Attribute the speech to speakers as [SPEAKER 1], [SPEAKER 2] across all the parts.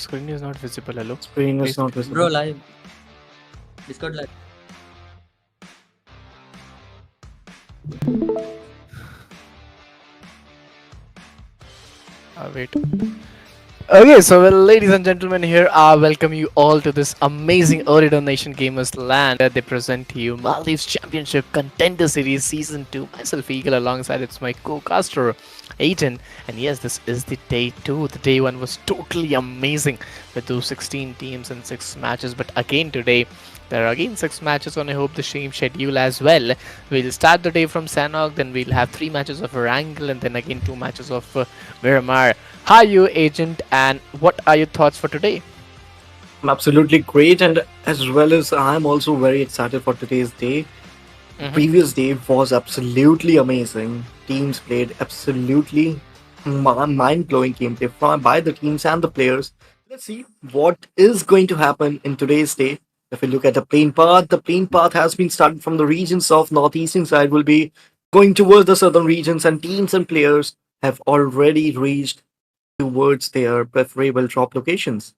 [SPEAKER 1] screen is not visible. Hello?
[SPEAKER 2] Screen is
[SPEAKER 1] Please.
[SPEAKER 2] not
[SPEAKER 3] Bro,
[SPEAKER 2] visible.
[SPEAKER 3] live. Discord live.
[SPEAKER 1] Wait. Okay, so well, ladies and gentlemen, here I welcome you all to this amazing Ooredoo Nation Gamers land. They present to you Maldives Championship Contender Series Season 2. Myself, Eagle, alongside it's my co-caster, Aiden. And yes, this is the day 2. The day 1 was totally amazing with those 16 teams and 6 matches. But again, today, there are again 6 matches on I hope the same schedule as well. We'll start the day from Sanhok, then we'll have 3 matches of Erangel, and then again 2 matches of Miramar. Hi, you agent, and what are your thoughts for today?
[SPEAKER 2] I'm absolutely great, and as well as I'm also very excited for today's day.
[SPEAKER 1] Mhm.
[SPEAKER 2] Previous day was absolutely amazing. Teams played absolutely mind-blowing gameplay by the teams and the players. Let's see what is going to happen in today's day. If we look at the plane path has been started from the regions of northeastern side, will be going towards the southern regions, and teams and players have already reached towards their preferable drop locations.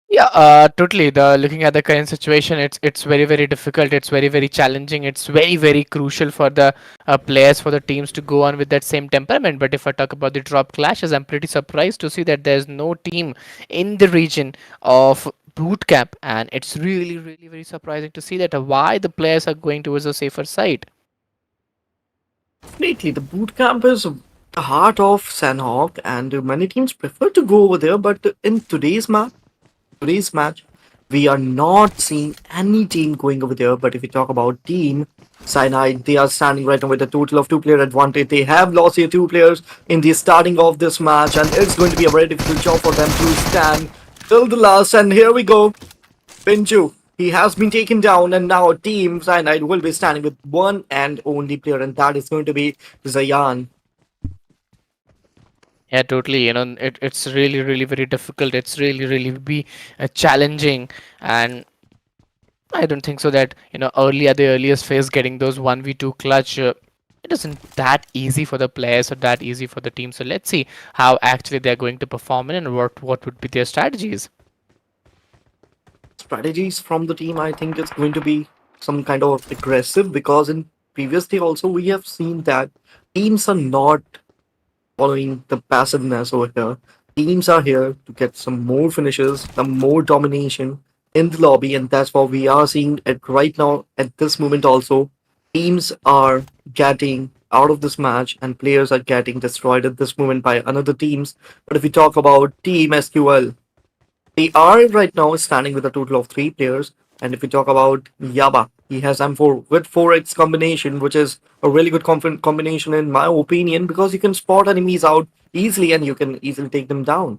[SPEAKER 1] Yeah, totally. The looking at the current situation, it's very difficult. It's very challenging. It's very crucial for the players, for the teams to go on with that same temperament. But if I talk about the drop clashes, I'm pretty surprised to see that there's no team in the region of boot camp, and it's really very surprising to see that why the players are going towards the safer side.
[SPEAKER 2] Lately, the boot camp is the heart of Sanhok, and many teams prefer to go over there. But in today's match, we are not seeing any team going over there. But if we talk about team Cyanide, they are standing right now with a total of 2 player advantage. They have lost here 2 players in the starting of this match, and it's going to be a very difficult job for them to stand till the last. And here we go. Pinju, he has been taken down, and now Team Cyanide will be standing with one and only player, and that is going to be Zayan.
[SPEAKER 1] Yeah, totally. It's really very difficult. It's really be challenging, and I don't think so that early at the earliest phase getting those 1v2 clutch. It isn't that easy for the players or that easy for the team. So let's see how actually they're going to perform and what would be their strategies.
[SPEAKER 2] Strategies from the team, I think it's going to be some kind of aggressive, because in previous day also we have seen that teams are not following the passiveness over here. Teams are here to get some more finishes, some more domination in the lobby, and that's what we are seeing at right now at this moment also. Teams are getting out of this match, and players are getting destroyed at this moment by another teams. But if we talk about Team SQL, they are right now standing with a total of 3 players. And if we talk about Yaba, he has M4 with 4x combination, which is a really good combination in my opinion, because you can spot enemies out easily and you can easily take them down.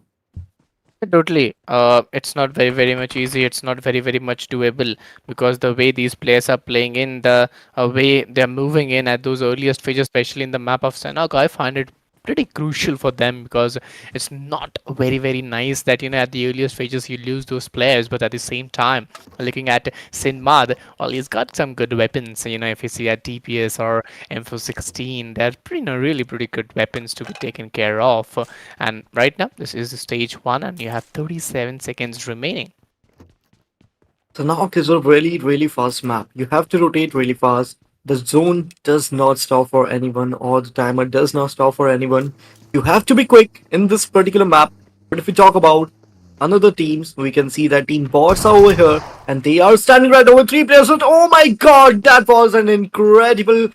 [SPEAKER 1] Totally. It's not very much easy. It's not very much doable because the way these players are playing in, the way they're moving in at those earliest phases, especially in the map of Sanhok, I find it pretty crucial for them because it's not very nice that at the earliest phases you lose those players, but at the same time, looking at Sinmad, well, he's got some good weapons. If you see at DPS or M416, they're really pretty good weapons to be taken care of. And right now, this is stage 1, and you have 37 seconds remaining.
[SPEAKER 2] Sanhok is a really fast map. You have to rotate really fast. The zone does not stop for anyone, or the timer does not stop for anyone. You have to be quick in this particular map. But if we talk about another teams, we can see that Team Bots are over here, and they are standing right over 3 players. And oh my god, that was an incredible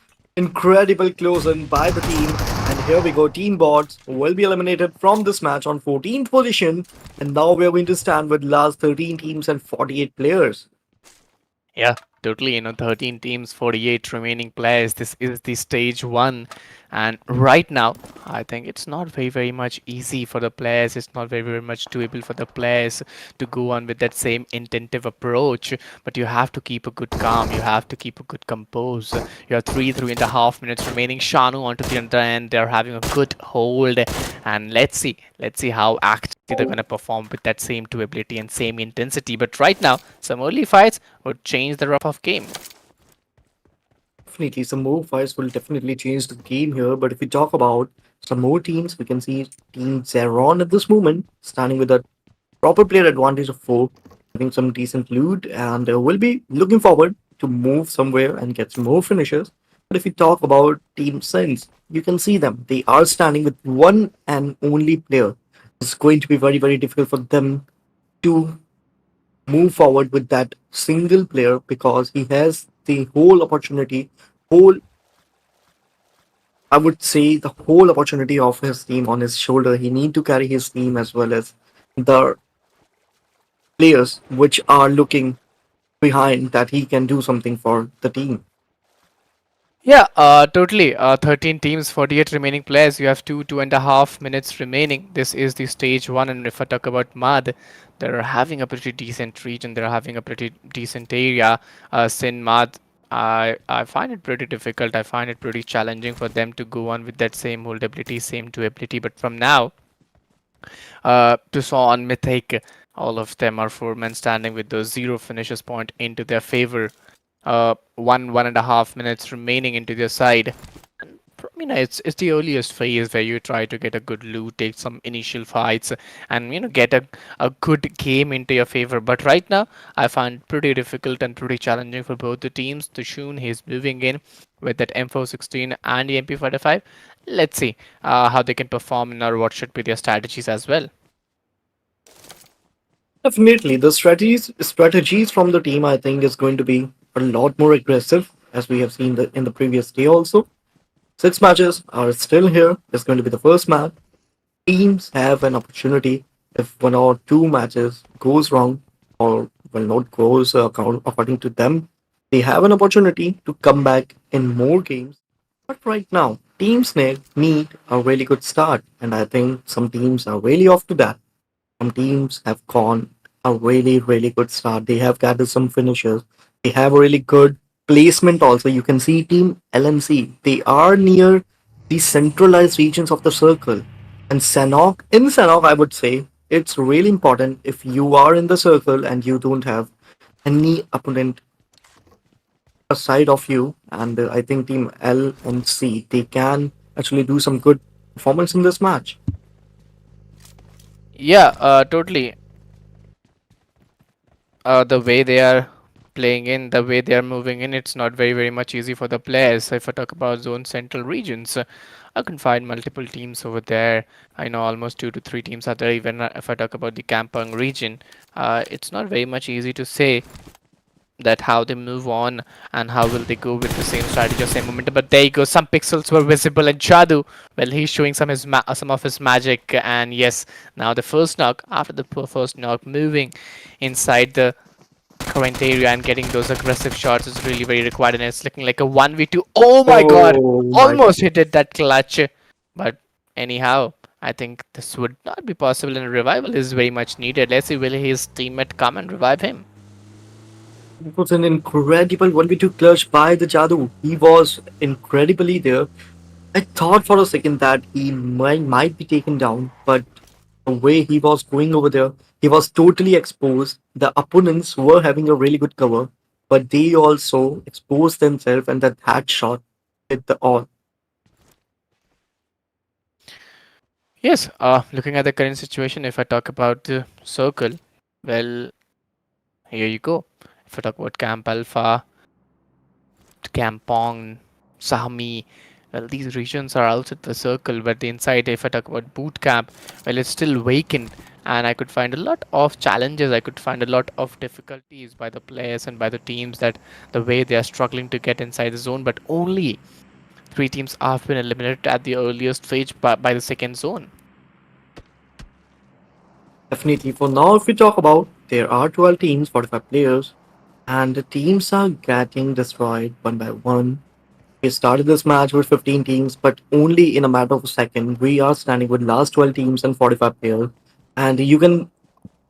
[SPEAKER 2] close in by the team. And here we go, Team Bots will be eliminated from this match on 14th position, and now we are going to stand with last 13 teams and 48 players.
[SPEAKER 1] Yeah, totally. 13 teams, 48 remaining players. This is the stage 1. And right now, I think it's not very much easy for the players. It's not very much doable for the players to go on with that same intensive approach. But you have to keep a good calm. You have to keep a good compose. You have 3.5 minutes remaining. Shanu onto the other end. They're having a good hold. And let's see how actually they're going to perform with that same doability and same intensity. But right now, some early fights would change the rough of game.
[SPEAKER 2] Definitely, some more fights will definitely change the game here. But if we talk about some more teams, we can see Team Zeron at this moment standing with a proper player advantage of 4, having some decent loot, and will be looking forward to move somewhere and get some more finishes. But if we talk about Team Sense, you can see them. They are standing with one and only player. It's going to be very, very difficult for them to move forward with that single player because he has the whole opportunity, whole I would say the whole opportunity of his team on his shoulder. He need to carry his team as well as the players which are looking behind that he can do something for the team.
[SPEAKER 1] Yeah, totally. 13 teams, 48 remaining players. You have 2.5 minutes remaining. This is the stage one. And if I talk about Mad, they're having a pretty decent region. They're having a pretty decent area. Sin Mad, I find it pretty difficult. I find it pretty challenging for them to go on with that same hold ability, same two ability. But from now, to saw on Mythic, all of them are four men standing with those zero finishes point into their favor. 1.5 minutes remaining into their side. It's the earliest phase where you try to get a good loot, take some initial fights, and get a good game into your favor. But right now, I find it pretty difficult and pretty challenging for both the teams. The Shun, he's moving in with that M416 and the MP45. Let's see how they can perform and or what should be their strategies as well.
[SPEAKER 2] Definitely, the strategies from the team I think is going to be a lot more aggressive as we have seen in the previous day also. 6 matches are still here. It's going to be the first match. Teams have an opportunity if one or two matches goes wrong or will not goes according to them. They have an opportunity to come back in more games. But right now, teams need a really good start, and I think some teams are really off to that. Some teams have gone a really, really good start. They have gathered some finishers. They have a really good placement also. You can see Team LNC. They are near the centralized regions of the circle. And in Sanhok, I would say it's really important if you are in the circle and you don't have any opponent aside of you. And I think Team L and C, they can actually do some good performance in this match.
[SPEAKER 1] Yeah, totally. The way they are playing in, the way they are moving in, it's not very much easy for the players. If I talk about zone central regions, I can find multiple teams over there. I know almost 2 to 3 teams are there. Even if I talk about the Kampong region, it's not very much easy to say that how they move on and how will they go with the same strategy or same momentum. But there you go, some pixels were visible and Jadu, well, he's showing some of his magic. And yes, now the first knock, after the first knock, moving inside the current area and getting those aggressive shots is really very required, and it's looking like a 1v2. Oh my god,
[SPEAKER 2] Oh my
[SPEAKER 1] almost hit it that clutch. But anyhow, I think this would not be possible, and a revival is very much needed. Let's see, will his teammate come and revive him?
[SPEAKER 2] It was an incredible 1v2 clutch by the Jadoo. He was incredibly there. I thought for a second that he might be taken down, but the way he was going over there, he was totally exposed. The opponents were having a really good cover, but they also exposed themselves, and that shot hit the all.
[SPEAKER 1] Yes, looking at the current situation, if I talk about the circle, well, here you go. If I talk about Camp Alpha, Kampong, Sahmi, well, these regions are outside the circle, but the inside, if I talk about boot camp, well, it's still vacant, and I could find a lot of challenges. I could find a lot of difficulties by the players and by the teams that the way they are struggling to get inside the zone, but only 3 teams have been eliminated at the earliest stage by the second zone.
[SPEAKER 2] Definitely. For now, if we talk about, there are 12 teams, 45 players, and the teams are getting destroyed one by one. We started this match with 15 teams, but only in a matter of a second, we are standing with last 12 teams and 45 players. And you can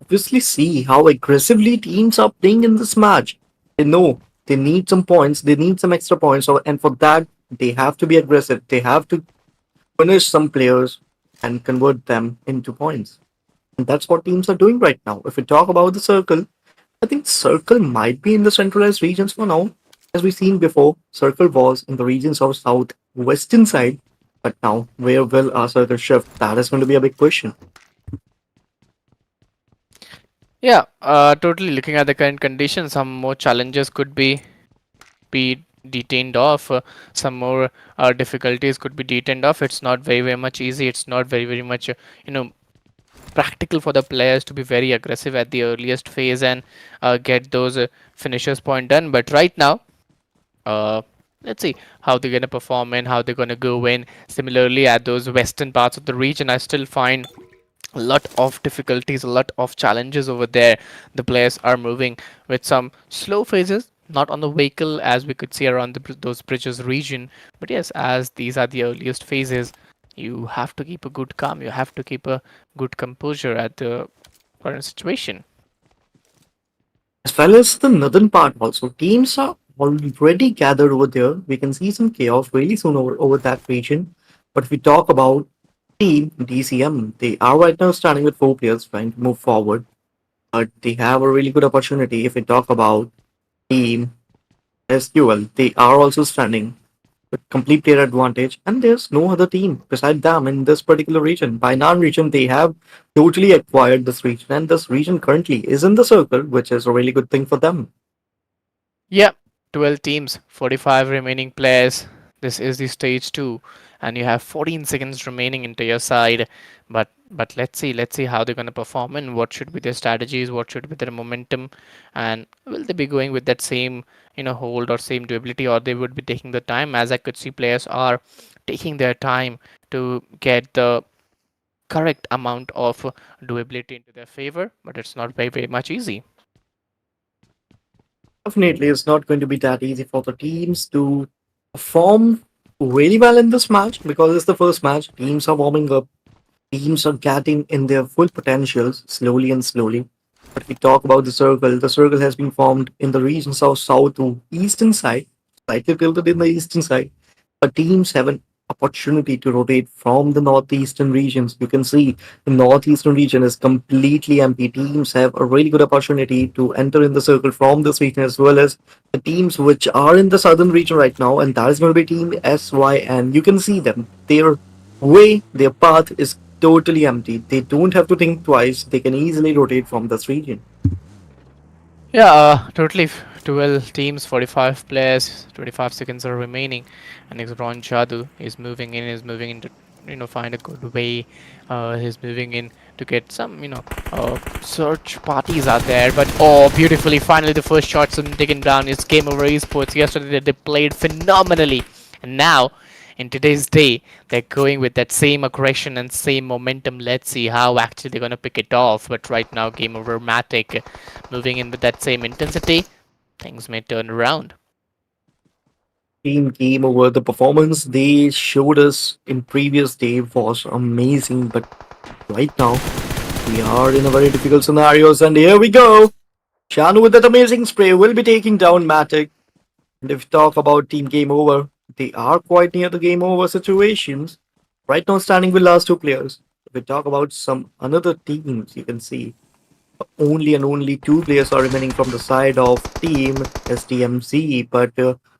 [SPEAKER 2] obviously see how aggressively teams are playing in this match. They know they need some points, they need some extra points, and for that, they have to be aggressive. They have to punish some players and convert them into points. And that's what teams are doing right now. If we talk about the circle, I think circle might be in the centralized regions for now. As we seen before, Circle was in the regions of southwestern side, but now where will our Circle shift? That is going to be a big question.
[SPEAKER 1] Yeah, totally. Looking at the current conditions, some more challenges could be detained off. Some more difficulties could be detained off. It's not very much easy. It's not very much you know practical for the players to be very aggressive at the earliest phase and get those finishers point done. But right now, uh, let's see how they're gonna perform and how they're gonna go in. Similarly, at those western parts of the region, I still find a lot of difficulties, a lot of challenges over there. The players are moving with some slow phases, not on the vehicle as we could see around those bridges region, but yes, as these are the earliest phases, you have to keep a good calm, you have to keep a good composure at the current situation.
[SPEAKER 2] As well as the northern part also, teams are already gathered over there. We can see some chaos really soon over that region. But if we talk about Team DCM, they are right now standing with 4 players trying to move forward. But they have a really good opportunity if we talk about Team SQL. They are also standing with complete player advantage, and there's no other team beside them in this particular region. By Nan region, they have totally acquired this region, and this region currently is in the circle, which is a really good thing for them.
[SPEAKER 1] Yeah, 12 teams, 45 remaining players. This is the stage 2 and you have 14 seconds remaining into your side. But let's see how they're going to perform and what should be their strategies, what should be their momentum, and will they be going with that same, hold or same durability, or they would be taking the time. As I could see, players are taking their time to get the correct amount of durability into their favor, but it's not very much easy.
[SPEAKER 2] Definitely, it's not going to be that easy for the teams to perform really well in this match because it's the first match. Teams are warming up, teams are getting in their full potentials slowly and slowly. But we talk about the circle has been formed in the regions of south to eastern side, slightly tilted in the eastern side. But teams have an opportunity to rotate from the northeastern regions. You can see the northeastern region is completely empty. Teams have a really good opportunity to enter in the circle from this region as well as the teams which are in the southern region right now, and that is going to be Team SYN. You can see them. Their path is totally empty. They don't have to think twice. They can easily rotate from this region.
[SPEAKER 1] Yeah, totally. 12 teams, 45 players, 25 seconds are remaining, and Ron Jadu is moving in. Is moving in to, find a good way. He's moving in to get some, search parties out there. But oh, beautifully! Finally, the first shots have been taken down. It's game over esports. Yesterday they played phenomenally, and now in today's day they're going with that same aggression and same momentum. Let's see how actually they're gonna pick it off. But right now, game over Matic, moving in with that same intensity, things may turn around.
[SPEAKER 2] Team game over the performance they showed us in previous day was amazing, but right now we are in a very difficult scenarios, and here we go. Shanu with that amazing spray will be taking down Matic. And if we talk about team game over, they are quite near the game over situations. Right now standing with last 2 players. If we talk about some another teams, you can see only and only 2 players are remaining from the side of team STMZ. But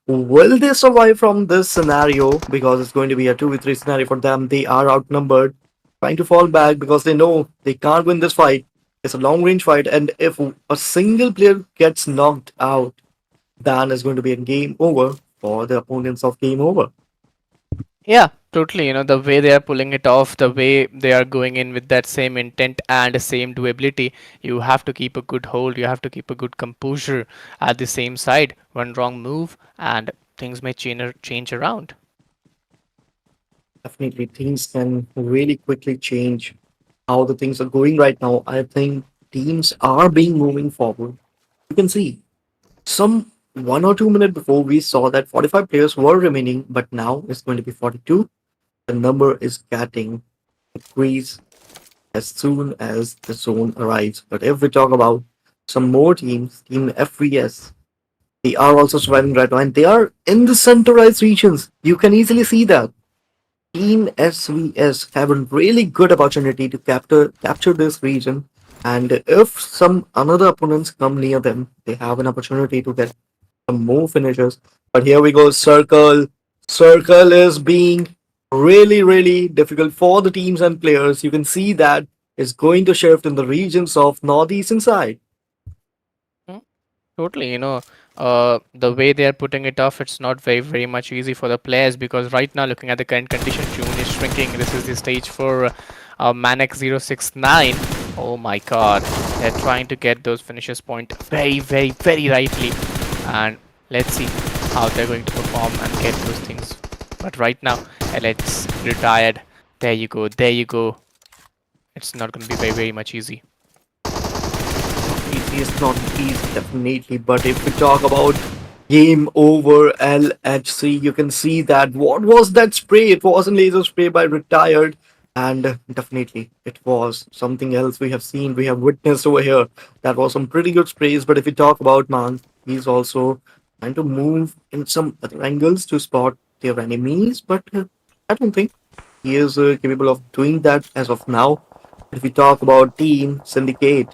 [SPEAKER 2] will they survive from this scenario? Because it's going to be a 2v3 scenario for them. They are outnumbered, trying to fall back because they know they can't win this fight. It's a long range fight, and if a single player gets knocked out, then it's going to be a game over for the opponents of game over.
[SPEAKER 1] Yeah, totally. The way they are pulling it off, the way they are going in with that same intent and same doability, you have to keep a good hold, you have to keep a good composure at the same side. One wrong move and things may change around.
[SPEAKER 2] Definitely, things can really quickly change how the things are going right now. I think teams are being moving forward. You can see some 1 or 2 minutes before we saw that 45 players were remaining, but now it's going to be 42. The number is getting increased as soon as the zone arrives. But if we talk about some more teams, Team FVS, they are also surviving right now, and they are in the centralized regions. You can easily see that. Team SVS have a really good opportunity to capture this region, and if some another opponents come near them, they have an opportunity to get some more finishes. But here we go, Circle. Circle is being really, really difficult for the teams and players. You can see that it's going to shift in the regions of northeastern side.
[SPEAKER 1] Mm, totally, the way they are putting it off, it's not very much easy for the players because right now, looking at the current condition, June is shrinking. This is the stage for Manek 069. Oh my god, they're trying to get those finishes point very rightly, and let's see how they're going to perform and get those things. But right now, let's retired. There you go. It's not going to be very much easy.
[SPEAKER 2] Easy is not easy, definitely. But if we talk about game over LHC, you can see that what was that spray? It wasn't laser spray by retired, and definitely it was something else we have seen, we have witnessed over here. That was some pretty good sprays. But if we talk about Man, he's also trying to move in some other angles to spot their enemies, but I don't think he is capable of doing that as of now. If we talk about Team Syndicate,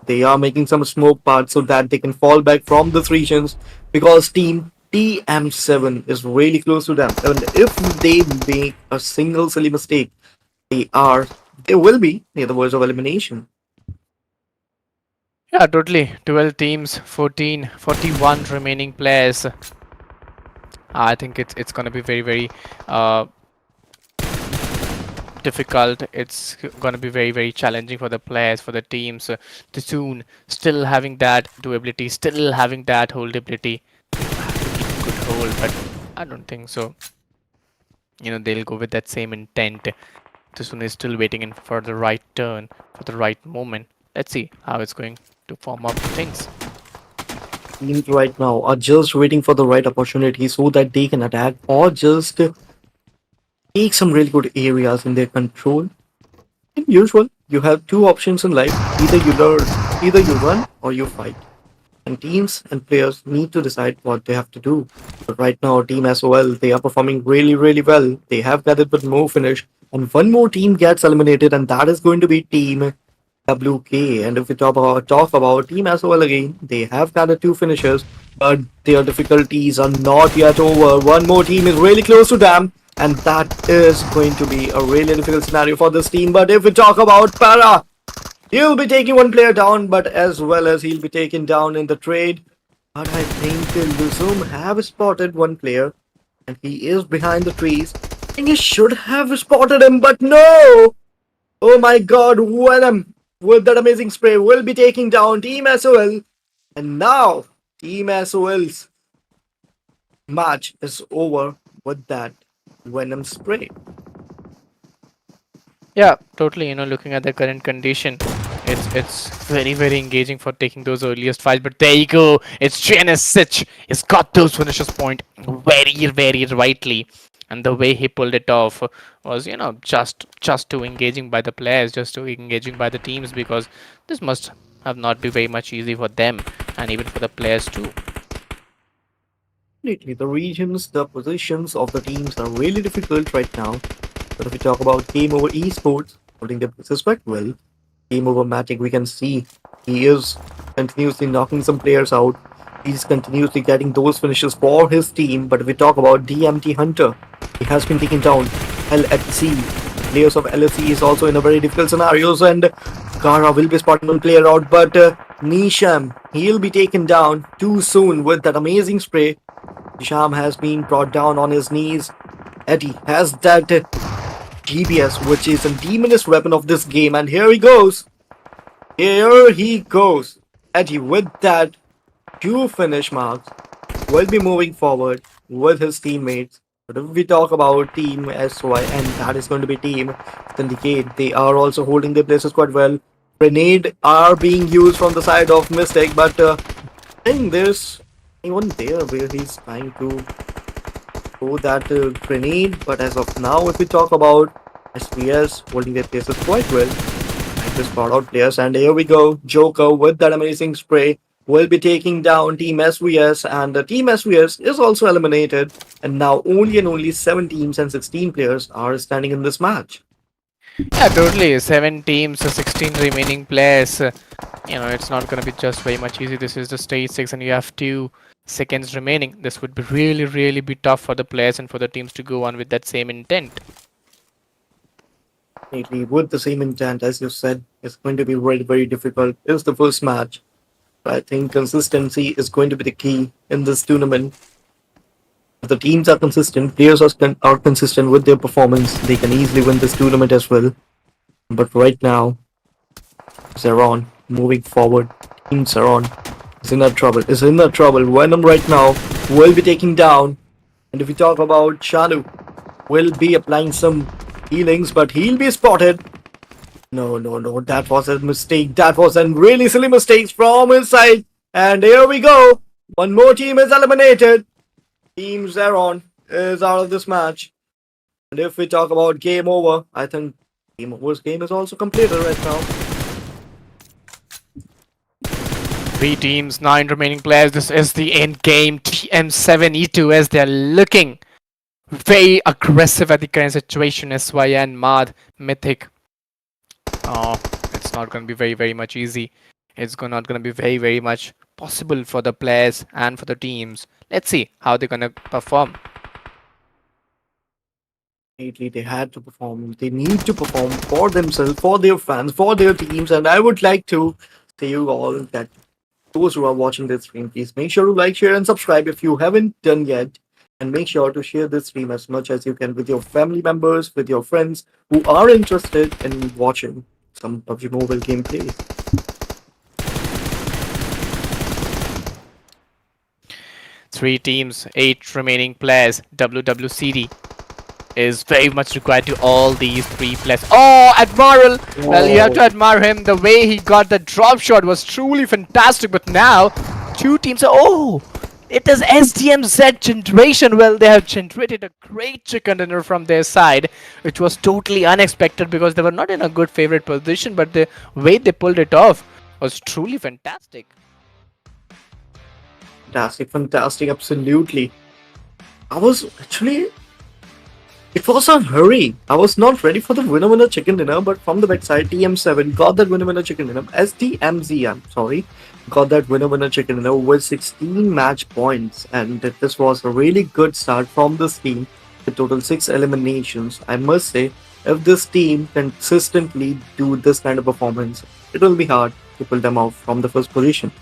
[SPEAKER 2] they are making some smoke parts so that they can fall back from this regions because team TM7 is really close to them. And if they make a single silly mistake, they will be near the verge of elimination.
[SPEAKER 1] Yeah, totally. 12 teams, 14, 41 remaining players. I think it's gonna be very uh, difficult. It's gonna be very challenging for the players, for the teams to soon still having that doability, still having that holdability. You have to keep a good hold, but I don't think so. They'll go with that same intent. Tsun is still waiting in for the right turn, for the right moment. Let's see how it's going to form up things.
[SPEAKER 2] Teams right now are just waiting for the right opportunity so that they can attack or just take some really good areas in their control. In usual, you have two options in life: either you run or you fight. And teams and players need to decide what they have to do. But right now, Team SOL, they are performing really well. They have gathered with more finish, and one more team gets eliminated, and that is going to be Team WK. And if we talk about Team SOL again, they have gathered two finishers, but their difficulties are not yet over. One more team is really close to them, and that is going to be a really difficult scenario for this team. But if we talk about Para, he'll be taking one player down, but as well as he'll be taken down in the trade. But I think Luzum have spotted one player, and he is behind the trees. I think he should have spotted him, but no! Oh my god, Venom with that amazing spray will be taking down Team SOL. And now, Team SOL's match is over with that Venom spray.
[SPEAKER 1] Yeah, totally. Looking at the current condition, it's very engaging for taking those earliest fights. But there you go. It's JNSH. He's got those finishes point very rightly, and the way he pulled it off was just too engaging by the players, just too engaging by the teams because this must have not been very much easy for them and even for the players too.
[SPEAKER 2] Completely. The regions, the positions of the teams are really difficult right now. But if we talk about Game Over Esports, holding their places quite well, Game Over Matic, we can see he is continuously knocking some players out. He's continuously getting those finishes for his team. But if we talk about DMT Hunter, he has been taken down. LHC, players of LHC is also in a very difficult scenarios, and Kara will be spotting one player out. But Nisham, he'll be taken down too soon with that amazing spray. Nisham has been brought down on his knees. Eddie has that GBS, which is a demonist weapon of this game, and here he goes. Here he goes. Eddie with that two finish marks will be moving forward with his teammates. But if we talk about Team SY, and that is going to be Team Syndicate, they are also holding their places quite well. Grenade are being used from the side of Mystic, but I think there's anyone there where he's trying to throw that grenade. But as of now, if we talk about SPS holding their places quite well, and just brought out players, and here we go, Joker with that amazing spray will be taking down Team SVS, and the Team SVS is also eliminated, and now only 7 teams and 16 players are standing in this match.
[SPEAKER 1] Yeah, totally. 7 teams, 16 remaining players. It's not going to be just very much easy. This is the stage 6, and you have to seconds remaining. This would be really be tough for the players and for the teams to go on with that same intent.
[SPEAKER 2] Definitely, with the same intent as you said, it's going to be very difficult. It's the first match. I think consistency is going to be the key in this tournament. If the teams are consistent, players are consistent with their performance, they can easily win this tournament as well. But right now, Zeron moving forward. Team Zeron is in a trouble. Is in a trouble. Venom right now will be taking down. And if we talk about Shanu, will be applying some healings, but he'll be spotted. No. That was a mistake. That was a really silly mistake from his side. And here we go. One more team is eliminated. Team Zeron is out of this match. And if we talk about game over, I think game over's game is also completed right now.
[SPEAKER 1] 3 teams, 9 remaining players. This is the end game. TM7E2 as they're looking very aggressive at the current situation. SYN, Mad, Mythic. Oh, it's not going to be very much easy. It's not going to be very much possible for the players and for the teams. Let's see how they're going to perform.
[SPEAKER 2] They had to perform. They need to perform for themselves, for their fans, for their teams. And I would like to say you all that those who are watching this stream, please make sure to like, share, and subscribe if you haven't done yet. And make sure to share this stream as much as you can with your family members, with your friends who are interested in watching some PUBG Mobile gameplay.
[SPEAKER 1] Three teams, 8 remaining players. WWCD is very much required to all these 3 players. Oh, Admiral! Well, you have to admire him. The way he got the drop shot was truly fantastic. But now, 2 teams are... Oh! It is SDMZ Generation. Well, they have generated a great chicken dinner from their side, which was totally unexpected because they were not in a good favorite position, but the way they pulled it off was truly fantastic.
[SPEAKER 2] Fantastic, absolutely. It was a hurry. I was not ready for the winner chicken dinner, but from the backside, TM7 got that winner chicken dinner. SDMZ, I'm sorry, got that winner chicken dinner with 16 match points, and this was a really good start from this team with total 6 eliminations. I must say, if this team consistently do this kind of performance, it will be hard to pull them out from the first position.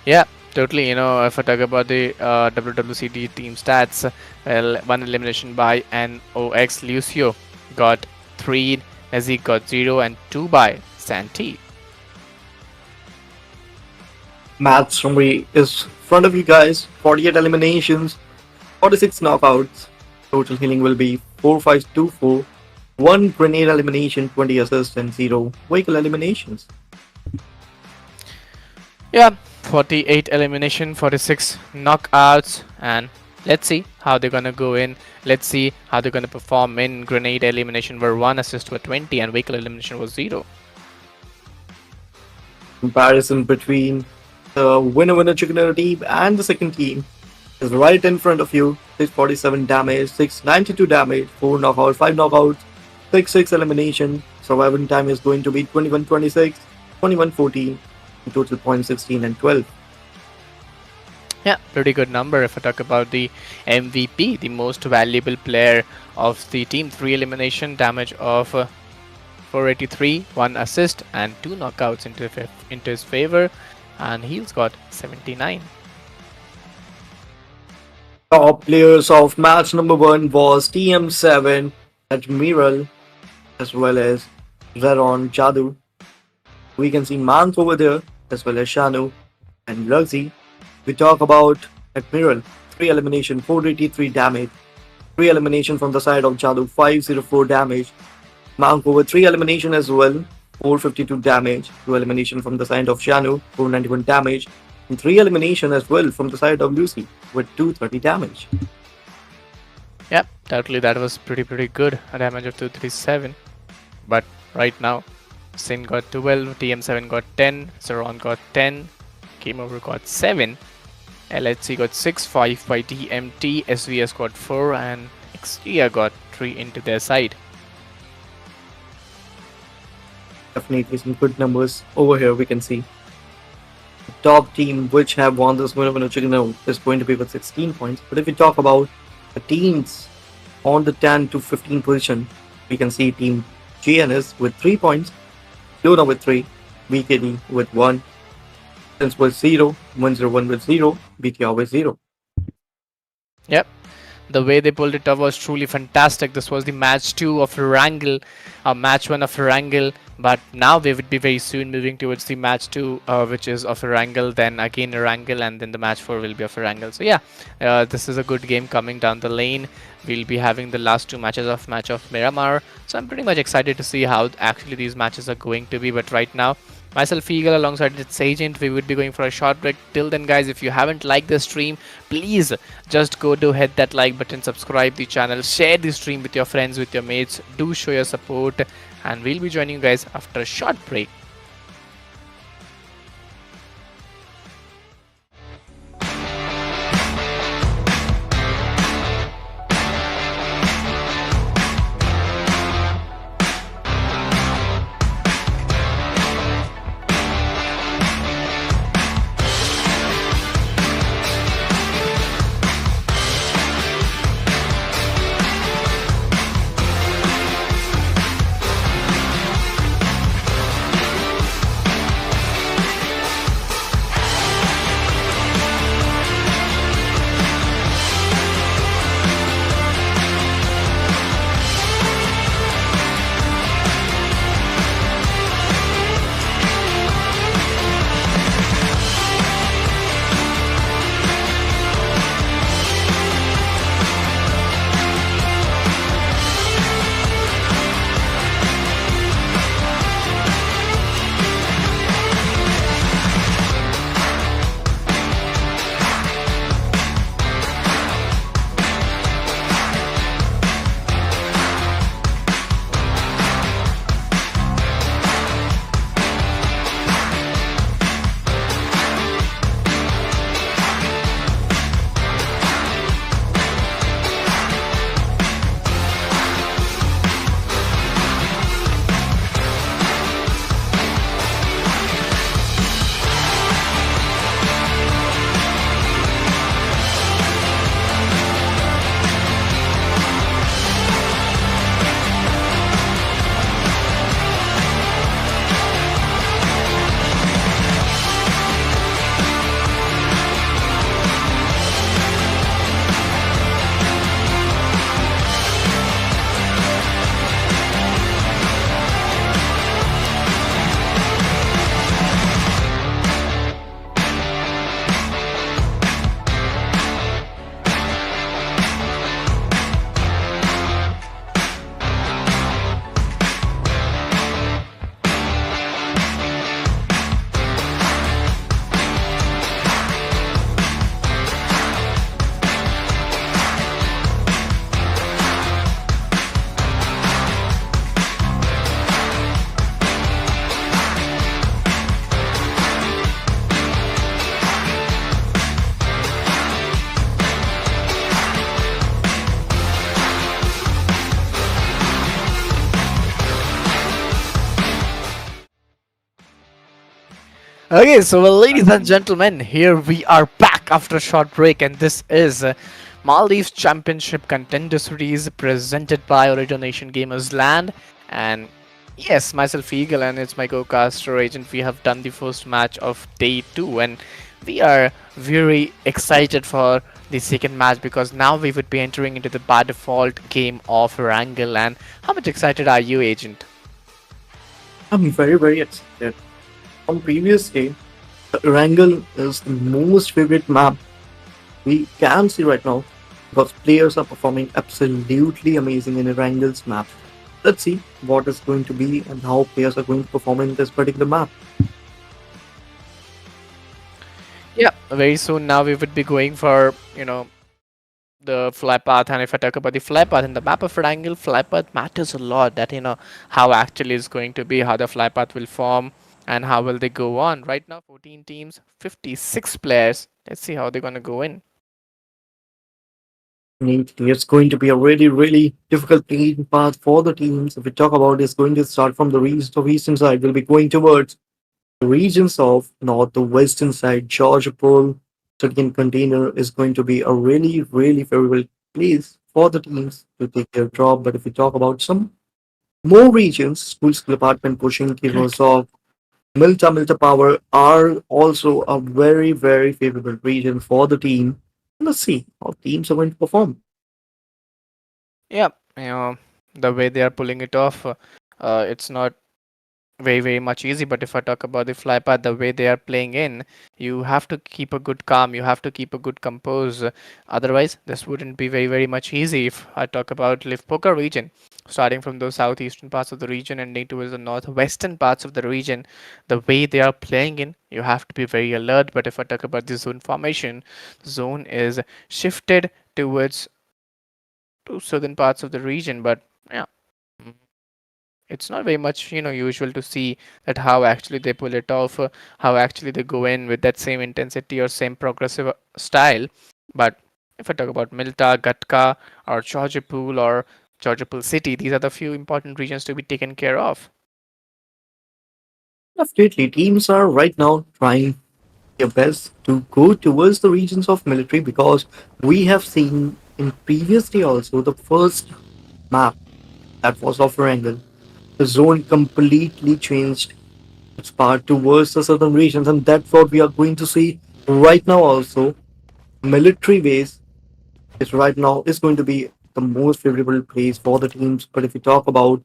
[SPEAKER 1] Yeah. Totally, you know, if I talk about the WWCD team stats, well, 1 elimination by NOX Lucio got 3, Nezzy got 0, and 2 by Santi.
[SPEAKER 2] Math summary is front of you guys. 48 eliminations, 46 knockouts. Total healing will be 4524. 1 grenade elimination, 20 assists, and 0 vehicle eliminations.
[SPEAKER 1] Yeah. 48 elimination, 46 knockouts, and let's see how they're gonna go in. Let's see how they're gonna perform in grenade elimination, where 1 assist were 20 and vehicle elimination was 0.
[SPEAKER 2] Comparison between the winner chicken dinner team and the second team is right in front of you. 647 damage, 692 damage, 4 knockouts, 5 knockouts, 6 elimination. Survival time is going to be 21-26, 21-14. Total points 16 and 12.
[SPEAKER 1] Yeah, pretty good number. If I talk about the MVP, the most valuable player of the team, 3 elimination, damage of 483, 1 assist, and 2 knockouts into his favor, and he's got 79.
[SPEAKER 2] Top players of match number 1 was TM7, Admiral, as well as Zeron Jadu. We can see Mank over there, as well as Shanu and Rugzy. We talk about Admiral, 3 elimination, 483 damage. 3 elimination from the side of Jadu, 504 damage. Mank over 3 elimination as well, 452 damage. 2 elimination from the side of Shanu, 491 damage. And 3 elimination as well from the side of Lucy, with 230 damage.
[SPEAKER 1] Yep, totally, that was pretty good. A damage of 237. But right now, Sin got 12, TM7 got 10, Zeron got 10, Game Over got 7, LHC got 6, 5 by TMT, SVS got 4, and Xtia got 3 into their side.
[SPEAKER 2] Definitely some good numbers over here we can see. top team which have won this winner chicken dinner is going to be with 16 points. But if we talk about the teams on the 10 to 15 position, we can see Team GNS with 3 points, Luna with 3, BKD with 1, Sense with 0, 101 with 0, BTR with 0.
[SPEAKER 1] Yep. The way they pulled it off was truly fantastic. This was the match 2 of Erangel, match 1 of Erangel, but now we would be very soon moving towards the match 2, which is of Erangel, then again Erangel, and then the match 4 will be of Erangel. So yeah, this is a good game coming down the lane. We'll be having the last 2 match of Miramar, so I'm pretty much excited to see how actually these matches are going to be. But right now, myself Eagle alongside its agent, we would be going for a short break. Till then guys, if you haven't liked the stream, please just go to hit that like button, subscribe the channel, share the stream with your friends, with your mates. Do show your support, and we'll be joining you guys after a short break. Okay, so well, ladies and gentlemen, here we are back after a short break, and this is Maldives Championship Contender Series presented by Ooredoo Nation Gamers Land. And yes, myself Eagle and it's my co-caster agent. We have done the first match of day 2, and we are very excited for the second match because now we would be entering into the by default game of Erangel. And how much excited are you, agent?
[SPEAKER 2] I'm very, very excited. From previous day, the Erangel is the most favorite map we can see right now because players are performing absolutely amazing in Erangel's map. Let's see what is going to be and how players are going to perform in this particular map.
[SPEAKER 1] Yeah, very soon now we would be going for, the fly path. And if I talk about the fly path in the map of Erangel, fly path matters a lot. That how actually is going to be, how the fly path will form, and how will they go on. Right now, 14 teams, 56 players. Let's see how they're gonna go in.
[SPEAKER 2] It's going to be a really, really difficult playing path for the teams. If we talk about it's going to start from the east of eastern side, we'll be going towards The regions of north, the western side, Georgopol, Turkian container is going to be a really, really favorable place for the teams to take their drop. But if we talk about some more regions, school skill apartment, pushing, Kirosov, Milta Power are also a very, very favorable region for the team. Let's see how teams are going to perform.
[SPEAKER 1] Yeah, you know, the way they are pulling it off, it's not very much easy. But if I talk about the fly path, the way they are playing in, you have to keep a good calm, you have to keep a good compose, otherwise this wouldn't be very much easy. If I talk about live poker region, starting from those southeastern parts of the region ending towards the northwestern parts of the region, the way they are playing in, you have to be very alert. But if I talk about the zone formation, zone is shifted towards to southern parts of the region. But yeah, it's not very much usual to see that how actually they pull it off, how actually they go in with that same intensity or same progressive style. But if I talk about Milta, Gatka, or Georgopol or Georgopol city, these are the few important regions to be taken care of.
[SPEAKER 2] Definitely, teams are right now trying their best to go towards the regions of military because we have seen in previously also the first map that was of Erangel. The zone completely changed its part towards the southern regions, and that's what we are going to see right now also. Military base is right now is going to be the most favorable place for the teams. But if we talk about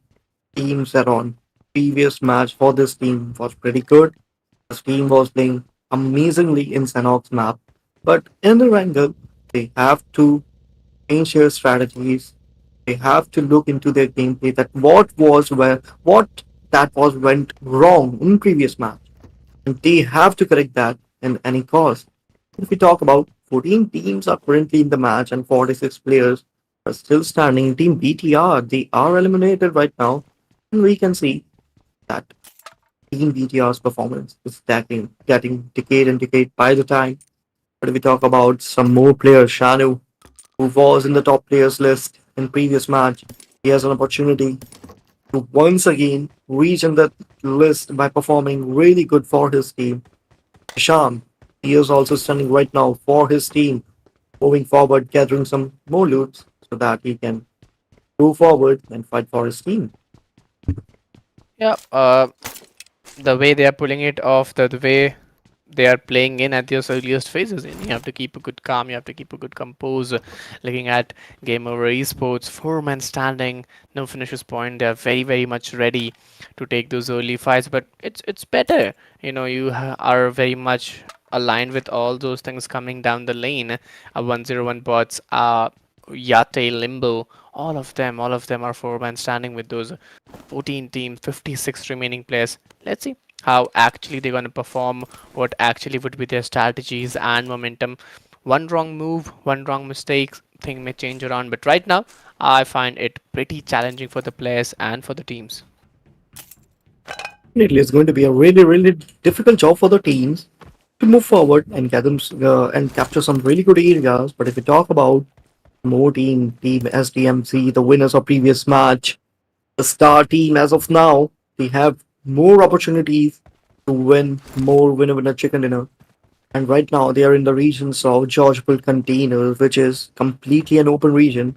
[SPEAKER 2] teams that on previous match for this team was pretty good. This team was playing amazingly in Sanhok's map, but in the Erangel, they have to change their strategies. They have to look into their gameplay that what that was went wrong in previous match, and they have to correct that in any cost. If we talk about 14 teams are currently in the match and 46 players are still standing. Team BTR, they are eliminated right now, and we can see that Team BTR's performance is getting decade and decade by the time. But if we talk about some more players, Shanu, who was in the top players list in previous match, he has an opportunity to once again reach in that list by performing really good for his team. Sham, he is also standing right now for his team, moving forward, gathering some more loots so that he can go forward and fight for his team.
[SPEAKER 1] Yeah, the way they are pulling it off, the way they are playing in at those earliest phases, and you have to keep a good calm, you have to keep a good compose. Looking at game over esports, four-man standing, no finishes point, they are very much ready to take those early fights. But it's better, you are very much aligned with all those things coming down the lane. 101 bots, Yate, Limbo, all of them are four-man standing with those 14 teams, 56 remaining players. Let's see how actually they're going to perform, what actually would be their strategies and momentum. One wrong move, one wrong mistake, thing may change around. But right now, I find it pretty challenging for the players and for the teams.
[SPEAKER 2] Definitely, it's going to be a really difficult job for the teams to move forward and get them and capture some really good areas. But if we talk about more team SDMC, the winners of previous match, the star team as of now, they have more opportunities to win more winner chicken dinner. And right now they are in the regions of Georgeport containers, which is completely an open region.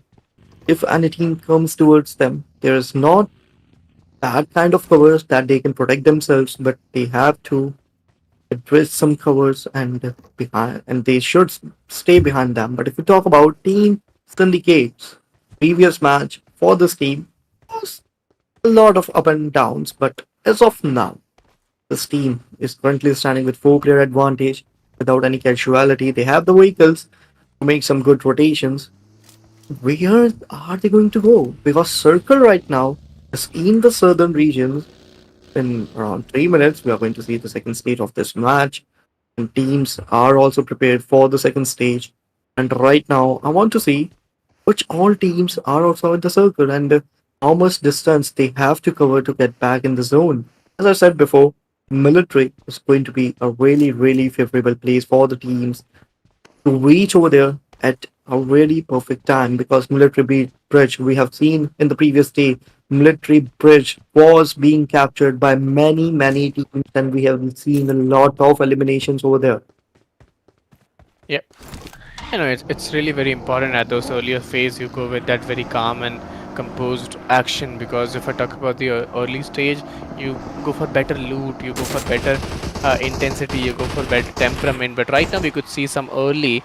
[SPEAKER 2] If any team comes towards them, there is not that kind of covers that they can protect themselves, but they have to address some covers and behind, and they should stay behind them. But if we talk about team syndicates, previous match for this team was a lot of up and downs, but as of now, this team is currently standing with 4 player advantage without any casualty. They have the vehicles to make some good rotations. Where are they going to go? Because Circle right now is in the southern regions. In around 3 minutes, we are going to see the second stage of this match, and teams are also prepared for the second stage. And right now, I want to see which all teams are also in the circle and how much distance they have to cover to get back in the zone. As I said before, military is going to be a really favorable place for the teams to reach over there at a really perfect time because bridge we have seen in the previous day, military bridge was being captured by many teams, and we have seen a lot of eliminations over there.
[SPEAKER 1] Yeah, it's really very important at those earlier phase you go with that very calm and composed action, because if I talk about the early stage, you go for better loot, you go for better intensity, you go for better temperament. But right now we could see some early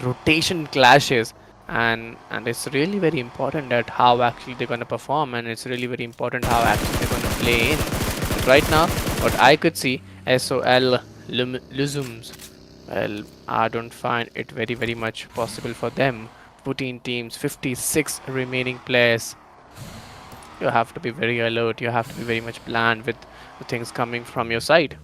[SPEAKER 1] rotation clashes, and it's really very important that how actually they're going to perform, and it's really very important how actually they're going to play in. But right now, what I could see, SOL Luzums, well, I don't find it very much possible for them. 14 teams, 56 remaining players. You have to be very alert, you have to be very much planned with the things coming from your side.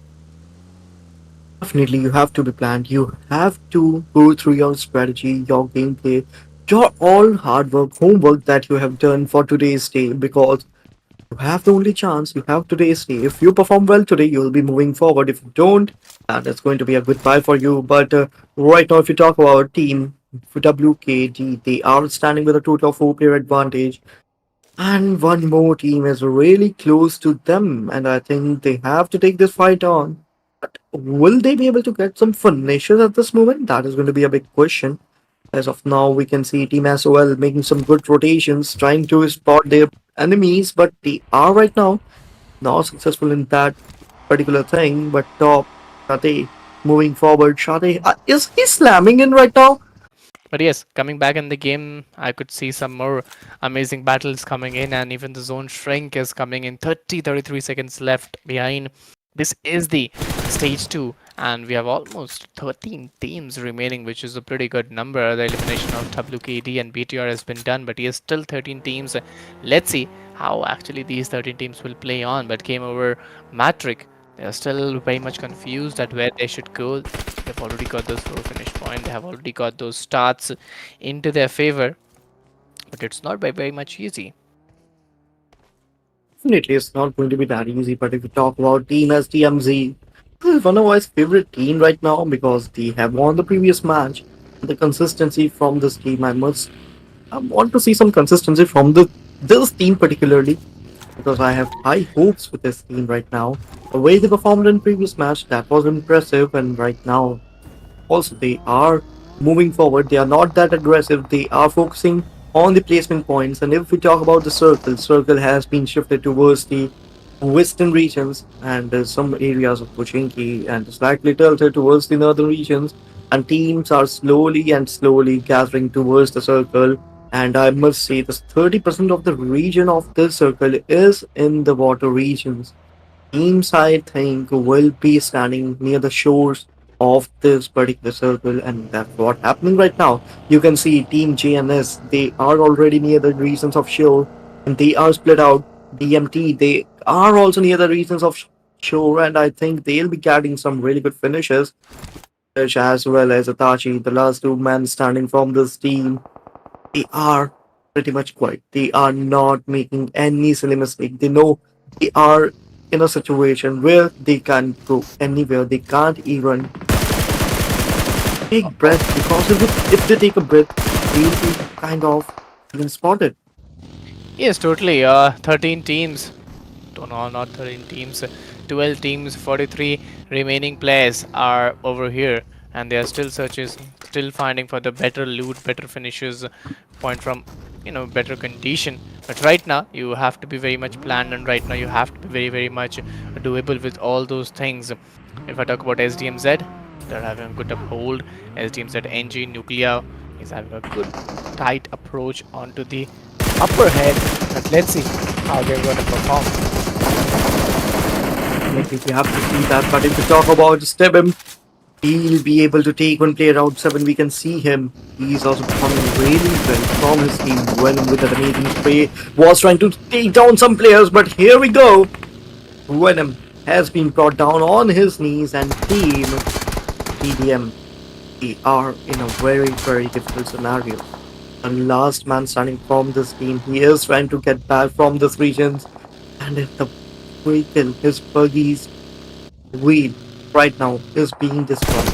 [SPEAKER 2] Definitely, you have to be planned. You have to go through your strategy, your gameplay, your all hard work, homework that you have done for today's day because you have the only chance. You have today's day. If you perform well today, you'll be moving forward. If you don't, that's going to be a goodbye for you. But right now, if you talk about team WKD, they are standing with a total of 4 player advantage. And one more team is really close to them, and I think they have to take this fight on. But will they be able to get some finishes at this moment? That is going to be a big question. As of now, we can see Team SOL making some good rotations, trying to spot their enemies, but they are right now not successful in that particular thing. But top Shate moving forward, Shate is he slamming in right now?
[SPEAKER 1] But yes, coming back in the game, I could see some more amazing battles coming in, and even the zone shrink is coming in. 33 seconds left behind. This is the stage 2, and we have almost 13 teams remaining, which is a pretty good number. The elimination of WKD and BTR has been done, but yes, still 13 teams. Let's see how actually these 13 teams will play on. But came over Matric, they are still very much confused at where they should go. They've already got those 4 finish point. They have already got those starts into their favor, but it's not by very much easy.
[SPEAKER 2] Definitely, it's not going to be that easy. But if you talk about Team STMZ, this is one of my favorite team right now because they have won the previous match. The consistency from this team, I want to see some consistency from this team particularly because I have high hopes with this team right now. The way they performed in previous match, that was impressive, and right now also they are moving forward. They are not that aggressive. They are focusing on the placement points. And if we talk about the circle has been shifted towards the western regions, and some areas of Pochinki, and slightly tilted towards the northern regions. And teams are slowly gathering towards the circle. And I must say, this 30% of the region of this circle is in the water regions. Teams, I think, will be standing near the shores of this particular circle, and that's what's happening right now. You can see Team JNS, they are already near the regions of shore, and they are split out. DMT, they are also near the regions of shore, and I think they'll be getting some really good finishes, as well as Atachi, the last two men standing from this team. They are pretty much quiet. They are not making any silly mistake. They know they are in a situation where they can go anywhere. They can't even take breath because if they take a breath, they'll be kind of being spotted.
[SPEAKER 1] Yes, totally. 13 teams. No, not 13 teams. 12 teams, 43 remaining players are over here, and they are still searching, still finding for the better loot, better finishes, point from better condition. But right now, you have to be very much planned, and right now you have to be very much doable with all those things. If I talk about SDMZ, they're having a good hold. SDMZ NG Nuclear is having a good tight approach onto the upper head, but let's see how they're going to perform.
[SPEAKER 2] Like if you have to see that, but if you talk about Stebim, he'll be able to take one player out 7. We can see him. He's also performing really well from his team. When with that amazing spray, was trying to take down some players, but here we go. Venom has been brought down on his knees, and team TDM, they are in a very difficult scenario. The last man standing from this team, he is trying to get back from this region, and if the vehicle, his buggy's wheel right now is being destroyed.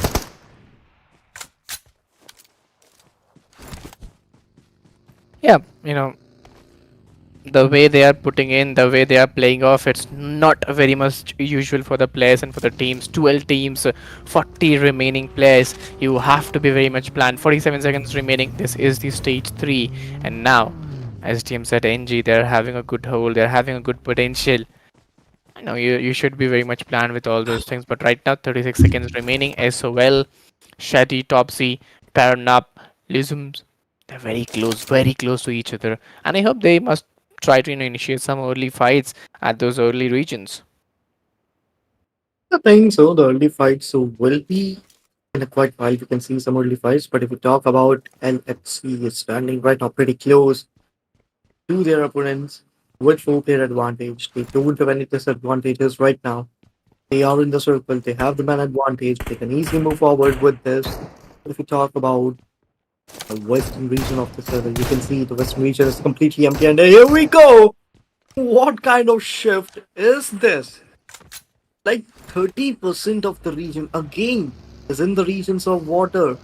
[SPEAKER 1] Yeah, you know, the way they are putting in, the way they are playing off, it's not very much usual for the players and for the teams. 12 teams, 40 remaining players. You have to be very much planned. 47 seconds remaining. This is the stage 3. And now, as TM said, NG, they're having a good hold, they're having a good potential. I know you should be very much planned with all those things, but right now, 36 seconds remaining. SOL, Shadi, Topsy, Paranap, Lizums, they're very close to each other. And I hope they must try to initiate some early fights at those early regions.
[SPEAKER 2] I think so. The early fights so will be in a quite while. We can see some early fights, but if we talk about LHC is standing right now pretty close to their opponents with 4 player advantage. They don't have any disadvantages right now. They are in the circle. They have the man advantage. They can easily move forward with this. If we talk about the western region of the server, you can see the western region is completely empty. And here we go. What kind of shift is this? Like 30% of the region again is in the regions of water.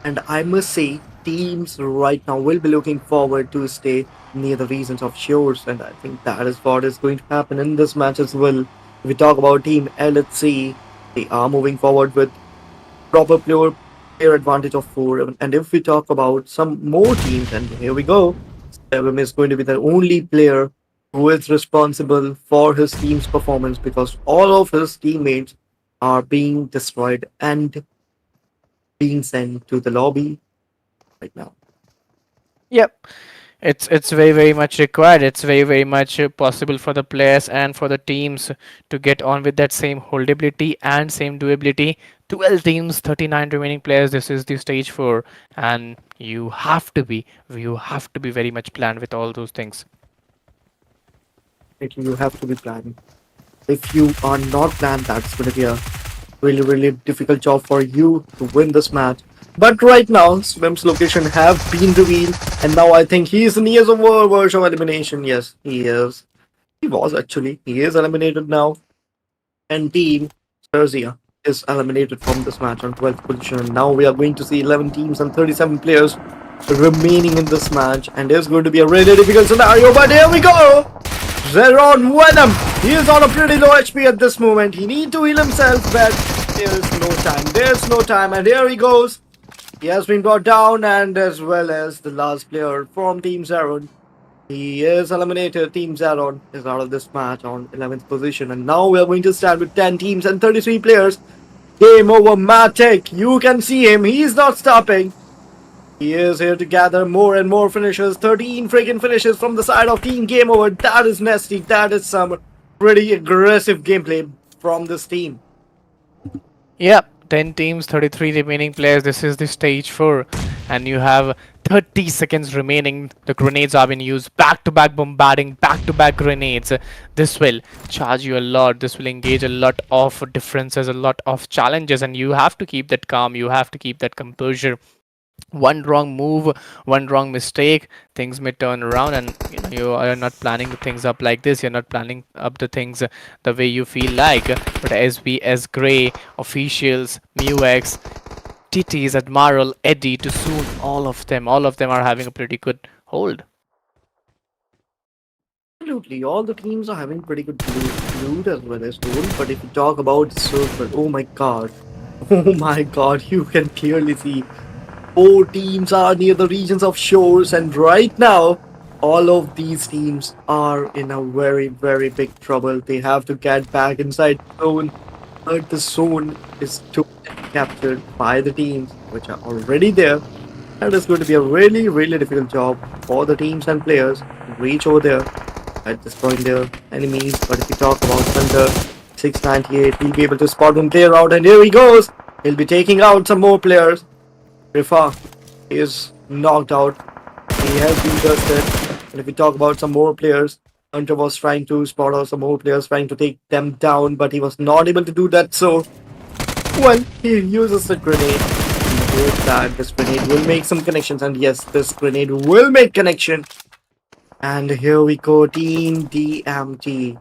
[SPEAKER 2] And I must say, teams right now will be looking forward to stay near the regions of shores. And I think that is what is going to happen in this match as well. If we talk about Team LHC, they are moving forward with proper player advantage of 4. And if we talk about some more teams, and here we go, Seven is going to be the only player who is responsible for his team's performance because all of his teammates are being destroyed and being sent to the lobby right now.
[SPEAKER 1] Yep, it's very much required. It's very much possible for the players and for the teams to get on with that same holdability and same doability. 12 teams, 39 remaining players. This is the stage 4, and you have to be very much planned with all those things.
[SPEAKER 2] Like, you have to be planning. If you are not planned, that's going to be a really difficult job for you to win this match. But right now, Swim's location have been revealed, and now I think he is near the verge of elimination. Yes, he is. He was actually. He is eliminated now, and Team Serzia is eliminated from this match on 12th position. And now we are going to see 11 teams and 37 players remaining in this match, and it's going to be a really difficult scenario. But here we go. Zeron Venom. He is on a pretty low HP at this moment. He need to heal himself, but there's no time. There's no time, and here he goes. He has been brought down, and as well as the last player from Team Zeron. He is eliminated. Team Zeron is out of this match on 11th position, and now we are going to stand with 10 teams and 33 players. Game over, Matic. You can see him. He's not stopping. He is here to gather more and more finishes. 13 freaking finishes from the side of Team Game Over. That is nasty. That is some pretty aggressive gameplay from this team.
[SPEAKER 1] Yep, 10 teams, 33 remaining players. This is the stage 4, and you have 30 seconds remaining. The grenades are being used back to back, bombarding back to back grenades. This will charge you a lot. This will engage a lot of differences, a lot of challenges, and you have to keep that calm. You have to keep that composure. One wrong move, one wrong mistake, things may turn around, and you are not planning the things up like this. You're not planning up the things the way you feel like. But SBS Gray, officials, Muex, TTs, Admiral, Eddie, to soon, all of them are having a pretty good hold.
[SPEAKER 2] Absolutely, all the teams are having pretty good loot as well as gold. But if you talk about Circle, oh my god. Oh my god, you can clearly see 4 teams are near the regions of shores, and right now, all of these teams are in a very big trouble. They have to get back inside the zone, but the zone is totally captured by the teams which are already there. And it's going to be a really difficult job for the teams and players to reach over there at destroying their enemies. But if we talk about Thunder 698, he'll be able to spot one player out, and here he goes. He'll be taking out some more players. Rifa is knocked out. He has been dusted. And if we talk about some more players, Hunter was trying to spot out some more players, trying to take them down, but he was not able to do that. So, well, he uses a grenade. He hopes that this grenade will make some connections. And yes, this grenade will make connection. And here we go, Team DMT.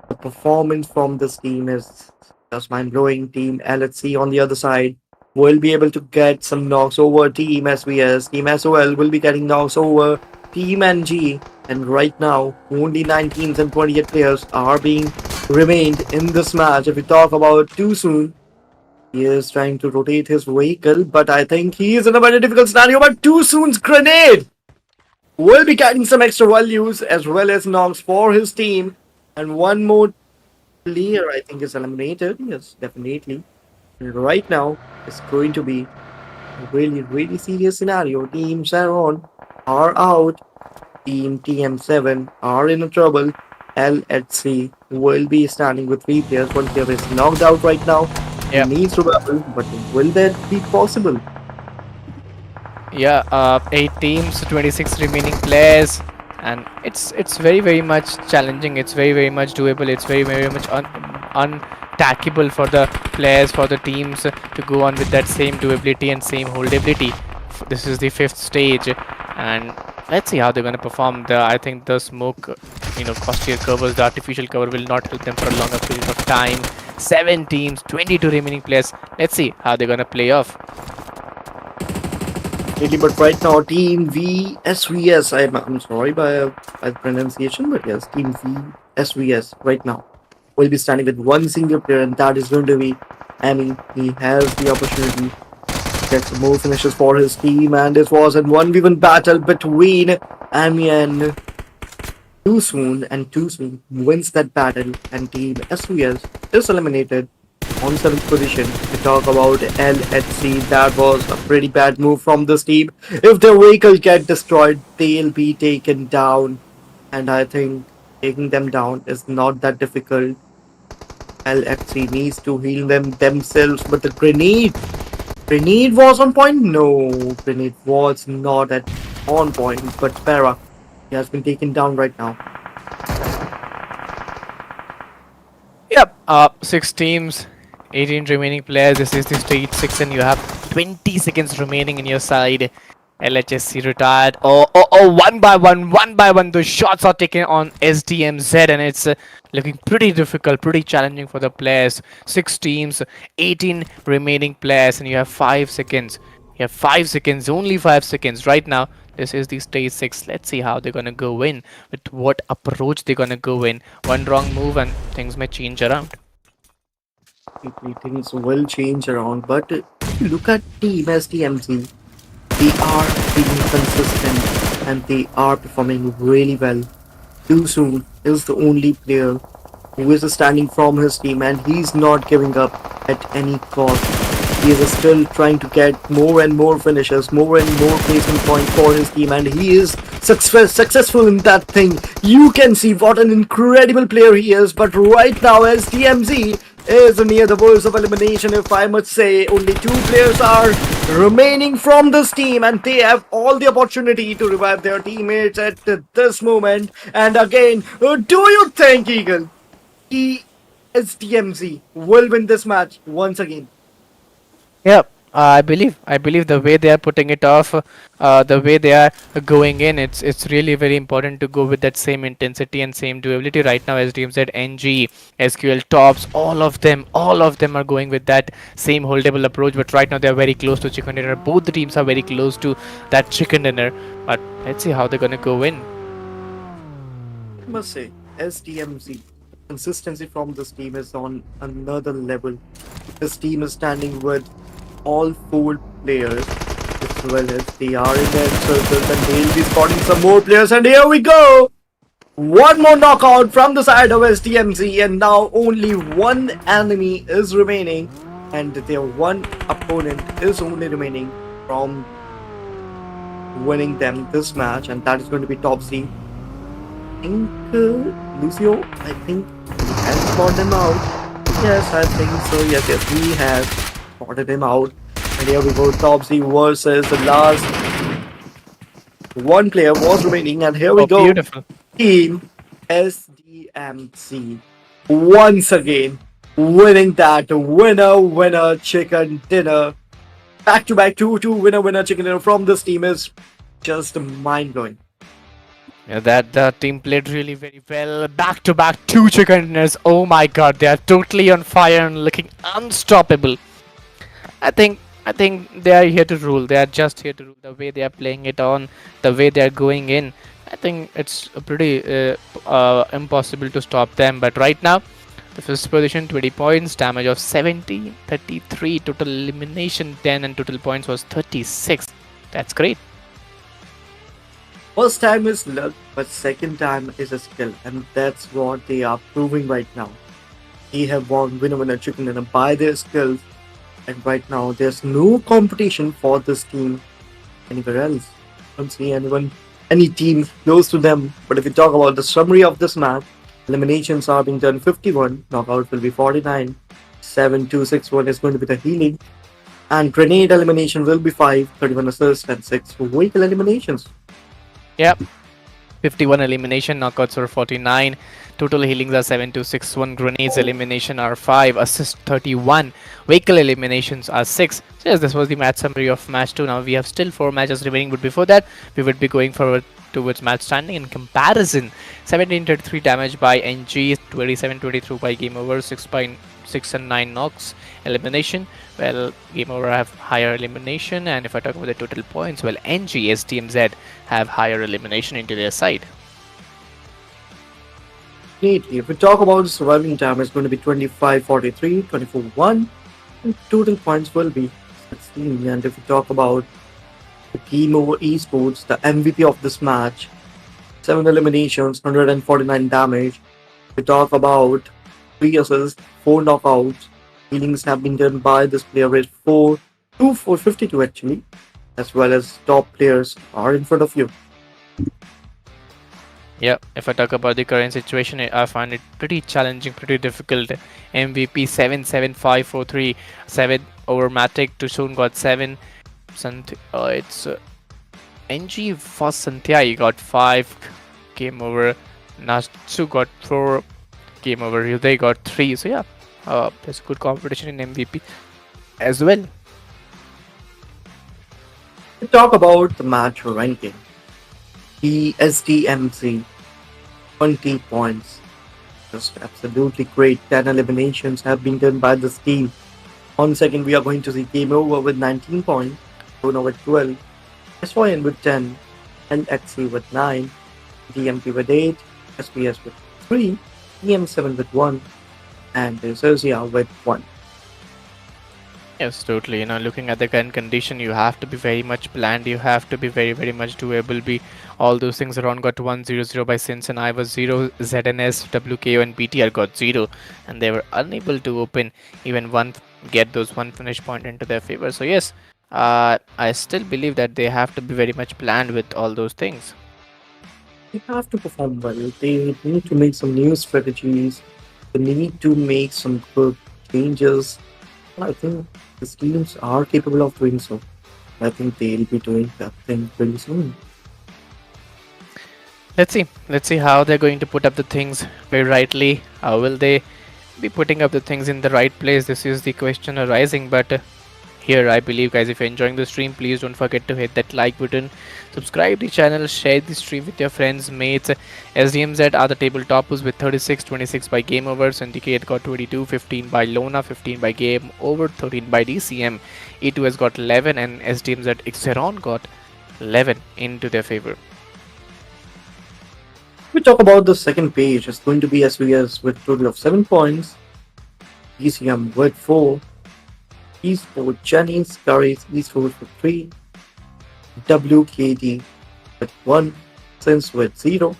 [SPEAKER 2] The performance from this team is just mind blowing. Team LHC on the other side. will be able to get some knocks over Team SVS. Team SOL will be getting knocks over Team NG. And right now, only 9 teams and 28 players are being remained in this match. If we talk about too soon, he is trying to rotate his vehicle, but I think he is in a very difficult scenario. But too soon's grenade will be getting some extra values as well as knocks for his team. And one more player, I think, is eliminated. Yes, definitely. And right now, it's going to be a really, really serious scenario. Team Saron are out. Team TM7 are in trouble. LHC will be standing with 3 players. One player is knocked out right now. He
[SPEAKER 1] Yeah.
[SPEAKER 2] needs survival, but will that be possible?
[SPEAKER 1] Yeah, 8 teams, 26 remaining players, and it's very much challenging. It's very much doable. It's very much untackable for the players, for the teams to go on with that same doability and same holdability. This is the fifth stage, and let's see how they're gonna perform. I think the smoke, costlier covers, the artificial cover will not help them for a longer period of time. 7 teams, 22 remaining players. Let's see how they're gonna play off.
[SPEAKER 2] Really, but right now, Team VSVS, I'm sorry by the pronunciation, but yes, Team VSVS right now will be standing with one single player, and that is going to be Amy. He has the opportunity to get some more finishes for his team, and this was a 1v1 battle between Amy and Too Soon, and Too Soon wins that battle, and Team SVS is eliminated on 7th position. We talk about LHC. That was a pretty bad move from this team. If their vehicle get destroyed, they'll be taken down. And I think taking them down is not that difficult. LHC needs to heal them themselves, but the grenade was on point. No, grenade was not at on point. But Para, he has been taken down right now.
[SPEAKER 1] Yep. 6 teams, 18 remaining players. This is the stage 6, and you have 20 seconds remaining in your side. LHSC retired. One by one. The shots are taken on SDMZ, and it's looking pretty difficult, pretty challenging for the players. 6 teams, 18 remaining players, and you have 5 seconds. You have 5 seconds, only 5 seconds right now. This is the stage 6. Let's see how they're gonna go in, with what approach they're gonna go in. One wrong move, and things may change around.
[SPEAKER 2] Things will change around, but if you look at Team SDMC, they are being consistent and they are performing really well. Too Soon is the only player who is standing from his team, and he's not giving up at any cost. He is still trying to get more and more finishes, more and more placement points for his team, and he is successful in that thing. You can see what an incredible player he is, but right now as TMZ is near the verge of elimination, if I must say. Only 2 players are remaining from this team, and they have all the opportunity to revive their teammates at this moment. And again, do you think, Eagle, ESDMZ will win this match once again?
[SPEAKER 1] Yeah, I believe the way they are putting it off, the way they are going in, it's really very important to go with that same intensity and same durability. Right now, as DMZ, NG, SQL tops, all of them are going with that same holdable approach. But right now, they are very close to chicken dinner. Both the teams are very close to that chicken dinner. But let's see how they're gonna go in.
[SPEAKER 2] I must say, SDMZ, consistency from this team is on another level. This team is standing with all 4 players as well as they are in their circles, and they'll be spotting some more players. And here we go! One more knockout from the side of SDMZ, and now only one enemy is remaining, and their one opponent is only remaining from winning them this match, and that is going to be Topsy. I think Lucio, I think he has spotted him out. Yes, I think so. Yes, he has spotted him out. And here we go, Topsy versus the last one player was remaining, and here we
[SPEAKER 1] Oh,
[SPEAKER 2] go.
[SPEAKER 1] beautiful.
[SPEAKER 2] Team SDMC once again winning that winner chicken dinner. Back to back 2-2 winner chicken dinner from this team is just mind blowing.
[SPEAKER 1] Yeah, that the team played really very well. Back to back 2 chicken dinners. Oh my god, they are totally on fire and looking unstoppable. I think I think they are here to rule. They are just here to rule. The way they are playing it on, the way they are going in, I think it's pretty impossible to stop them. But right now, the first position, 20 points, damage of 17, 33, total elimination 10, and total points was 36. That's great.
[SPEAKER 2] First time is luck, but second time is a skill, and that's what they are proving right now. They have won winner winner chicken dinner by their skills, and right now there's no competition for this team anywhere else. I don't see any team close to them. But if we talk about the summary of this match, eliminations are being done 51, knockout will be 49, 7-2-6-1 is going to be the healing, and grenade elimination will be 5, 31 assists, and 6 vehicle eliminations.
[SPEAKER 1] Yep. 51 elimination, knockouts are 49, total healings are 7-2-6-1, grenades elimination are 5, assist 31, vehicle eliminations are 6. So yes, this was the match summary of match 2. Now we have still 4 matches remaining, but before that we would be going forward towards match standing in comparison. 1733 damage by NG, 27-23 by game over, 6 and 9 knocks elimination. Well, game over have higher elimination, and if I talk about the total points, well, NG STMZ have higher elimination into their side.
[SPEAKER 2] Neatly, if we talk about the surviving time, it's going to be 25-43, 24-1, and total points will be 16. And if we talk about the Game Over Esports, the MVP of this match, 7 eliminations, 149 damage. We talk about 3 assists, 4 knockouts. Healings have been done by this player with 452 actually, as well as top players are in front of you.
[SPEAKER 1] Yeah, if I talk about the current situation, I find it pretty challenging, pretty difficult. MVP 77543, 7 over Matic to soon got 7. It's NG for Santiago got 5, game over. Natsu got 4, game over. They got 3. So yeah, there's good competition in MVP as well.
[SPEAKER 2] We talk about the match ranking. The SDMC 20 points. Just absolutely great. 10 eliminations have been done by this team. On second, we are going to see Game Over with 19 points, Bruno with 12, SYN with 10, NXC with 9, DMP with 8, SPS with 3, EM7 with 1, and Zersia with 1.
[SPEAKER 1] Yes, totally. Looking at the current condition, you have to be very much planned. You have to be very, very much doable. Be all those things around got 1-0-0 by Sins, and I was 0. ZNS, WKO, and BTR got 0, and they were unable to open even one, get those one finish point into their favor. So yes, I still believe that they have to be very much planned with all those things.
[SPEAKER 2] They have to perform well. They need to make some new strategies. They need to make some good changes. I think the teams are capable of doing so. I think they'll be doing that thing pretty soon.
[SPEAKER 1] Let's see. Let's see how they're going to put up the things very rightly. How will they be putting up the things in the right place? This is the question arising. But here, I believe, guys, if you're enjoying the stream, please don't forget to hit that like button, subscribe the channel, share the stream with your friends, mates. SDMZ are the table toppers with 36, 26 by game over. Syndicate got 22, 15 by Lona, 15 by game over, 13 by DCM. E2 has got 11, and SDMZ Xeron got 11 into their favor.
[SPEAKER 2] We talk about the second page. It's going to be SVS with a total of 7 points, DCM with 4, Esport Chinese Curries Esport with 3, WKD with 1, Sense with 0,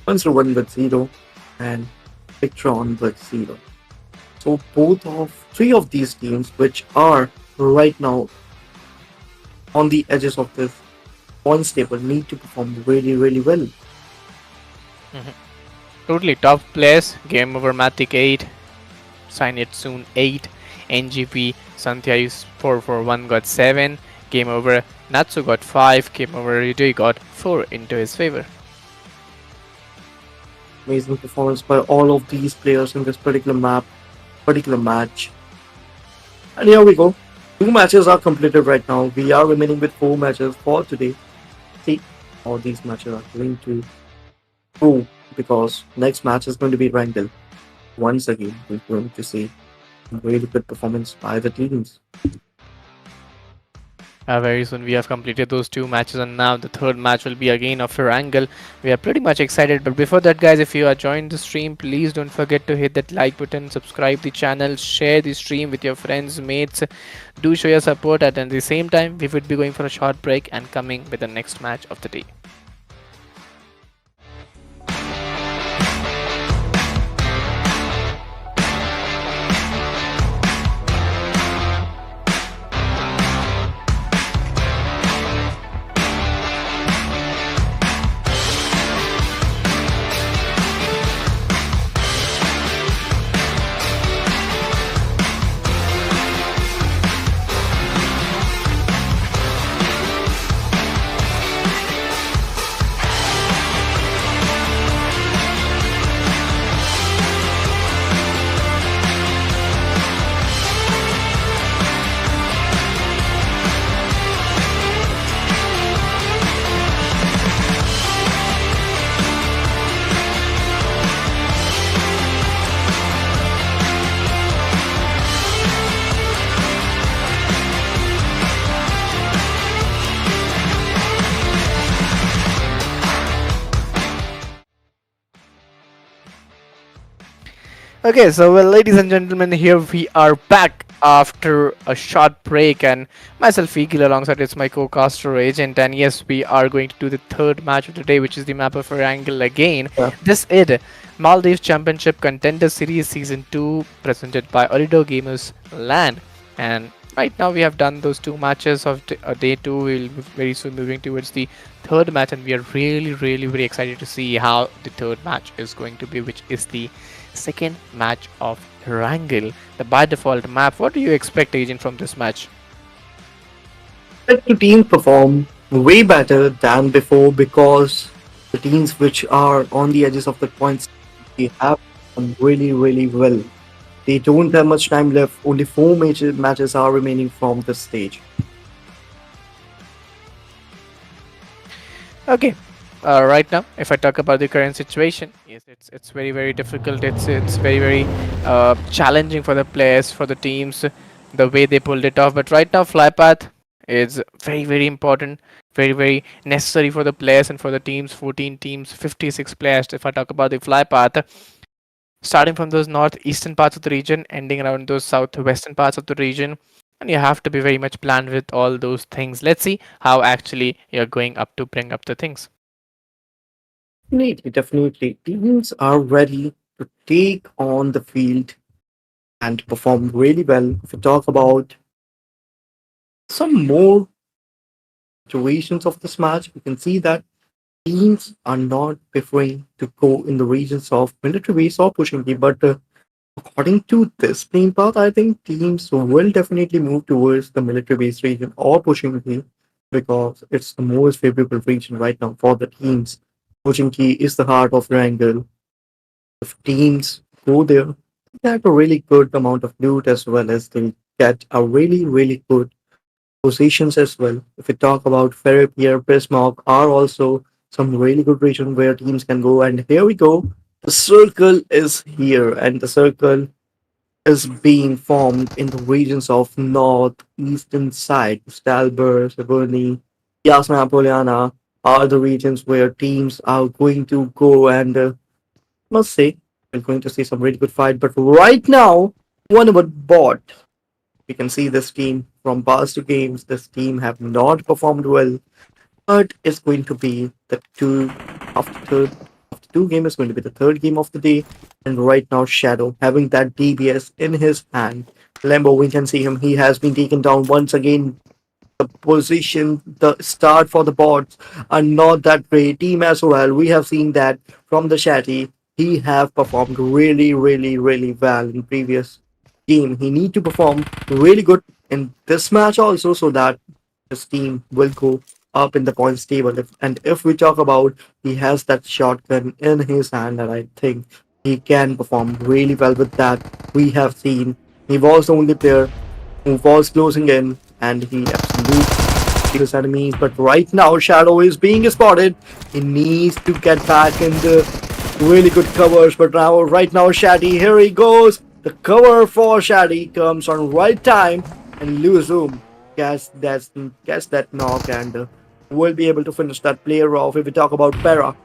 [SPEAKER 2] Monster 1 with 0, and Victron with 0. So three of these teams, which are right now on the edges of this points table, need to perform really, really well.
[SPEAKER 1] Totally top players. Game over Matic 8, Sign It Soon 8, NGP Santiago 441 got 7, game over Natsu got 5, game over Ooredoo got 4 into his favor.
[SPEAKER 2] Amazing performance by all of these players in this particular match. And here we go. 2 matches are completed right now. We are remaining with 4 matches for today. See how these matches are going to go, because next match is going to be Erangel. Once again, we're going to see really good performance by the teams.
[SPEAKER 1] Very soon we have completed those two matches, and now the third match will be again of Erangel. We are pretty much excited, but before that, guys, if you are joined the stream, please don't forget to hit that like button, subscribe the channel, share the stream with your friends, mates. Do show your support, and at the same time, we would be going for a short break and coming with the next match of the day. Okay, so well, ladies and gentlemen, here we are back after a short break, and myself, Eagle, alongside it's my co-caster Agent, and yes, we are going to do the third match of the day, which is the map of Erangel again.
[SPEAKER 2] Yeah.
[SPEAKER 1] This is Maldives Championship Contender Series Season 2, presented by Ooredoo Gamers Land, and right now we have done those two matches of day 2. We'll be very soon moving towards the third match, and we are really very excited to see how the third match is going to be, which is the second match of Erangel, the by default map. What do you expect, Agent, from this match?
[SPEAKER 2] Expect the team perform way better than before because the teams which are on the edges of the points they have done really well. They don't have much time left. Only four major matches are remaining from this stage.
[SPEAKER 1] Okay. Right now, if I talk about the current situation, yes, it's very difficult. It's very challenging for the players, for the teams, the way they pulled it off. But right now, flypath is very important, very necessary for the players and for the teams. 14 teams, 56 players. If I talk about the flypath, starting from those northeastern parts of the region, ending around those southwestern parts of the region, and you have to be very much planned with all those things. Let's see how actually you're going up to bring up the things.
[SPEAKER 2] Definitely. Teams are ready to take on the field and perform really well. If we talk about some more situations of this match, we can see that teams are not preferring to go in the regions of military base or pushing B, but according to this playing path, I think teams will definitely move towards the military base region or pushing B because it's the most favorable region right now for the teams. Pushing key is the heart of Erangel. If teams go there, they have a really good amount of loot as well as they get a really good positions as well. If we talk about Ferropier, Bismarck are also some really good region where teams can go. And here we go. The circle is here, and the circle is being formed in the regions of northeastern side. Stalber, Severny, Yasna, Poliana are the regions where teams are going to go and must say we're going to see some really good fight. But right now, one about bot. We can see this team from past two games. This team have not performed well, but it's going to be the after two game is going to be the third game of the day. And right now, Shadow having that DBS in his hand. Lambo, we can see him. He has been taken down once again. The position, the start for the bots are not that great. Team as well. We have seen that from the Shatty. He have performed really well in previous game. He need to perform really good in this match also so that his team will go up in the points table. If we talk about he has that shotgun in his hand, and I think he can perform really well with that. We have seen he was the only player who was closing in and he absolutely his enemies. But right now, Shadow is being spotted. He needs to get back in the really good covers. But right now, Shaddy, here he goes. The cover for Shaddy comes on right time and lose Zoom. catch that knock and will be able to finish that player off. If we talk about Para,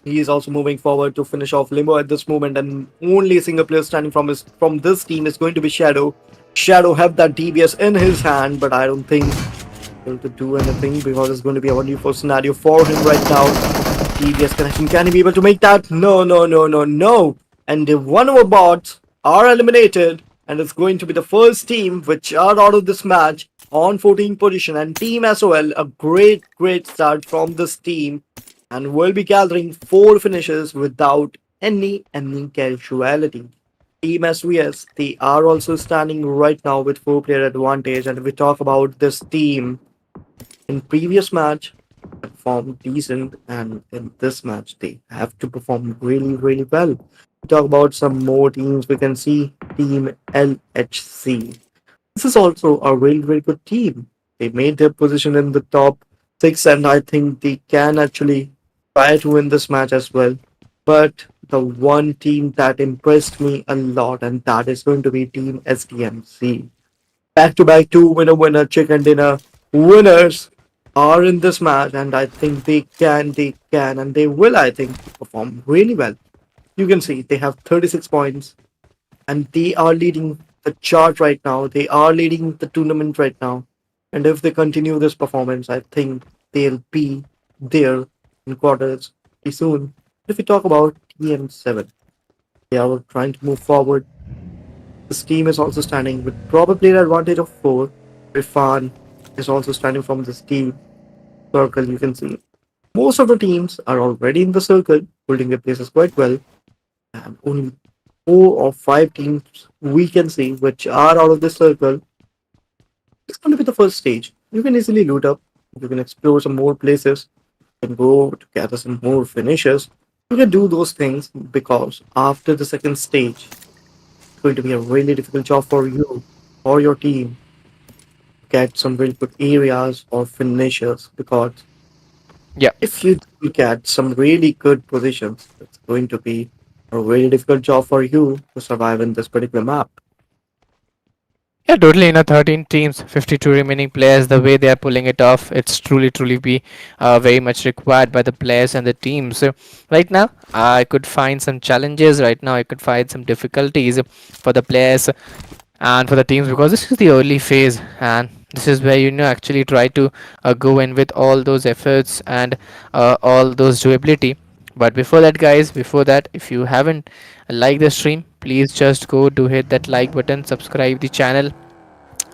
[SPEAKER 2] he is also moving forward to finish off Limbo at this moment, and only a single player standing from this team is going to be Shadow. Shadow have that DBS in his hand, but I don't think able to do anything because it's going to be a 1v4 scenario for him right now. TBS connection, can he be able to make that? No, no, no, no, no. And the one of our bots are eliminated, and it's going to be the first team which are out of this match on 14th position. And Team SOL, a great, great start from this team, and will be gathering 4 finishes without any casualty. Team SVS, they are also standing right now with 4 player advantage. And if we talk about this team, in previous match performed decent, and in this match they have to perform really well. We talk about some more teams. We can see Team LHC. This is also a really good team. They made their position in the top 6, and I think they can actually try to win this match as well. But the one team that impressed me a lot, and that is going to be Team SDMC. Back to back, two winner chicken dinner winners are in this match, and I think they can, and they will, I think, perform really well. You can see they have 36 points, and they are leading the chart right now. They are leading the tournament right now, and if they continue this performance, I think they'll be there in quarters pretty soon. If we talk about TM7, they are trying to move forward. This team is also standing with probably an advantage of 4. Rifan is also standing from this team circle, you can see. Most of the teams are already in the circle, holding their places quite well, and only 4 or 5 teams we can see which are out of this circle. It's going to be the first stage. You can easily loot up, you can explore some more places, you can go to gather some more finishes. You can do those things because after the second stage, it's going to be a really difficult job for you or your team to get some really good areas or finishes because
[SPEAKER 1] Yeah.
[SPEAKER 2] if you look at some really good positions, it's going to be a really difficult job for you to survive in this particular map.
[SPEAKER 1] Yeah, totally. 13 teams, 52 remaining players. The way they are pulling it off, it's truly be very much required by the players and the teams. So right now, I could find some challenges. Right now, I could find some difficulties for the players and for the teams because this is the early phase, and this is where actually try to go in with all those efforts and all those doability. But before that, guys, before that, if you haven't liked the stream, please just go do hit that like button, subscribe the channel,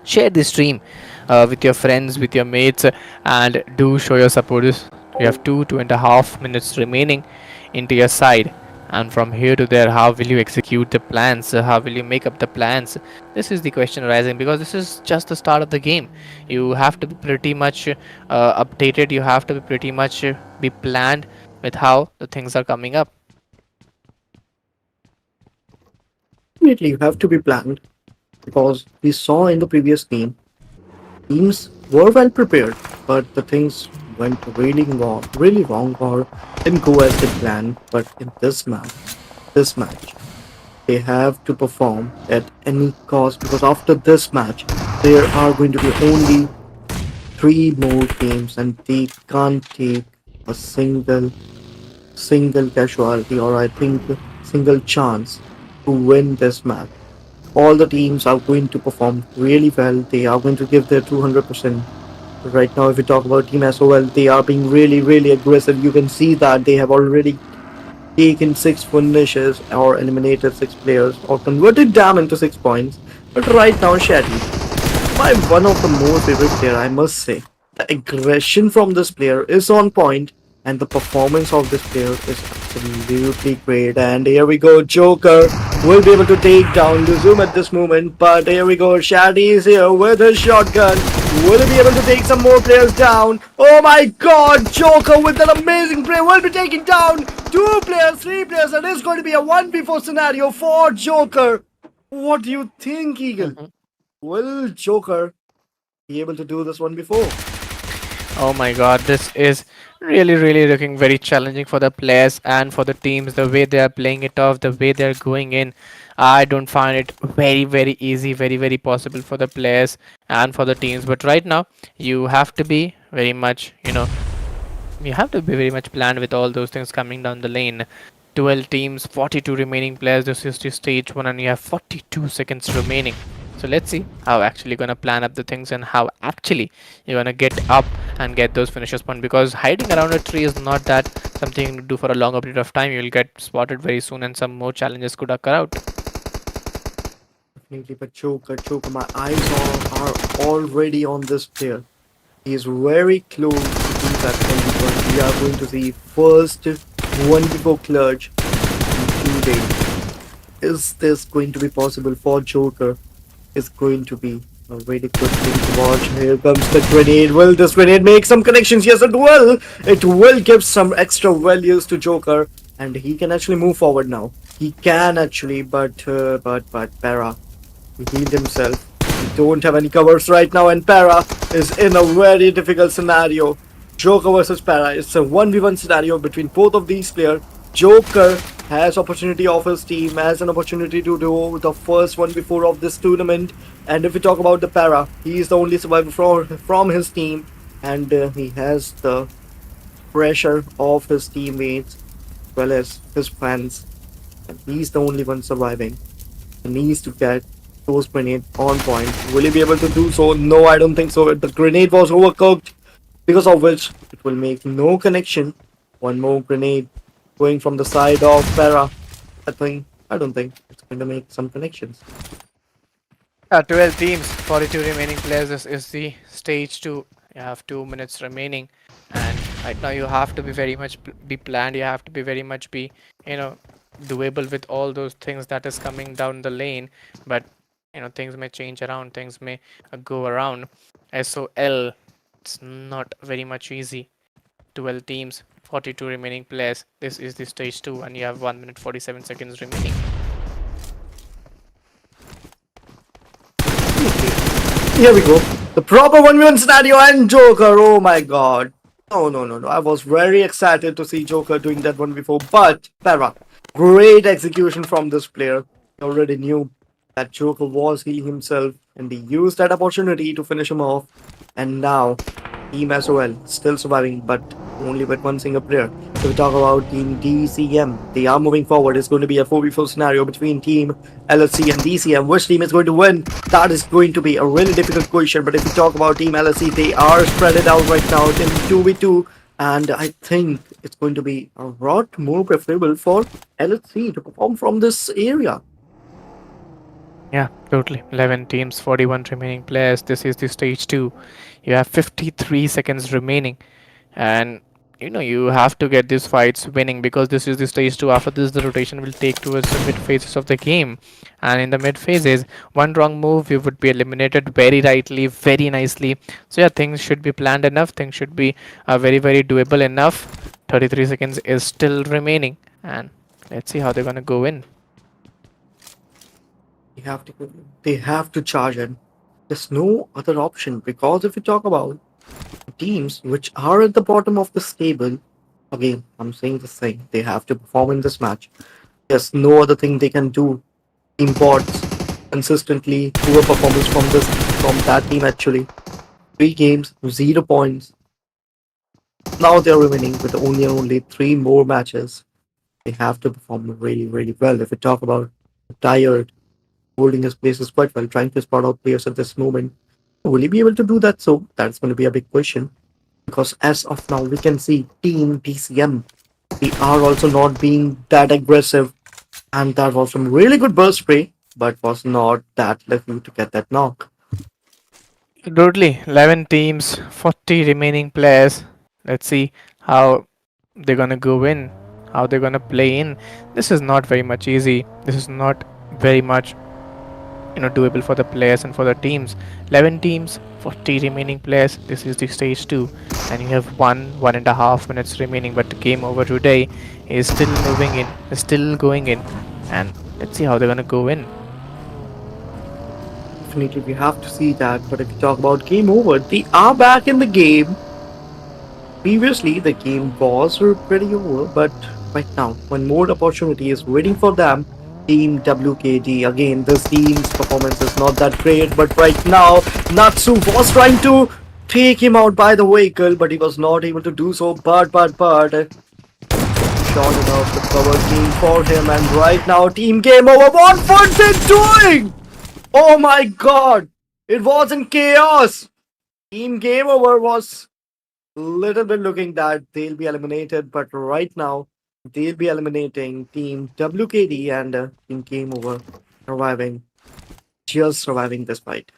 [SPEAKER 1] share the stream with your friends, with your mates, and do show your support. You have 2.5 minutes remaining into your side, and from here to there, how will you execute the plans? How will you make up the plans? This is the question arising because this is just the start of the game. You have to be pretty much updated. You have to be pretty much be planned with how the things are coming up.
[SPEAKER 2] Definitely, you have to be planned because we saw in the previous game, teams were well prepared, but the things went really wrong, or didn't go as they planned. But in this match, they have to perform at any cost because after this match, there are going to be only 3 more games, and they can't take a single casualty, or I think single chance to win this match. All the teams are going to perform really well. They are going to give their 200%. Right now, if we talk about Team SOL, they are being really aggressive. You can see that they have already taken 6 finishes or eliminated 6 players or converted them into 6 points. But right now, Shadi, my one of the most favorite player, I must say. The aggression from this player is on point, and the performance of this player is absolutely great. And here we go, Joker will be able to take down Luzum at this moment. But here we go, Shadi is here with his shotgun. Will he be able to take some more players down? Oh my god, Joker with an amazing play will be taking down 2 players, 3 players, and it's going to be a 1v4 scenario for Joker. What do you think, Eagle?
[SPEAKER 1] Mhm.
[SPEAKER 2] Will Joker be able to do this one before?
[SPEAKER 1] Oh my god, this is Really looking very challenging for the players and for the teams. The way they are playing it off, the way they are going in, I don't find it very easy, very possible for the players and for the teams. But right now, you have to be very much, you have to be very much planned with all those things coming down the lane. 12 teams, 42 remaining players. This is the stage one, and you have 42 seconds remaining. So let's see how actually gonna plan up the things and how actually you're gonna get up and get those finishes point. Because hiding around a tree is not that something to do for a longer period of time. You'll get spotted very soon, and some more challenges could occur out.
[SPEAKER 2] Definitely, but Joker, my eyes are already on this player. He is very close to do that 1v1. We are going to see first 1v4 clutch in 2 days. Is this going to be possible for Joker? Is going to be a very good thing to watch. Here comes the grenade. Will this grenade make some connections? Yes, it will. It will give some extra values to Joker, and he can actually move forward now. He can actually, but Para, he healed himself. We don't have any covers right now, and Para is in a very difficult scenario. Joker versus Para. It's a 1v1 scenario between both of these players. Joker has opportunity of his team, has an opportunity to do the first 1v4 of this tournament. And if we talk about the Para, he is the only survivor from his team, and he has the pressure of his teammates as well as his fans. And he's the only one surviving. He needs to get those grenade on point. Will he be able to do so? No, I don't think so. The grenade was overcooked, because of which it will make no connection. One more grenade going from the side of Para. I don't think it's going to make some connections.
[SPEAKER 1] 12 teams, 42 remaining players. This is the stage 2. You have 2 minutes remaining, and right now you have to be very much be planned. You have to be very much be, you know, doable with all those things that is coming down the lane. But things may change around, things may go around. SOL, it's not very much easy. 12 teams, 42 remaining players. This is the stage 2, and you have 1 minute 47 seconds remaining.
[SPEAKER 2] Here we go. The proper 1v1 scenario and Joker. Oh my god. No. I was very excited to see Joker doing that one before. But, Para, great execution from this player. He already knew that Joker was he himself, and he used that opportunity to finish him off. And now, Team SOL still surviving, but only with one single player. So we talk about Team DCM. They are moving forward. It's going to be a 4v4 scenario between Team LSC and DCM. Which team is going to win? That is going to be a really difficult question. But if we talk about Team LSC, they are spread it out right now in 2v2. And I think it's going to be a lot more preferable for LSC to perform from this area.
[SPEAKER 1] Yeah, totally. 11 teams, 41 remaining players. This is the stage 2. You have 53 seconds remaining. And you have to get these fights winning, because this is the stage 2. After this, the rotation will take towards the mid phases of the game. And in the mid phases, one wrong move, you would be eliminated very rightly, very nicely. So yeah, things should be planned enough. Things should be very doable enough. 33 seconds is still remaining. And let's see how they're going to go in.
[SPEAKER 2] They have to they have to charge in. There's no other option, because if you talk about teams which are at the bottom of this table, again, I'm saying the same. They have to perform in this match. There's no other thing they can do. Team bots consistently poor performance from that team actually. 3 games, 0 points. Now they're remaining with only 3 more matches. They have to perform really well. If we talk about tired, holding his places quite well, trying to spot out players at this moment. Will he be able to do that? So that's going to be a big question. Because as of now, we can see Team DCM. They are also not being that aggressive. And that was some really good burst spray, but was not that lucky to get that knock.
[SPEAKER 1] Totally. 11 teams, 40 remaining players. Let's see how they're gonna go in, how they're gonna play in. This is not very much easy. This is not very much doable for the players and for the teams. 11 teams, 40 remaining players. This is the stage 2, and you have 1.5 minutes remaining. But the game over today is still moving in, is still going in, and let's see how they're gonna go in.
[SPEAKER 2] Definitely, we have to see that. But if you talk about game over, they are back in the game. Previously, the game was pretty over, but right now, one more opportunity is waiting for them. Team WKD. Again, this team's performance is not that great, but right now, Natsu was trying to take him out by the vehicle, but he was not able to do so. But, short enough the cover came for him, and right now, team game over. What were they doing? Oh my god! It wasn't chaos! Team game over was little bit looking that they'll be eliminated, but right now they'll be eliminating Team WKD and Team Game Over, surviving, just surviving this fight.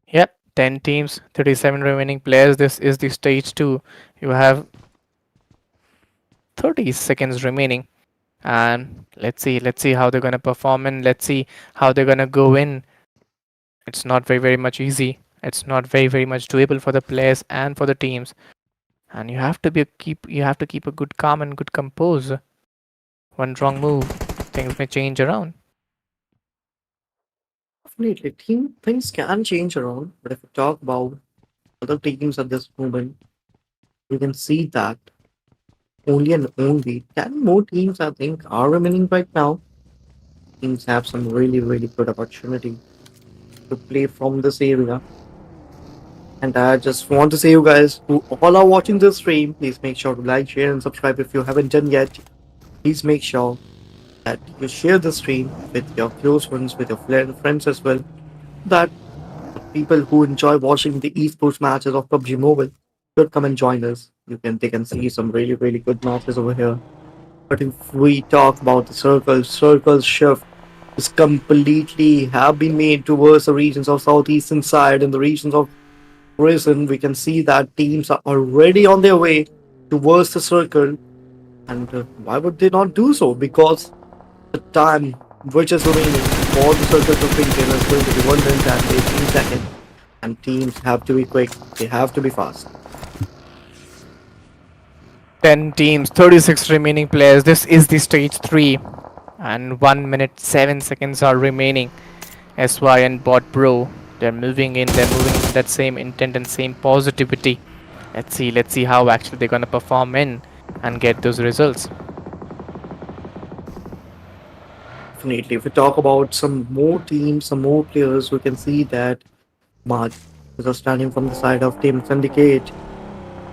[SPEAKER 1] Yep, 10 teams, 37 remaining players. This is the stage 2. You have 30 seconds remaining. And let's see how they're gonna perform and let's see how they're gonna go in. It's not very much easy. It's not very much doable for the players and for the teams. And you have to keep a good calm and good compose. One wrong move, things may change around.
[SPEAKER 2] Definitely, team things can change around, but if we talk about other teams at this moment, we can see that only and only 10 more teams I think are remaining right now. Teams have some really good opportunity to play from this area. And I just want to say, you guys who all are watching this stream, please make sure to like, share, and subscribe if you haven't done yet. Please make sure that you share the stream with your close ones, with your friends as well. That people who enjoy watching the esports matches of PUBG Mobile should come and join us. They can see some really good matches over here. But if we talk about the circle shift is completely have been made towards the regions of southeastern side and the regions of prison. We can see that teams are already on their way towards the circle. And why would they not do so? Because the time which is remaining for the circle to finish in is going to be 1 minute and 18 seconds. And teams have to be quick, they have to be fast.
[SPEAKER 1] 10 teams, 36 remaining players. This is the stage 3. And 1 minute 7 seconds are remaining. SY and Bot Bro, they're moving in with that same intent and same positivity. Let's see how actually they're gonna perform in and get those results.
[SPEAKER 2] Definitely. If we talk about some more teams, some more players, we can see that Mark is standing from the side of Team Syndicate.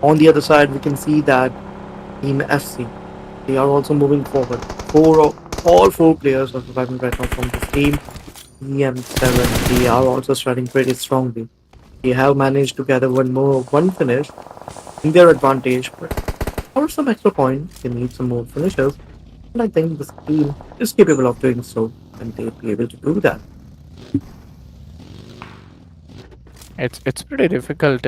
[SPEAKER 2] On the other side, we can see that Team SC. They are also moving forward. All four players are surviving right now from this team. EM7. They are also starting pretty strongly. They have managed to gather one finish in their advantage, but for some extra points, they need some more finishes. And I think this team is capable of doing so, and they'll be able to do that.
[SPEAKER 1] It's pretty difficult.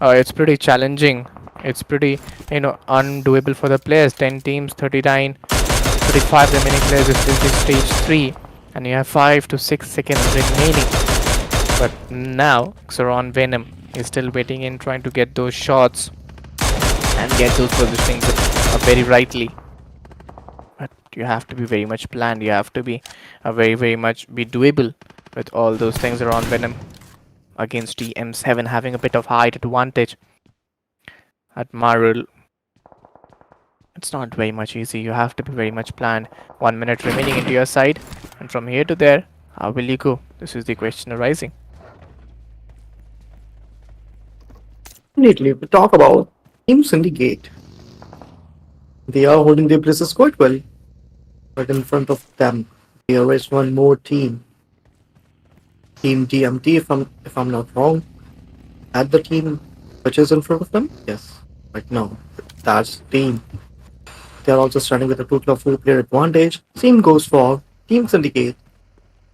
[SPEAKER 1] It's pretty challenging. It's pretty undoable for the players. 10 teams, 39, 35 remaining players. This is the stage 3, and you have 5 to 6 seconds remaining. But now Xeron Venom is still waiting in, trying to get those shots and get those positionings very rightly. But you have to be very much planned. You have to be very much be doable with all those things around Venom against TM7 having a bit of height advantage. At Marul, it's not very much easy. You have to be very much planned. 1 minute remaining into your side, and from here to there, how will you go? This is the question arising.
[SPEAKER 2] Definitely, if we talk about Team Syndicate, they are holding their places quite well. But in front of them, there is one more team. Team DMT, if I'm not wrong. At the team which is in front of them? Yes. Right now, that's the team. They are also starting with a total of 4-player advantage. Same goes for Team Syndicate.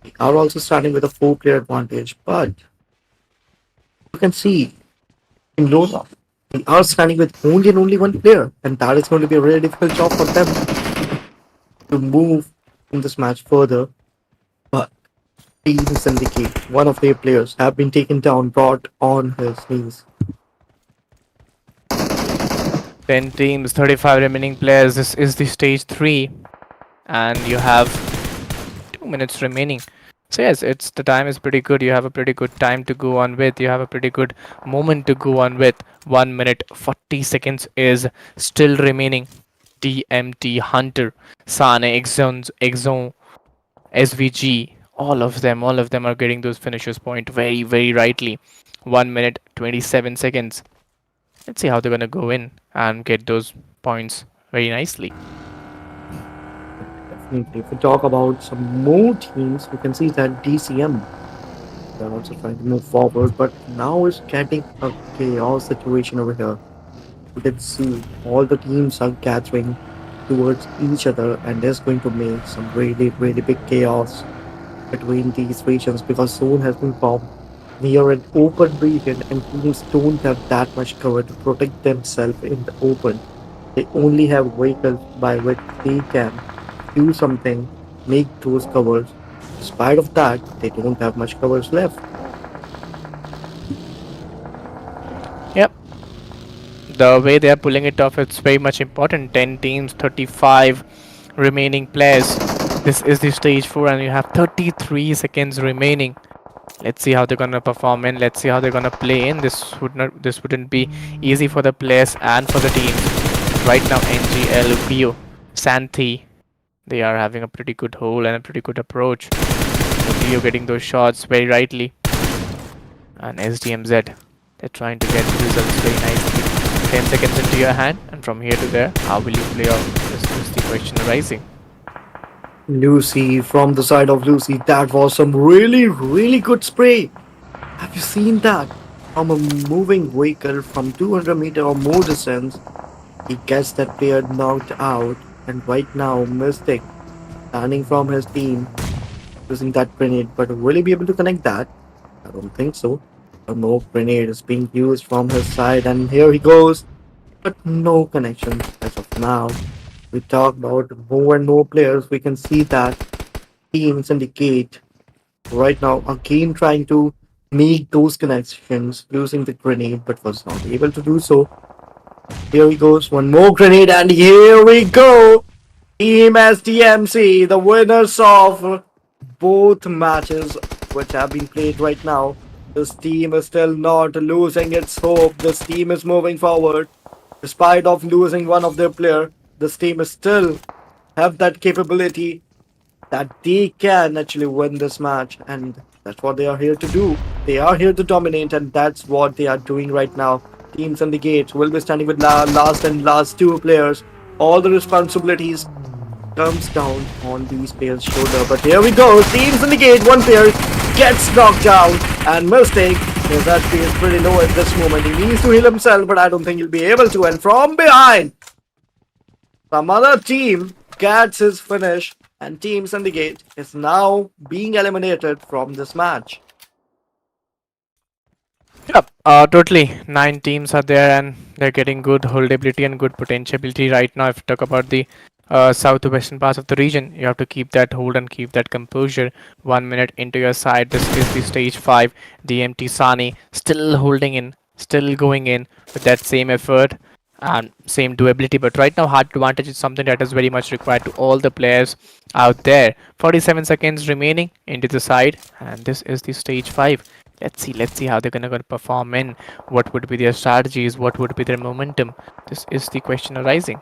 [SPEAKER 2] They are also starting with a 4-player advantage, but you can see in Lola, they are standing with only and only one player, and that is going to be a really difficult job for them to move in this match further. But Team Syndicate, one of their players, have been taken down, brought on his knees.
[SPEAKER 1] 10 teams, 35 remaining players. This is the stage 3, and you have 2 minutes remaining. So yes, it's the time is pretty good. You have a pretty good time to go on with. You have a pretty good moment to go on with. 1 minute 40 seconds is still remaining. DMT Hunter, Sane, Exxon, SVG, all of them are getting those finishers point very, very rightly. 1 minute 27 seconds. Let's see how they're gonna go in and get those points very nicely.
[SPEAKER 2] Definitely. If we talk about some more teams, we can see that DCM, they're also trying to move forward, but now it's getting a chaos situation over here. You can see all the teams are gathering towards each other, and there's going to make some really, really big chaos between these regions because zone has been formed. We are an open region, and teams don't have that much cover to protect themselves in the open. They only have vehicles by which they can do something, make those covers. Despite of that, they don't have much covers left.
[SPEAKER 1] Yep, the way they are pulling it off, it's very much important. 10 teams, 35 remaining players. This is the stage 4, and you have 33 seconds remaining. Let's see how they're gonna perform in. Let's see how they're gonna play in. This wouldn't be easy for the players and for the teams. Right now, NGL, Vio, Santhi, they are having a pretty good hold and a pretty good approach. So Vio getting those shots very rightly, and SDMZ, they're trying to get results very nicely. 10 seconds into your hand, and from here to there, how will you play off? This is the question arising.
[SPEAKER 2] Lucy, from the side of Lucy, that was some really, really good spray. Have you seen that? From a moving vehicle from 200-meter or more distance, he gets that player knocked out, and right now, Mystic, standing from his team, using that grenade, but will he be able to connect that? I don't think so. No grenade is being used from his side, and here he goes, but no connection as of now. We talk about more and more players, we can see that teams indicate right now again trying to make those connections using the grenade, but was not able to do so. Here he goes, one more grenade, and here we go! Team SDMC, the winners of both matches which have been played right now. This team is still not losing its hope. This team is moving forward. Despite of losing one of their player, this team is still have that capability that they can actually win this match, and that's what they are here to do. They are here to dominate, and that's what they are doing right now. Teams on the gate will be standing with last two players. All the responsibilities comes down on these players' shoulder. But here we go. Teams in the gate. One player gets knocked out, and Mistake, his HP is pretty low at this moment. He needs to heal himself, but I don't think he'll be able to. And from behind, some other team gets his finish, and Team Syndicate is now being eliminated from this match.
[SPEAKER 1] Yep, totally. 9 teams are there, and they're getting good holdability and good potentiality right now. If you talk about the southwestern parts of the region, you have to keep that hold and keep that composure. 1 minute into your side, this is the stage 5. DMT Sani still holding in, still going in with that same effort and same doability. But right now, hard advantage is something that is very much required to all the players out there. 47 seconds remaining into the side, and this is the stage 5. Let's see how they're gonna perform in. What would be their strategies? What would be their momentum? This is the question arising.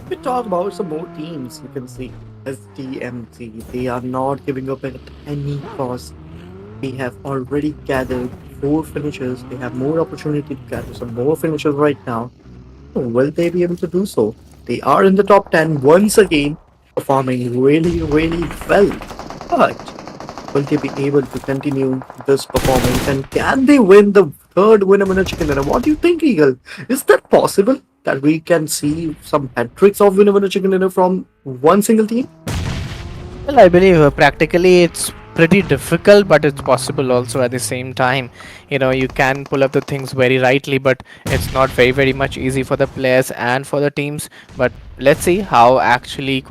[SPEAKER 2] We talk about some more teams. You can see SDMC. They are not giving up at any cost. They have already gathered 4 finishers. They have more opportunity to gather some more finishers right now. Will they be able to do so? They are in the top 10 once again, performing really, really well. But will they be able to continue this performance, and can they win the third winner chicken dinner? What do you think, Eagle? Is that possible that we can see some hat tricks of winner chicken dinner from one single team?
[SPEAKER 1] Well, I believe practically it's pretty difficult, but it's possible also at the same time. You can pull up the things very rightly, but it's not very much easy for the players and for the teams. But let's see how actually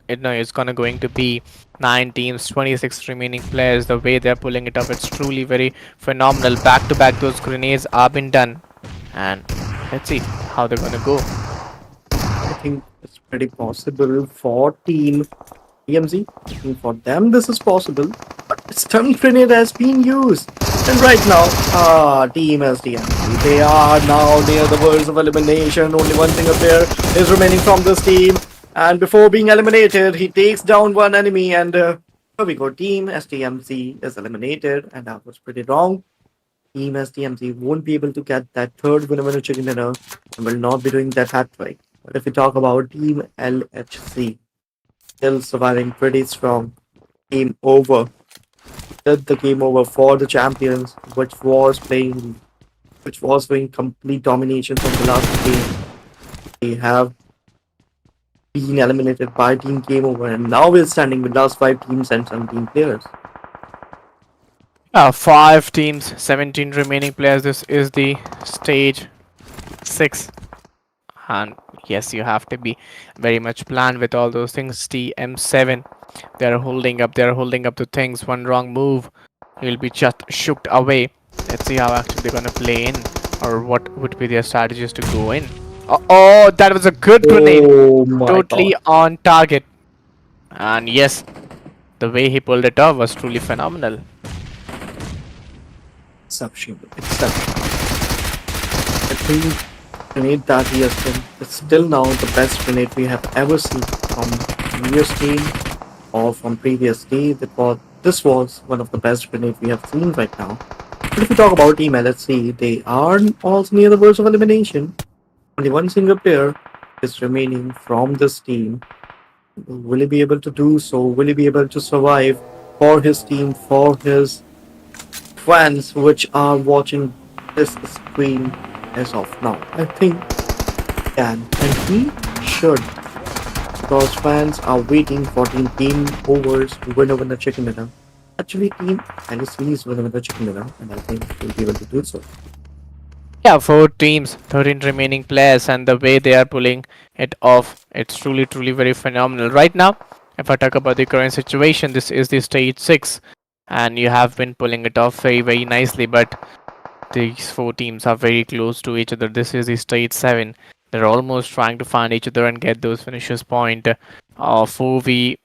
[SPEAKER 1] it's gonna going to be. 9 teams, 26 remaining players. The way they're pulling it up, it's truly very phenomenal. Back to back, those grenades are been done, and let's see how they're gonna go.
[SPEAKER 2] I think it's pretty possible for Team TMZ. I think for them this is possible, but stun grenade has been used. And right now, Team SDMC, they are now near the verge of elimination. Only one single player is remaining from this team. And before being eliminated, he takes down one enemy. And here we go. Team SDMC is eliminated. And that was pretty wrong. Team SDMC won't be able to get that third winner chicken dinner and will not be doing that hat trick. But if we talk about Team LHC, still surviving pretty strong. Game over. Did the game over for the champions, which was doing complete domination from the last game. They have been eliminated by Team Game Over, and now we're standing with last 5 teams and 17 players.
[SPEAKER 1] 5 teams, 17 remaining players. This is the stage 6. And yes, you have to be very much planned with all those things. TM7, they're holding up the things. One wrong move, he'll be just shooked away. Let's see how actually they're gonna play in, or what would be their strategies to go in. Oh, that was a good grenade,
[SPEAKER 2] Oh my
[SPEAKER 1] totally
[SPEAKER 2] god.
[SPEAKER 1] on target. And yes, the way he pulled it off was truly phenomenal.
[SPEAKER 2] Exceptional. Exceptional. I think grenade that he has been is still now the best grenade we have ever seen from previous game or from previous day. This was one of the best grenades we have seen right now. But if we talk about Team LHC, they are also near the verge of elimination. Only one single player is remaining from this team. Will he be able to do so? Will he be able to survive for his team, for his fans which are watching this screen as of now? I think he can, and he should, because fans are waiting for Team Game Overs to win over the chicken dinner. Actually, Team LSC is winning the chicken dinner, and I think he'll be able to do so.
[SPEAKER 1] Yeah, 4 teams, 13 remaining players, and the way they are pulling it off, it's truly very phenomenal. Right now, if I talk about the current situation, this is the stage 6, and you have been pulling it off very nicely, but these 4 teams are very close to each other. This is the stage 7. They're almost trying to find each other and get those finishers point. 4v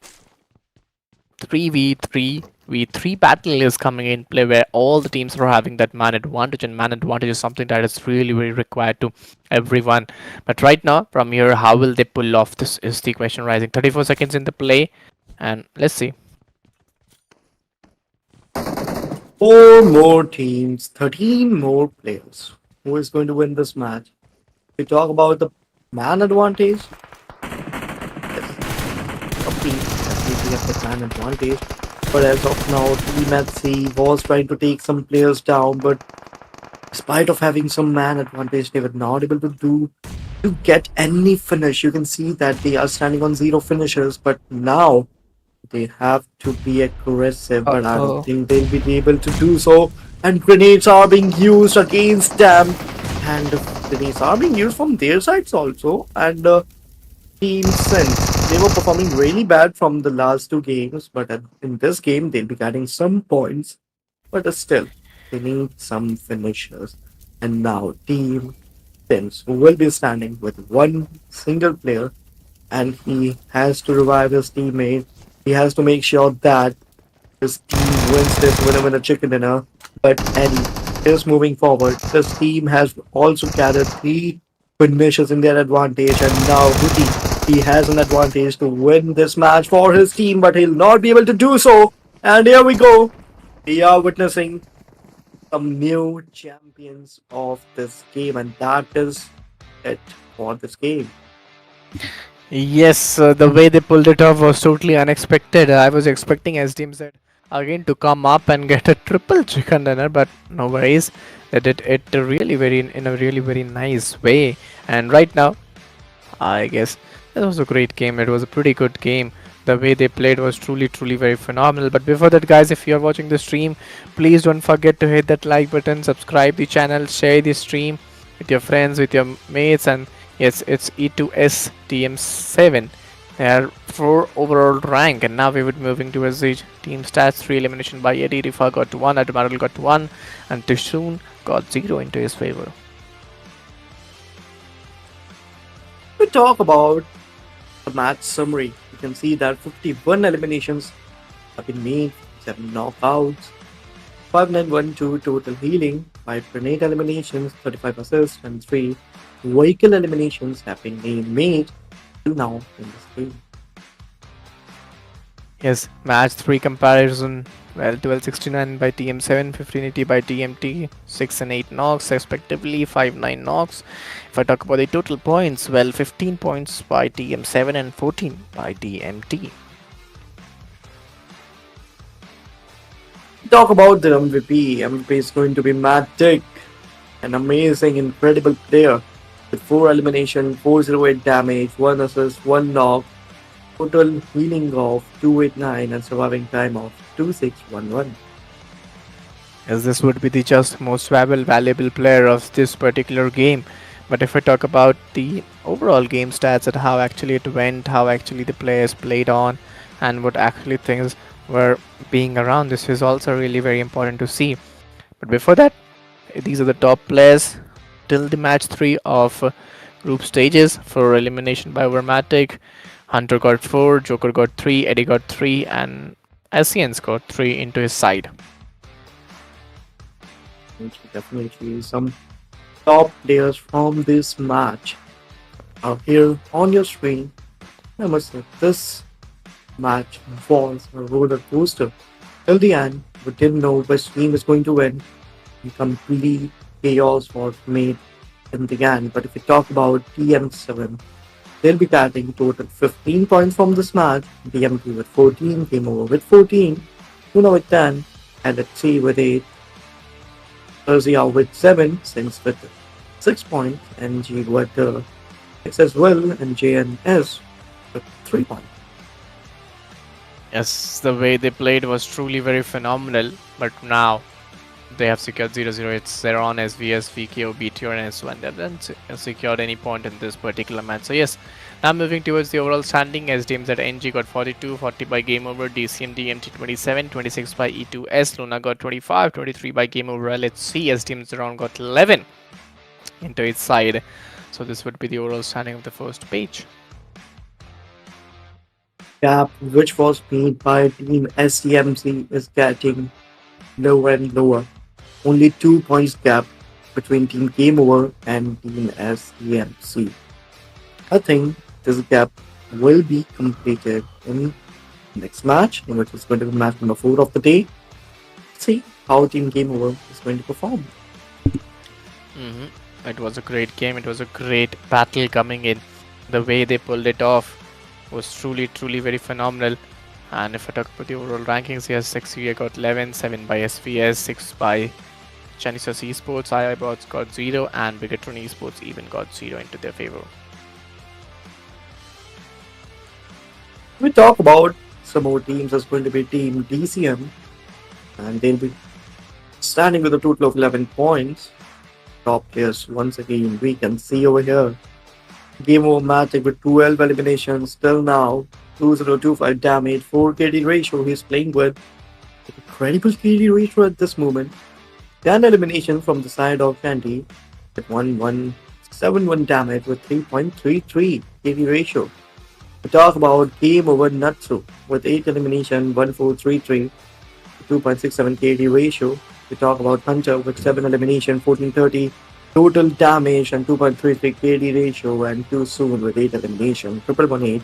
[SPEAKER 1] 3v3 v3 battle is coming in play, where all the teams are having that man advantage, and man advantage is something that is really very required to everyone. But right now, from here, how will they pull off? This is the question rising. 34 seconds in the play, and let's see.
[SPEAKER 2] 4 more teams, 13 more players. Who is going to win this match? We talk about the man advantage. Yes, top team definitely have the man advantage. But as of now, Team HC was trying to take some players down, but despite of having some man advantage, they were not able to get any finish. You can see that they are standing on 0 finishes, but now they have to be aggressive, but I don't
[SPEAKER 1] Uh-oh.
[SPEAKER 2] think they'll be able to do so. And grenades are being used against them, and grenades are being used from their sides also. And Team Sense, they were performing really bad from the last 2 games, but in this game they'll be getting some points. But still, they need some finishers. And now Team Sense will be standing with one single player, and he has to revive his teammate. He has to make sure that his team wins this winner chicken dinner. But Eddie is moving forward. This team has also gathered 3 finishes in their advantage, and now Huti, he has an advantage to win this match for his team, but he'll not be able to do so. And here we go. We are witnessing some new champions of this game, and that is it for this game.
[SPEAKER 1] Yes, the way they pulled it off was totally unexpected. I was expecting SDMZ again to come up and get a triple chicken dinner, but no worries. They did it really in a really very nice way. And right now, I guess it was a great game. It was a pretty good game. The way they played was truly very phenomenal. But before that, guys, if you're watching the stream, please don't forget to hit that like button, subscribe the channel, share the stream with your friends, with your mates, and yes, it's E2S TM7. They are 4 overall rank, and now we would moving towards the team stats. 3 elimination by Eddie. Rifa got 1, Admiral got 1, and Tishun got 0 into his favor.
[SPEAKER 2] We talk about the match summary. You can see that 51 eliminations have been made, 7 knockouts, 5912 total healing, 5 grenade eliminations, 35 assists, and 3 vehicle eliminations have been made till now in this game.
[SPEAKER 1] Yes, match 3 comparison. Well, 1269 by TM7, 1580 by TMT, 6 and 8 knocks respectively, 5-9 knocks. If I talk about the total points, well, 15 points by TM7 and 14 by TMT.
[SPEAKER 2] Talk about the MVP. MVP is going to be Matt Dick, an amazing, incredible player with 4 elimination, 408 damage, 1 assist, 1 knock, total healing of 289, and surviving time of 2611.
[SPEAKER 1] As this would be the just most valuable player of this particular game. But if I talk about the overall game stats and how actually it went, how actually the players played on, and what actually things were being around, this is also really very important to see. But before that, these are the top players till the match 3 of group stages for elimination by Vermatic. Hunter got 4, Joker got 3, Eddie got 3, and SCN's got 3 into his side.
[SPEAKER 2] Definitely some top players from this match are here on your screen. I must say, this match was a roller coaster. Till the end, we didn't know which team is going to win. Complete chaos was made in the end. But if we talk about TM7, they'll be getting total 15 points from this match. TMT with 14, Game Over with 14, Tuna with 10, and at 3 with 8. Erzia with 7, Sings with 6 points, and G with 6 as well, and JNS with 3 points.
[SPEAKER 1] Yes, the way they played was truly very phenomenal, but now they have secured 0-0. It's Zeron, SVS, VKO, BTR, and S1. They haven't secured any point in this particular match. So yes, now moving towards the overall standing, as teams at NG got 42, 40 by Game Over, DCM, DMT 27, 26 by E2S, Luna got 25, 23 by Game Over, LHC, as teams Zeron got 11 into its side. So this would be the overall standing of the first page.
[SPEAKER 2] Gap which was made by Team SCMC is getting lower and lower. Only 2 points gap between Team Game Over and Team SCMC. I think this gap will be completed in next match, in which is going to be match number 4 of the day. Let's see how Team Game Over is going to perform.
[SPEAKER 1] It was a great game. It was a great battle coming in. The way they pulled it off was truly very phenomenal. And if I talk about the overall rankings, yes, 6 got 11, 7 by SVS, 6 by Genesis Esports, iiBots got 0, and Bigatron Esports even got 0 into their favor.
[SPEAKER 2] We talk about some more teams. That's going to be Team DCM, and they'll be standing with a total of 11 points. Top players once again we can see over here. Game Over Matic with 12 eliminations till now, 2025 damage, 4 KD ratio. He's playing with incredible KD ratio at this moment. 10 elimination from the side of Candy with 1171 damage with 3.33 KD ratio. We talk about Game Over Natsu with 8 elimination, 1433, 2.67 KD ratio. We talk about Hunter with 7 elimination, 1430 total damage and 2.33 KD ratio, and Too Soon with 8 elimination, 1118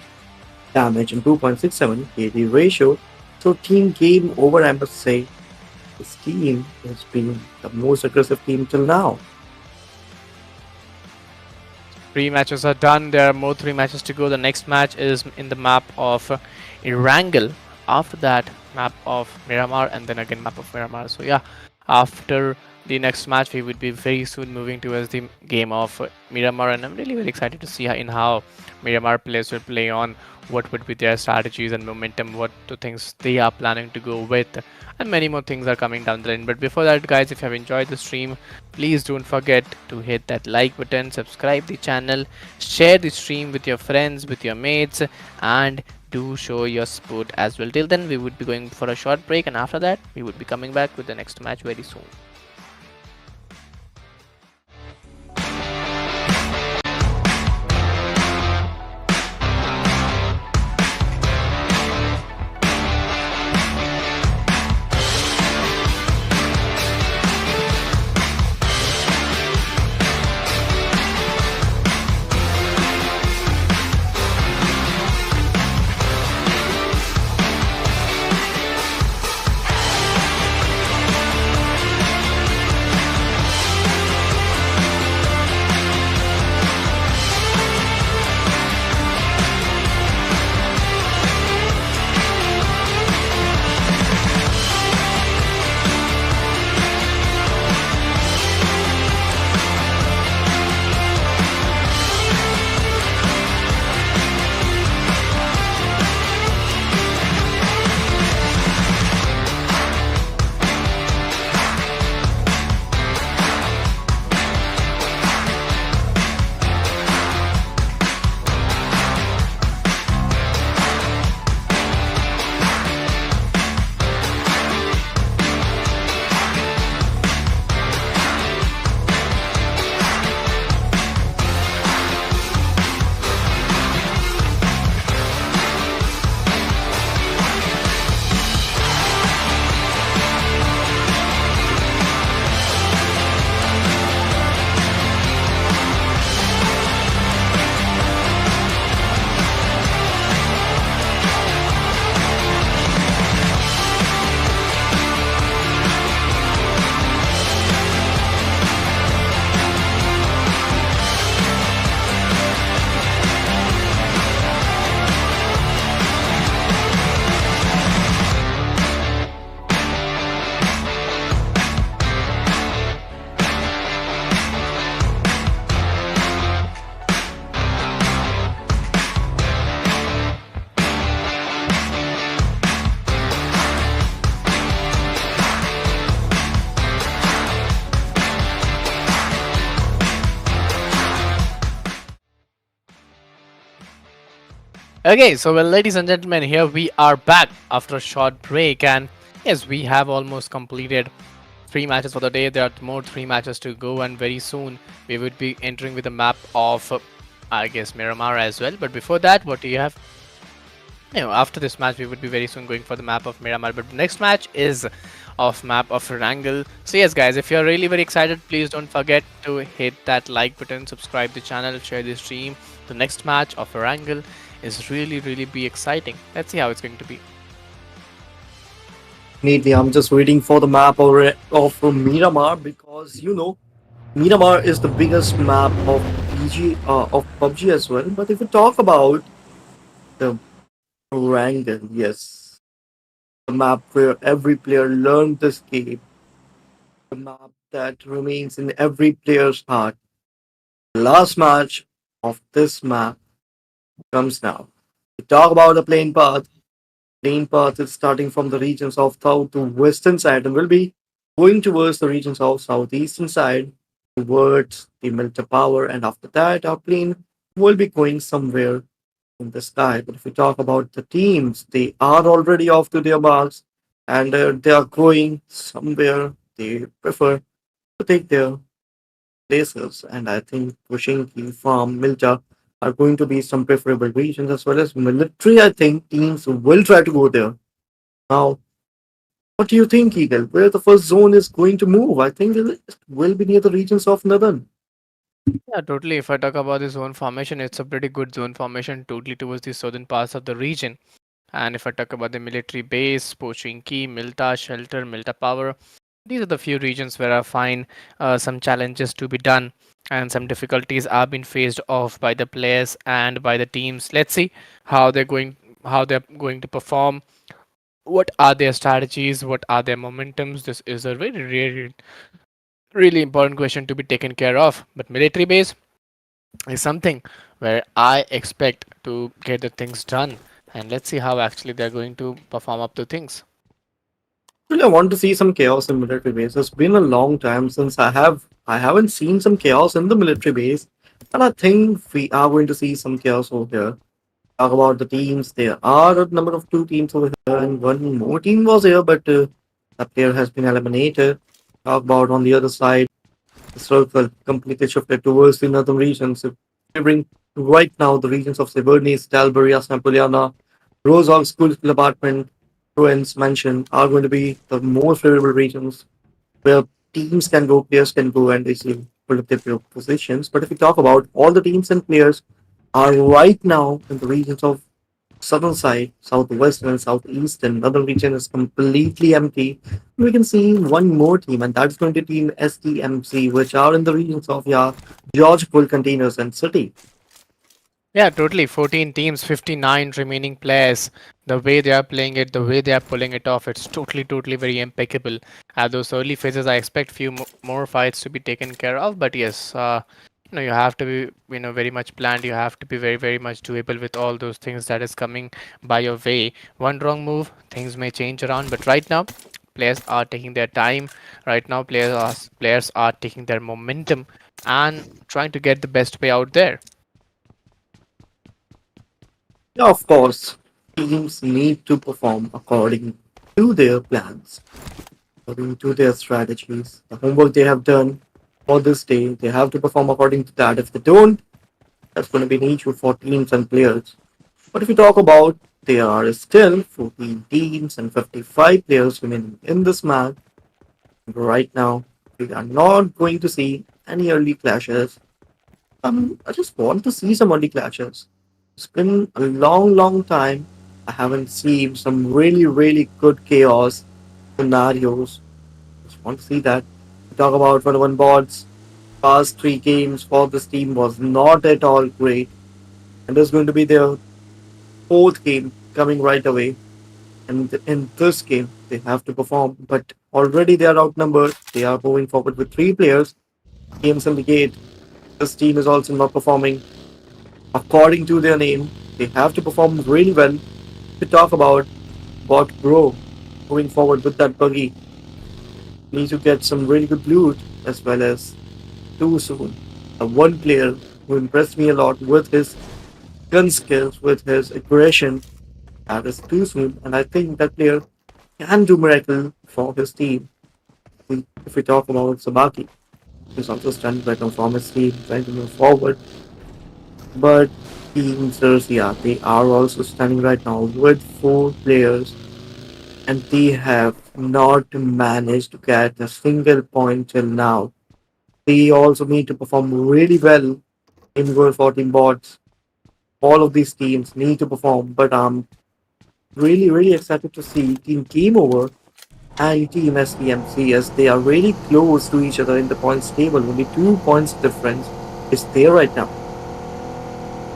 [SPEAKER 2] damage and 2.67 KD ratio. So Team Game Over, I must say, this team has been the most aggressive team till now.
[SPEAKER 1] 3 matches are done. There are more 3 matches to go. The next match is in the map of Erangel. After that, map of Miramar, and then again map of Miramar. So yeah, after the next match, we would be very soon moving towards the game of Miramar, and I'm really excited to see how Miramar players will play on, what would be their strategies and momentum, what the things they are planning to go with, and many more things are coming down the line. But before that, guys, if you have enjoyed the stream, please don't forget to hit that like button, subscribe the channel, share the stream with your friends, with your mates, and do show your support as well. Till then, we would be going for a short break, and after that, we would be coming back with the next match very soon. Okay, so well, ladies and gentlemen, here we are back after a short break, and yes, we have almost completed three matches for the day. There are more three matches to go, and very soon we would be entering with a map of, I guess, Miramar as well. But before that, what do you have? After this match, we would be very soon going for the map of Miramar. But the next match is of map of Erangel. So yes, guys, if you're really very excited, please don't forget to hit that like button, subscribe the channel, share the stream. The next match of Erangel is really be exciting. Let's see how it's going to be.
[SPEAKER 2] Neatly, I'm just waiting for the map of Miramar because Miramar is the biggest map of PUBG as well. But if we talk about the Erangel, yes, the map where every player learned this game, the map that remains in every player's heart. The last match of this map comes now. We talk about the plane path. Plane path is starting from the regions of south to western side and will be going towards the regions of southeastern side towards the Milta Power, and after that our plane will be going somewhere in the sky. But if we talk about the teams, they are already off to their marks and they are going somewhere they prefer to take their places. And I think Pushinki from Milta are going to be some preferable regions as well as military. I think teams will try to go there. Now, what do you think, Eagle? Where the first zone is going to move? I think it will be near the regions of Northern.
[SPEAKER 1] Yeah, totally. If I talk about the zone formation, it's a pretty good zone formation, totally towards the southern parts of the region. And if I talk about the military base, Pochinki, Milta, Shelter, Milta Power, these are the few regions where I find some challenges to be done and some difficulties are being faced off by the players and by the teams. Let's see how they're going to perform. What are their strategies? What are their momentums? This is a really important question to be taken care of. But military base is something where I expect to get the things done. And let's see how actually they're going to perform up to things.
[SPEAKER 2] Really, I want to see some chaos in military base. It's been a long time since I haven't seen some chaos in the military base, and I think we are going to see some chaos over here. Talk about the teams. There are a number of two teams over here, and one more team was here, but that player has been eliminated. Talk about on the other side, the circle completely shifted towards the northern regions, favoring right now the regions of Severnis, Dalbury, Napoleona, Rose Hall School Apartment, Ruins Mansion are going to be the most favorable regions where teams can go, players can go, and they see pull up their positions. But if we talk about all the teams and players are right now in the regions of southern side, southwest and southeast, and northern region is completely empty. We can see one more team, and that's going to be Team STMC, which are in the regions of George Bull Containers and City.
[SPEAKER 1] Yeah, totally. 14 teams, 59 remaining players. The way they are playing it, the way they are pulling it off, it's totally very impeccable. At those early phases, I expect few more fights to be taken care of. But yes, you have to be, very much planned. You have to be very much doable with all those things that is coming by your way. One wrong move, things may change around. But right now, players are taking their time. Right now, players are taking their momentum and trying to get the best way out there.
[SPEAKER 2] Yeah, of course, teams need to perform according to their plans, according to their strategies, the homework they have done for this day. They have to perform according to that. If they don't, that's going to be an issue for teams and players. But if we talk about there are still 14 teams and 55 players remaining in this match. Right now, we are not going to see any early clashes. I just want to see some early clashes. It's been a long time. I haven't seen some really good chaos scenarios. Just want to see that. We talk about 1-1 bots. Past three games for this team was not at all great, and there's going to be their fourth game coming right away. And in this game, they have to perform, but already they are outnumbered. They are moving forward with three players. Games in the gate. This team is also not performing according to their name. They have to perform really well to talk about what grow moving forward with that buggy. Need to get some really good loot as well as too soon. One player who impressed me a lot with his gun skills, with his aggression, that is too soon. And I think that player can do miracle for his team. If we talk about Sabaki, he's also standing right now from his team, trying to move forward. But Team Cercia, they are also standing right now with four players, and they have not managed to get a single point till now. They also need to perform really well in World 14 bots. All of these teams need to perform, but I'm really excited to see Team Game Over and Team STMC as they are really close to each other in the points table. Only 2 points difference is there right now.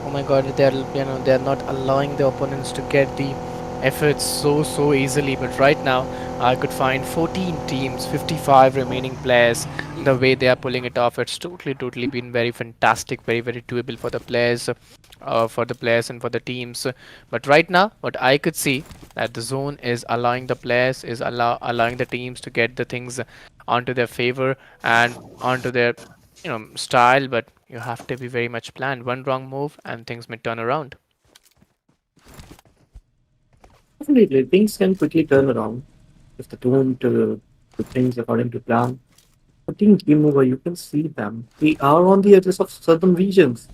[SPEAKER 1] Oh my god, they're not allowing the opponents to get the efforts so easily. But right now, I could find 14 teams, 55 remaining players. The way they are pulling it off, it's totally been very fantastic, very doable for the players and for the teams. But right now, what I could see that the zone is allowing the players, is allowing the teams to get the things onto their favor and onto their style, but you have to be very much planned. One wrong move and things may turn around.
[SPEAKER 2] Definitely, things can quickly turn around if they don't do things according to plan. But Team Game Over, you can see them. They are on the edges of certain regions.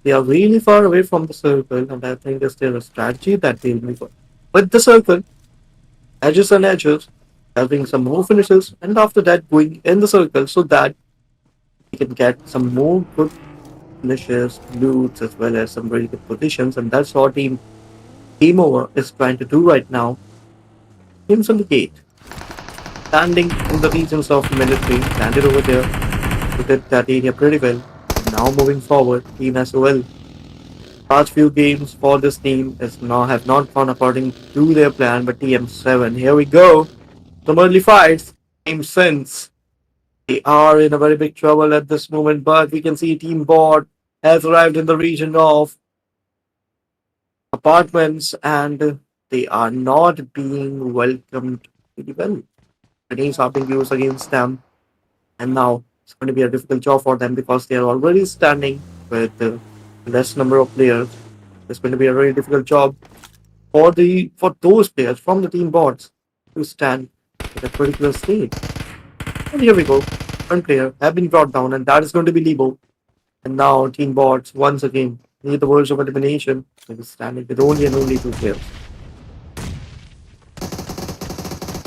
[SPEAKER 2] They are really far away from the circle, and I think is there a strategy that they'll move with the circle, edges and edges, having some more finishes, and after that going in the circle so that we can get some more good finishes, loots, as well as some really good positions, and that's what Team Game Over is trying to do right now. Teams on the gate, standing in the regions of military, landed over there, to get that area pretty well. And now moving forward, Team SOL. Past few games for this team is now have not gone according to their plan, but TM7, here we go. Some early fights. Team Sense, they are in a very big trouble at this moment, but we can see Team Bot has arrived in the region of apartments and they are not being welcomed very well. Grenades are being used against them, and now it's going to be a difficult job for them because they are already standing with less number of players. It's going to be a very difficult job for those players from the team bots to stand at a particular stage. And here we go. One player have been brought down, and that is going to be Lebo. And now team bots once again need the verge of elimination. They will standing with only and only two players.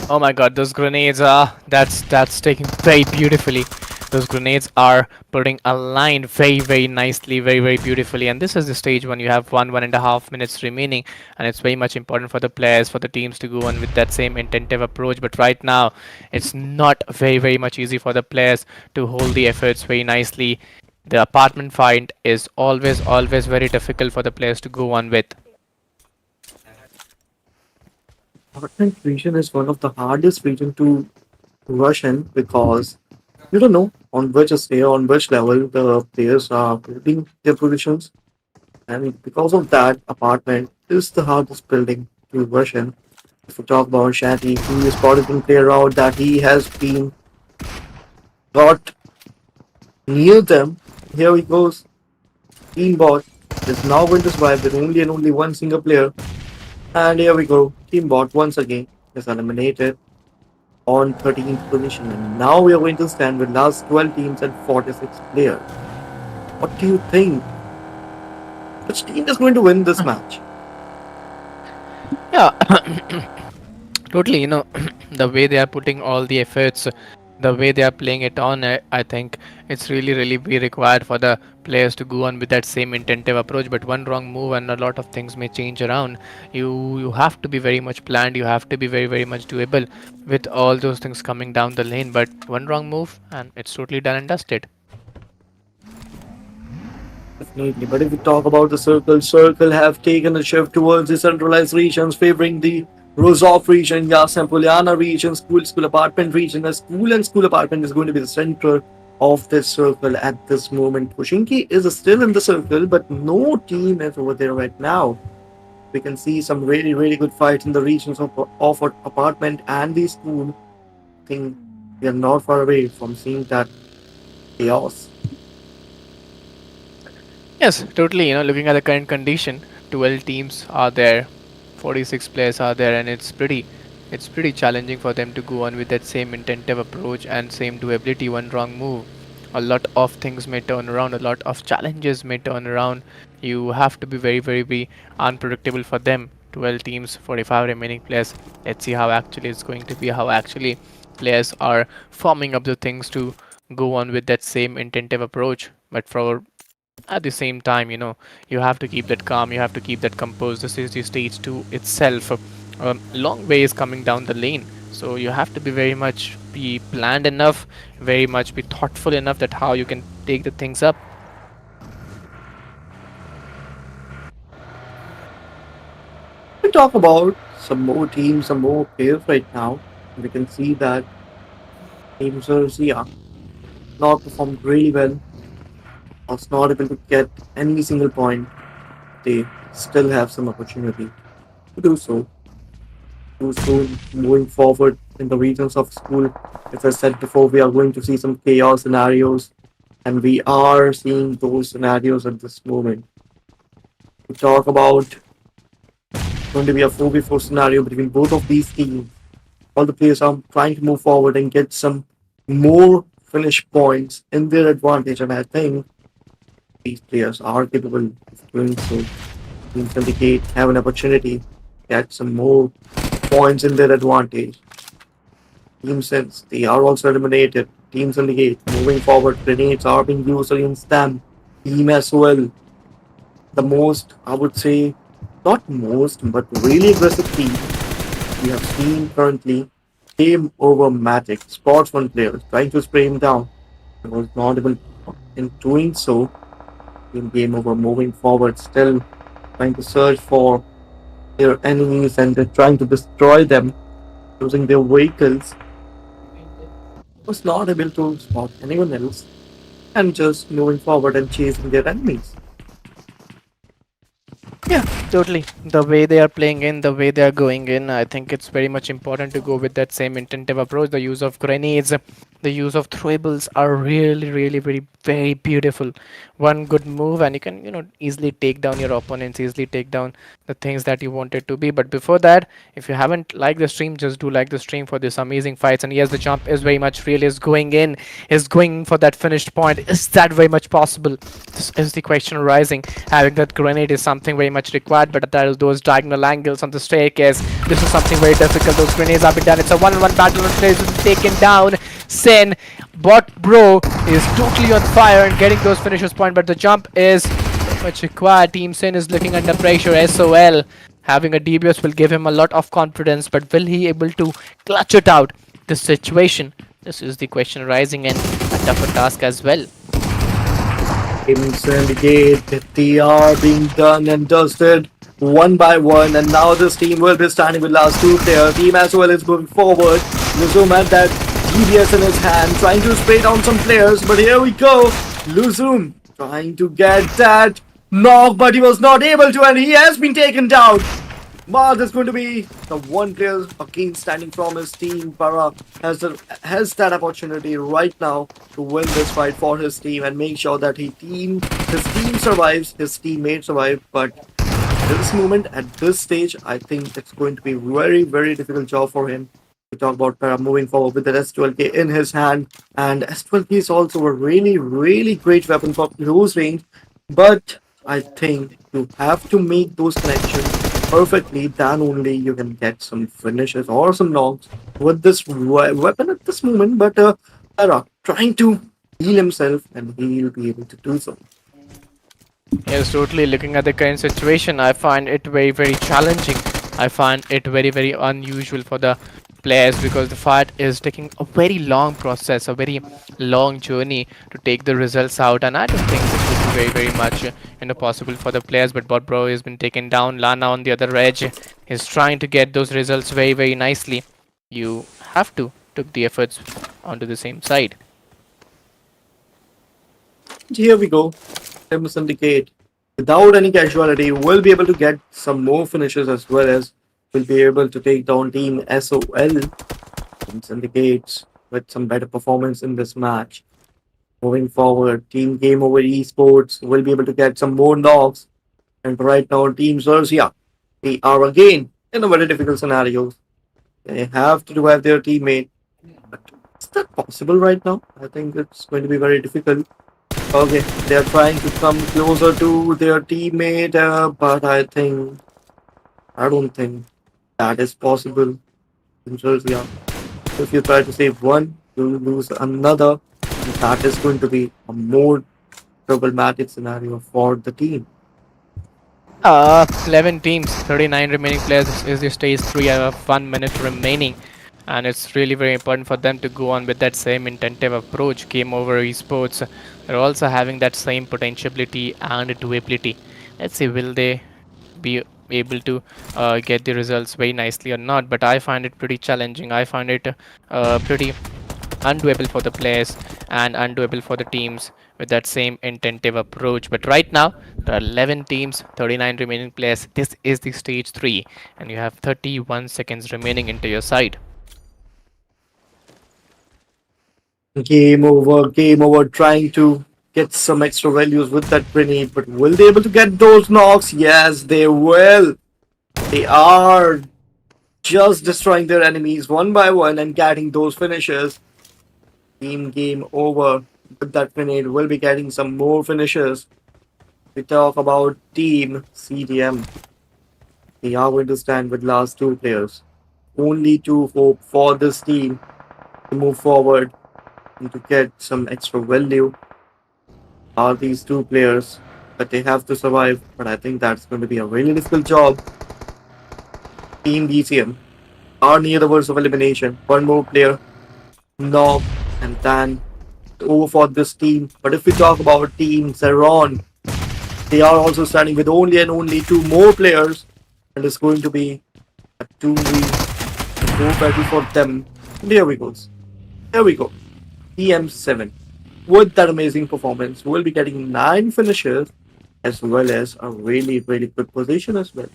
[SPEAKER 1] Oh my god, those grenades are that's taken very beautifully. Those grenades are putting a line very nicely, very beautifully. And this is the stage when you have 1.5 minutes remaining, and it's very much important for the players, for the teams to go on with that same intensive approach. But right now, it's not very much easy for the players to hold the efforts very nicely. The apartment fight is always very difficult for the players to go on with.
[SPEAKER 2] Apartment region is one of the hardest region to rush in because you don't know on which sphere, on which level the players are building their positions. And because of that, apartment is the hardest building to rush in. If we talk about Shanty, he is probably clear out that he has been got near them. Here he goes. Teambot is now going to survive with only and only one single player. And here we go. Teambot once again is eliminated on 13th position. And now we are going to stand with last 12 teams and 46 players. What do you think? Which team is going to win this match?
[SPEAKER 1] Yeah, totally. The way they are putting all the efforts, the way they are playing it on, I think it's really be required for the players to go on with that same intensive approach. But one wrong move and a lot of things may change around. You have to be very much planned. You have to be very much doable with all those things coming down the lane. But one wrong move and it's totally done and dusted.
[SPEAKER 2] Definitely. But if we talk about the circle, circle have taken a shift towards the centralized regions, favoring the Rozov region, Yas and Poliana region, school apartment region. The school and school apartment is going to be the center of this circle at this moment. Pushinki is still in the circle, but no team is over there right now. We can see some really good fights in the regions of apartment and the school. I think we are not far away from seeing that chaos.
[SPEAKER 1] Yes, totally. Looking at the current condition, 12 teams are there, 46 players are there, and it's pretty challenging for them to go on with that same intentive approach and same doability. One wrong move, a lot of things may turn around, a lot of challenges may turn around. You have to be very, very, very unpredictable for them. 12 teams, 45 remaining players. Let's see how actually it's going to be, how actually players are forming up the things to go on with that same intentive approach. But for at the same time, you have to keep that calm, you have to keep that composed. This is the stage 2 itself. Long way is coming down the lane, so you have to be very much be planned enough, very much be thoughtful enough that how you can take the things up.
[SPEAKER 2] We talk about some more teams, some more players right now. We can see that Team Zersia not performed really well, was not able to get any single point. They still have some opportunity to do so. Too soon moving forward in the regions of school. As I said before, we are going to see some chaos scenarios, and we are seeing those scenarios at this moment. We talk about going to be a 4v4 scenario between both of these teams. All the players are trying to move forward and get some more finish points in their advantage, and I think these players are capable of doing so. Team Syndicate have an opportunity to get some more points in their advantage. Team Sense, they are also eliminated. Team Syndicate moving forward, grenades are being used against them. Team as well, the most, I would say, not most, but really aggressive team we have seen currently. Game over Magic, spots one player trying to spray him down. He was not able in doing so. In game over, moving forward, still trying to search for their enemies and they're trying to destroy them using their vehicles. Was not able to spot anyone else and just moving forward and chasing their enemies.
[SPEAKER 1] Yeah, totally. The way they are playing in, the way they are going in, I think it's very much important to go with that same intentive approach. The use of grenades, the use of throwables are really, really, very, very beautiful. One good move, and you can, easily take down your opponents, easily take down the things that you wanted to be. But before that, if you haven't liked the stream, just do like the stream for this amazing fights. And yes, the jump is very much real, is going in, is going for that finished point. Is that very much possible? This is the question arising. Having that grenade is something very much required, but there are those diagonal angles on the staircase. This is something very difficult. Those grenades have been done. It's a one-on-one battle and players will be taken down. Sin, bot bro is totally on fire and getting those finishers point, but the jump is very much required. Team Sin is looking under pressure. SOL having a DBS will give him a lot of confidence, but will he able to clutch it out? This situation, this is the question arising, and a tougher task as well.
[SPEAKER 2] Games Syndicate, they are being done and dusted one by one, and now this team will be standing with last two players. Team as well is moving forward. Luzum had that GBS in his hand, trying to spray down some players, but here we go. Luzum trying to get that knock, but he was not able to, and he has been taken down. Wow, there's going to be the one player again standing from his team. Para has that opportunity right now to win this fight for his team and make sure that his team survives, his teammate survive. But at this moment, at this stage, I think it's going to be very, very difficult job for him. We talk about Para moving forward with the S12K in his hand, and S12K is also a really, really great weapon for close range. But I think you have to make those connections perfectly, then only you can get some finishes or some knocks with this weapon at this moment. But Tara trying to heal himself, and he'll be able to do so.
[SPEAKER 1] Yes, totally. Looking at the current situation, I find it very, very challenging. I find it very, very unusual for the players because the fight is taking a very long process, a very long journey to take the results out, and I don't think this would be very, very much possible for the players. But Bot Bro has been taken down. Lana on the other edge is trying to get those results very, very nicely. You have to took the efforts onto the same side.
[SPEAKER 2] And here we go. Team Syndicate, without any casualty, will be able to get some more finishes as well as will be able to take down Team SOL. Team Syndicates with some better performance in this match. Moving forward, Team Game Over Esports will be able to get some more knocks. And right now, Team Xerxia, they are again in a very difficult scenario. They have to revive their teammate. But is that possible right now? I think it's going to be very difficult. Okay, they're trying to come closer to their teammate, but I don't think that is possible in Georgia. If you try to save one, you lose another, and that is going to be a more problematic scenario for the team.
[SPEAKER 1] 11 teams, 39 remaining players is the stage 3. I have 1 minute remaining, and it's really very important for them to go on with that same intensive approach. Game over esports, they're also having that same potentiality and doability. Let's see, will they be able to get the results very nicely or not? But I find it pretty challenging. I find it pretty undoable for the players and undoable for the teams with that same intensive approach. But right now, there are 11 teams, 39 remaining players. This is the stage 3, and you have 31 seconds remaining into your side.
[SPEAKER 2] Game over, trying to get some extra values with that grenade, but will they able to get those knocks? Yes, they will. They are just destroying their enemies one by one and getting those finishes. Team Game Over with that grenade will be getting some more finishes. We talk about Team CDM. They are going to stand with last two players. Only two hope for this team to move forward and to get some extra value are these two players, but they have to survive. But I think that's going to be a really difficult job. Team DCM are near the verge of elimination. One more player knocked, and then over for this team. But if we talk about Team Zeron, they are also standing with only and only two more players, and it's going to be a 2v4 battle for them. There we go. There we go. TM7 with that amazing performance will be getting 9 finishes as well as a really, really good position as well.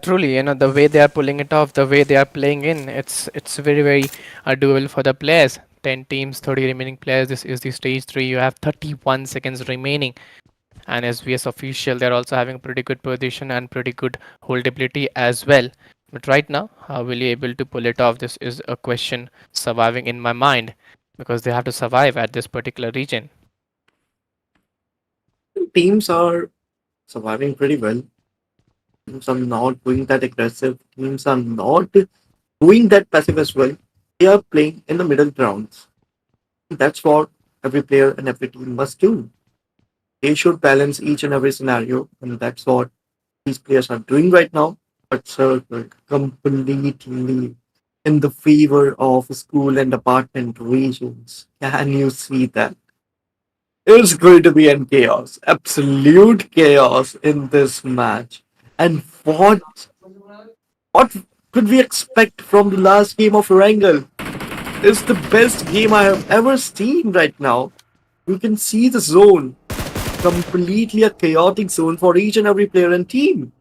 [SPEAKER 1] Truly, the way they are pulling it off, the way they are playing in, it's very very doable for the players. 10 teams, 30 remaining players. This is the stage 3. You have 31 seconds remaining, and as VS official, they're also having a pretty good position and pretty good holdability as well. But right now, how will you able to pull it off? This is a question surviving in my mind, because they have to survive at this particular region.
[SPEAKER 2] Teams are surviving pretty well. Teams are not doing that aggressive. Teams are not doing that passive as well. They are playing in the middle grounds. That's what every player and every team must do. They should balance each and every scenario, and that's what these players are doing right now. But Circle completely in the favor of school and apartment regions. Can you see that? It's going to be in chaos, absolute chaos in this match. And what could we expect from the last game of Erangel? It's the best game I have ever seen right now. You can see the zone, completely a chaotic zone for each and every player and team.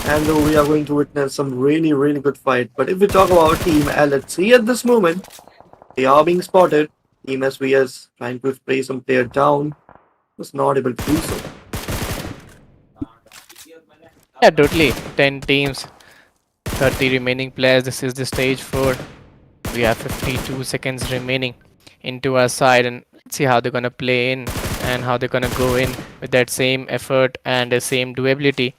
[SPEAKER 2] And we are going to witness some really, really good fight. But if we talk about Team LHC at this moment, they are being spotted. Team SVS trying to spray some player down, was not able to do so.
[SPEAKER 1] Yeah, totally. 10 teams, 30 remaining players. This is the stage 4. We have 52 seconds remaining into our side, and let's see how they're gonna play in and how they're gonna go in with that same effort and the same doability.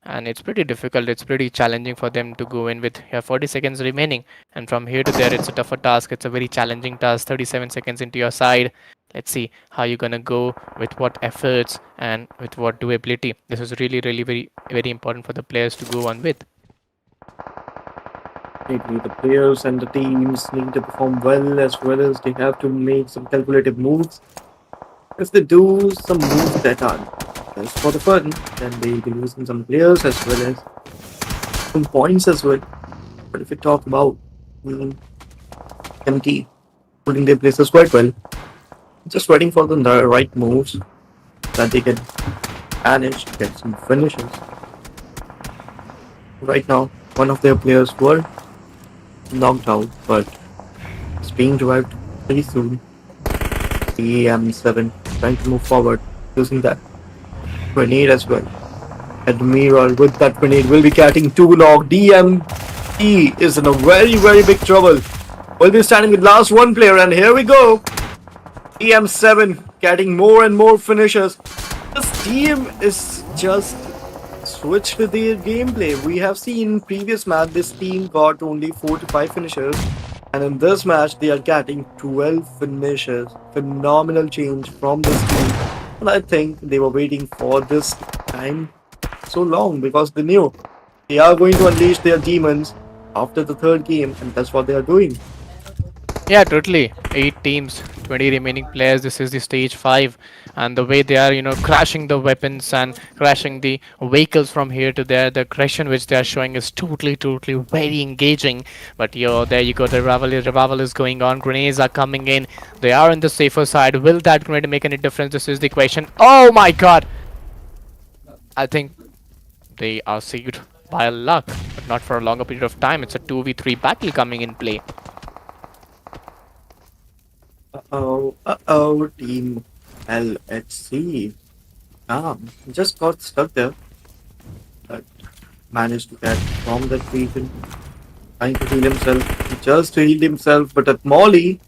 [SPEAKER 1] And it's pretty difficult, it's pretty challenging for them to go in with 40 seconds remaining, and from here to there it's a tougher task, it's a very challenging task. 37 seconds into your side. Let's see how you're gonna go, with what efforts and with what doability. This is really really very very important for the players to go on with.
[SPEAKER 2] Maybe the players and the teams need to perform well as they have to make some calculative moves. If they do some moves that are just for the fun, then they'll be losing some players as well as some points as well. But if we talk about Team MT holding their places quite well, just waiting for the right moves that they can manage to get some finishes. Right now, one of their players were knocked out, but it's being revived pretty soon. EM7 trying to move forward using that grenade as well. Admiral with that grenade will be getting two knock. DMT is in a very big trouble. Will be standing with last one player, and here we go. EM7 getting more and more finishes. This team is just switched with their gameplay. We have seen in previous match this team got only 4 to 5 finishers, and in this match they are getting 12 finishes. Phenomenal change from this team, and I think they were waiting for this time so long because they knew they are going to unleash their demons after the third game, and that's what they are doing.
[SPEAKER 1] Yeah, totally. 8 teams, 20 remaining players. This is the stage 5, and the way they are, crashing the weapons and crashing the vehicles from here to there, the aggression which they are showing is totally very engaging. But there you go. The revival is going on. Grenades are coming in. They are on the safer side. Will that grenade make any difference? This is the question. Oh my God! I think they are saved by luck, but not for a longer period of time. It's a 2v3 battle coming in play.
[SPEAKER 2] Team LHC. Just got stuck there, but managed to get from that region, trying to heal himself. He just healed himself, but at Molly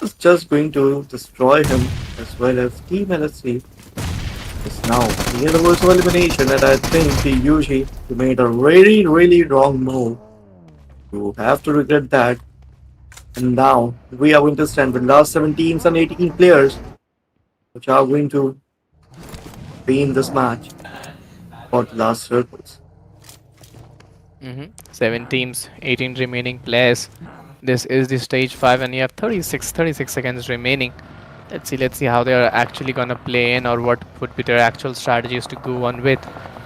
[SPEAKER 2] was just going to destroy him as well as Team LHC is now near the verse of elimination, and I think the Yuji made a really wrong move. You have to regret that. And now we are going to stand with last 7 teams and 18 players, which are going to be in this match for the last circles.
[SPEAKER 1] 7 teams, 18 remaining players. This is the stage 5, and you have 36 seconds remaining. Let's see how they are actually gonna play in, or what would be their actual strategies to go on with.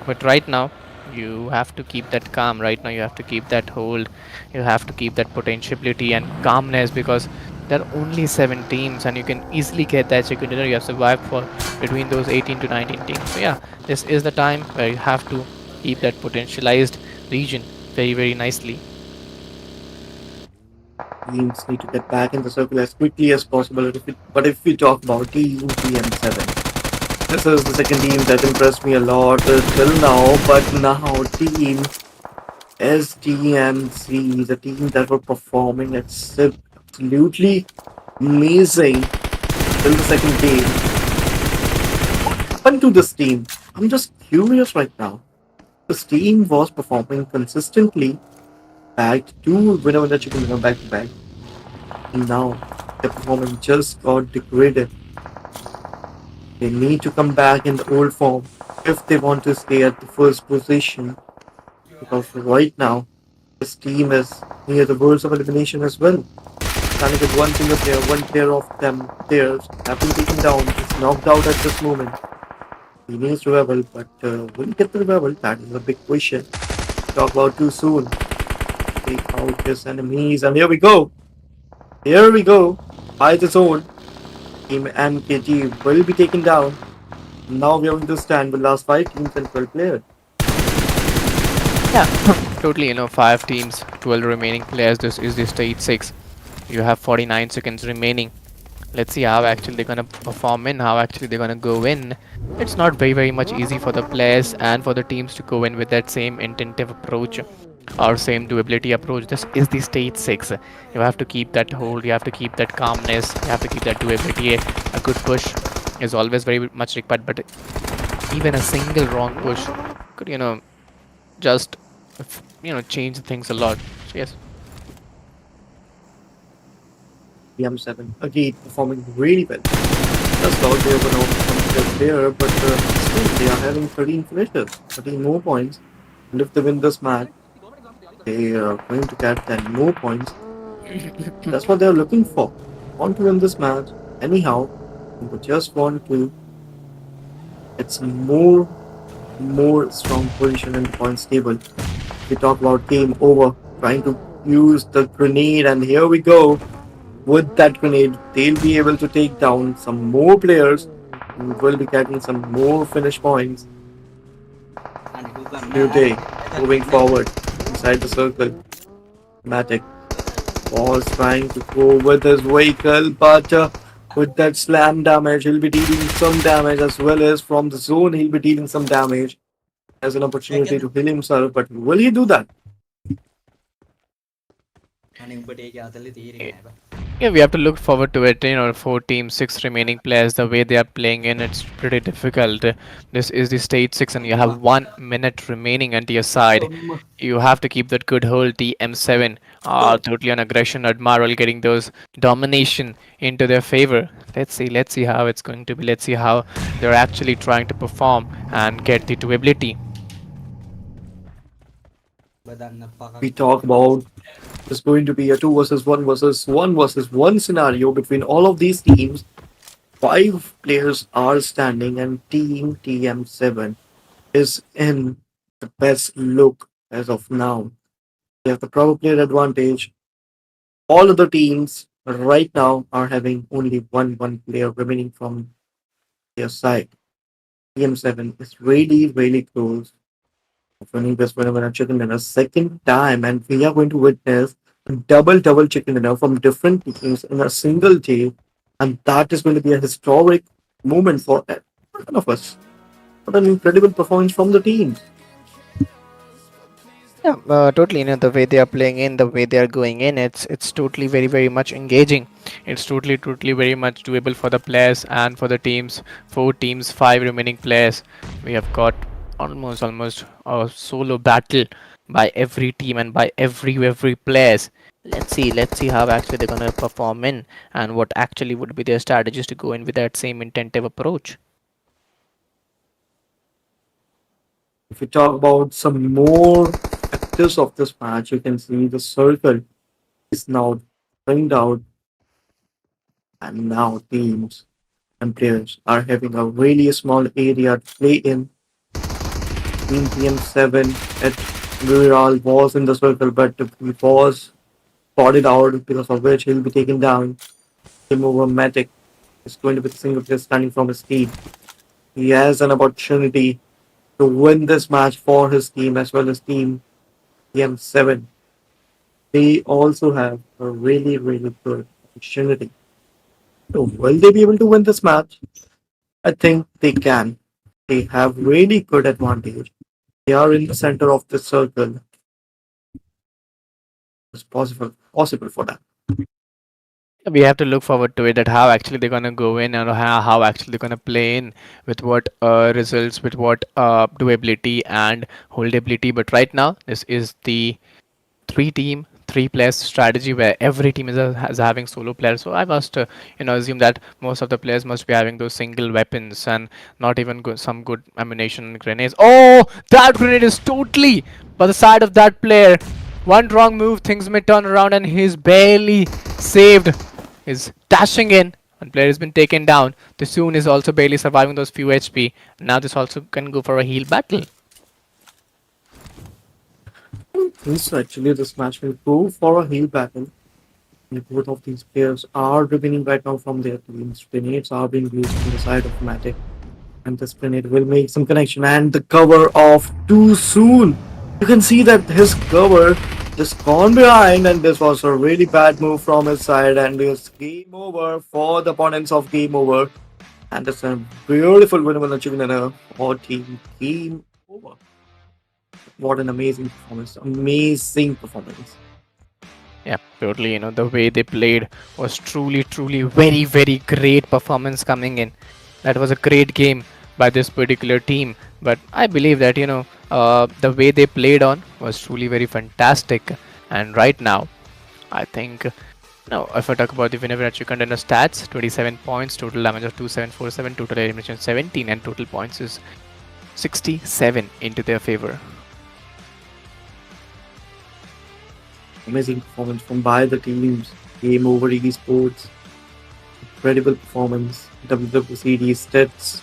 [SPEAKER 1] But right now, you have to keep that calm. Right now, you have to keep that hold. You have to keep that potentiality and calmness, because there are only 7 teams, and you can easily get that chicken dinner. You have survived for between those 18 to 19 teams. So yeah, this is the time where you have to keep that potentialized region very nicely.
[SPEAKER 2] Teams need to get back in the circle as quickly as possible. But if we talk about Team TM7, this is the second team that impressed me a lot till now. But now Team SDMC, the team that were performing absolutely amazing till the second game. What happened to this team? I'm just curious right now. This team was performing consistently, backed to winner chicken dinner back to back. And now their performance just got degraded. They need to come back in the old form if they want to stay at the first position. Because right now, this team is near the verge of elimination as well. Standing with one single player, one player of them players have been taken down, is knocked out at this moment. He needs revival, but will he get the revival? That is a big question. Talk about too soon. Take out his enemies, and here we go. Here we go. By the zone. Team MKG will be taken down. Now we are going to stand with last 5 teams and 12 players.
[SPEAKER 1] Yeah, totally. 5 teams, 12 remaining players. This is the stage 6. You have 49 seconds remaining. Let's see how actually they're gonna perform in, how actually they're gonna go in. It's not very much easy for the players and for the teams to go in with that same intensive approach or same doability approach. This is the stage 6. You have to keep that hold, you have to keep that calmness, you have to keep that doability. A good push is always very much required, but even a single wrong push could, just, change things a lot. So yes.
[SPEAKER 2] PM7 again performing really well. Just thought they were not some player, but still they are having 13 finishes, 13 more points. And if they win this match, they are going to get 10 more points. That's what they're looking for. Want to win this match anyhow. They just want to get some more strong position in the points table. We talk about game over, trying to use the grenade, and here we go. With that grenade, they'll be able to take down some more players and will be getting some more finish points. New day, moving forward inside the circle. Matic was trying to go with his vehicle, but With that slam damage, he'll be dealing some damage as well as from the zone, he'll be dealing some damage as an opportunity
[SPEAKER 3] Second,
[SPEAKER 2] to heal himself. But will he do that?
[SPEAKER 3] and but actually theory.
[SPEAKER 1] Yeah, we have to look forward to it. You know, four teams, six remaining players. The way they are playing in, it's pretty difficult. This is the stage six, and you have 1 minute remaining onto your side.
[SPEAKER 2] Um,
[SPEAKER 1] You have to keep that good hold. TM7 are totally on aggression. Admiral getting those domination into their favor. Let's see how it's going to be. Let's see how they're actually trying to perform and get the two ability.
[SPEAKER 3] But then
[SPEAKER 2] we talk about there's going to be a 2 versus 1 scenario between all of these teams. Five players are standing, and Team TM7 is in the best look as of now. They have the proper player advantage. All other teams right now are having only one player remaining from their side. TM7 is really close of winning this winner chicken dinner second time, and we are going to witness a double chicken dinner from different teams in a single day, and that is going to be a historic moment for one of us. What an incredible performance from the teams.
[SPEAKER 1] Yeah, totally. You know, the way they are playing in, the way they are going in, it's totally very much engaging. It's totally very much doable for the players and for the teams. Four teams, five remaining players. We have got almost a solo battle by every team and by every players. Let's see how actually they're gonna perform in and what actually would be their strategies to go in with that same intensive approach.
[SPEAKER 2] If we talk about some more factors of this match, you can see the circle is now turned out, and now teams and players are having a really small area to play in. Team TM7 at Miramar was in the circle, but he was spotted out because of which he'll be taken down. Game over Matic is going to be the single player standing from his team. He has an opportunity to win this match for his team as well as team TM7. They also have a really good opportunity. So will they be able to win this match? I think they can. They have really good advantage. They are in the center of the circle. It's possible for them.
[SPEAKER 1] We have to look forward to it, that how actually they're gonna go in and how actually they're gonna play in with what results, with what doability and holdability. But right now, this is the three players strategy where every team is having solo players. So I must assume that most of the players must be having those single weapons and not even some good ammunition and grenades. Oh, that grenade is totally by the side of that player. One wrong move, things may turn around, and he's barely saved. Is dashing in. One player has been taken down. The Soon is also barely surviving those few HP. Now this also can go for a heal battle.
[SPEAKER 2] Yes, actually, this match will go for a heel battle. Both of these players are remaining right now from their teams. Grenades are being used on the side of Matic, and this grenade will make some connection. And the cover of too soon. You can see that his cover just gone behind, and this was a really bad move from his side. And it's game over for the opponents of game over. And it's a beautiful win achievement for team game over. What an amazing performance! Amazing performance.
[SPEAKER 1] Yeah, totally. You know, the way they played was truly very great performance coming in. That was a great game by this particular team. But I believe that, the way they played on was truly very fantastic. And right now, I think, if I talk about the winner at contender stats, 27 points, total damage of 2747, total elimination 17, and total points is 67 into their favor.
[SPEAKER 2] Amazing performance from by the teams. Game over esports. Incredible performance. WWCD stats.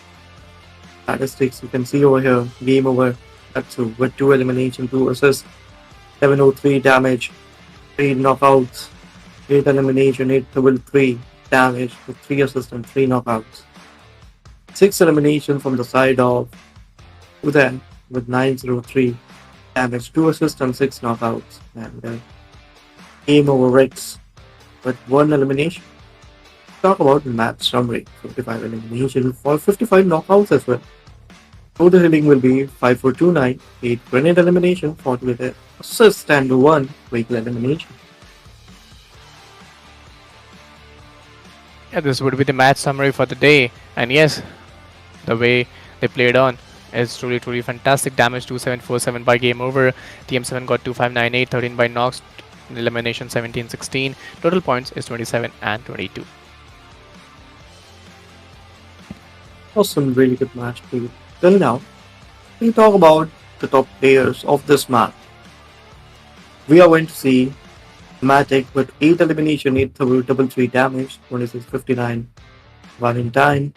[SPEAKER 2] Statistics you can see over here. Game over. That's with 2 elimination, 2 assists, 703 damage, 3 knockouts, 8 elimination, 8 double 3 damage with 3 assists and 3 knockouts. 6 elimination from the side of Udan with 903 damage, 2 assists and 6 knockouts. And game over Rex with 1 elimination. Talk about match summary. 55 elimination for 55 knockouts as well. Total hitting will be 5429, 8 grenade elimination, 40 with an assist and 1 vehicle elimination.
[SPEAKER 1] Yeah, this would be the match summary for the day. And yes, the way they played on is truly fantastic. Damage 2747 by game over. TM7 got 2598, 13 by knocks, elimination 1716. Total points is 27 and 22.
[SPEAKER 2] Awesome, really good match played. Till now, we talk about the top players of this match. We are going to see Matic with 8 elimination, 8 double 3 damage, 2659 running time.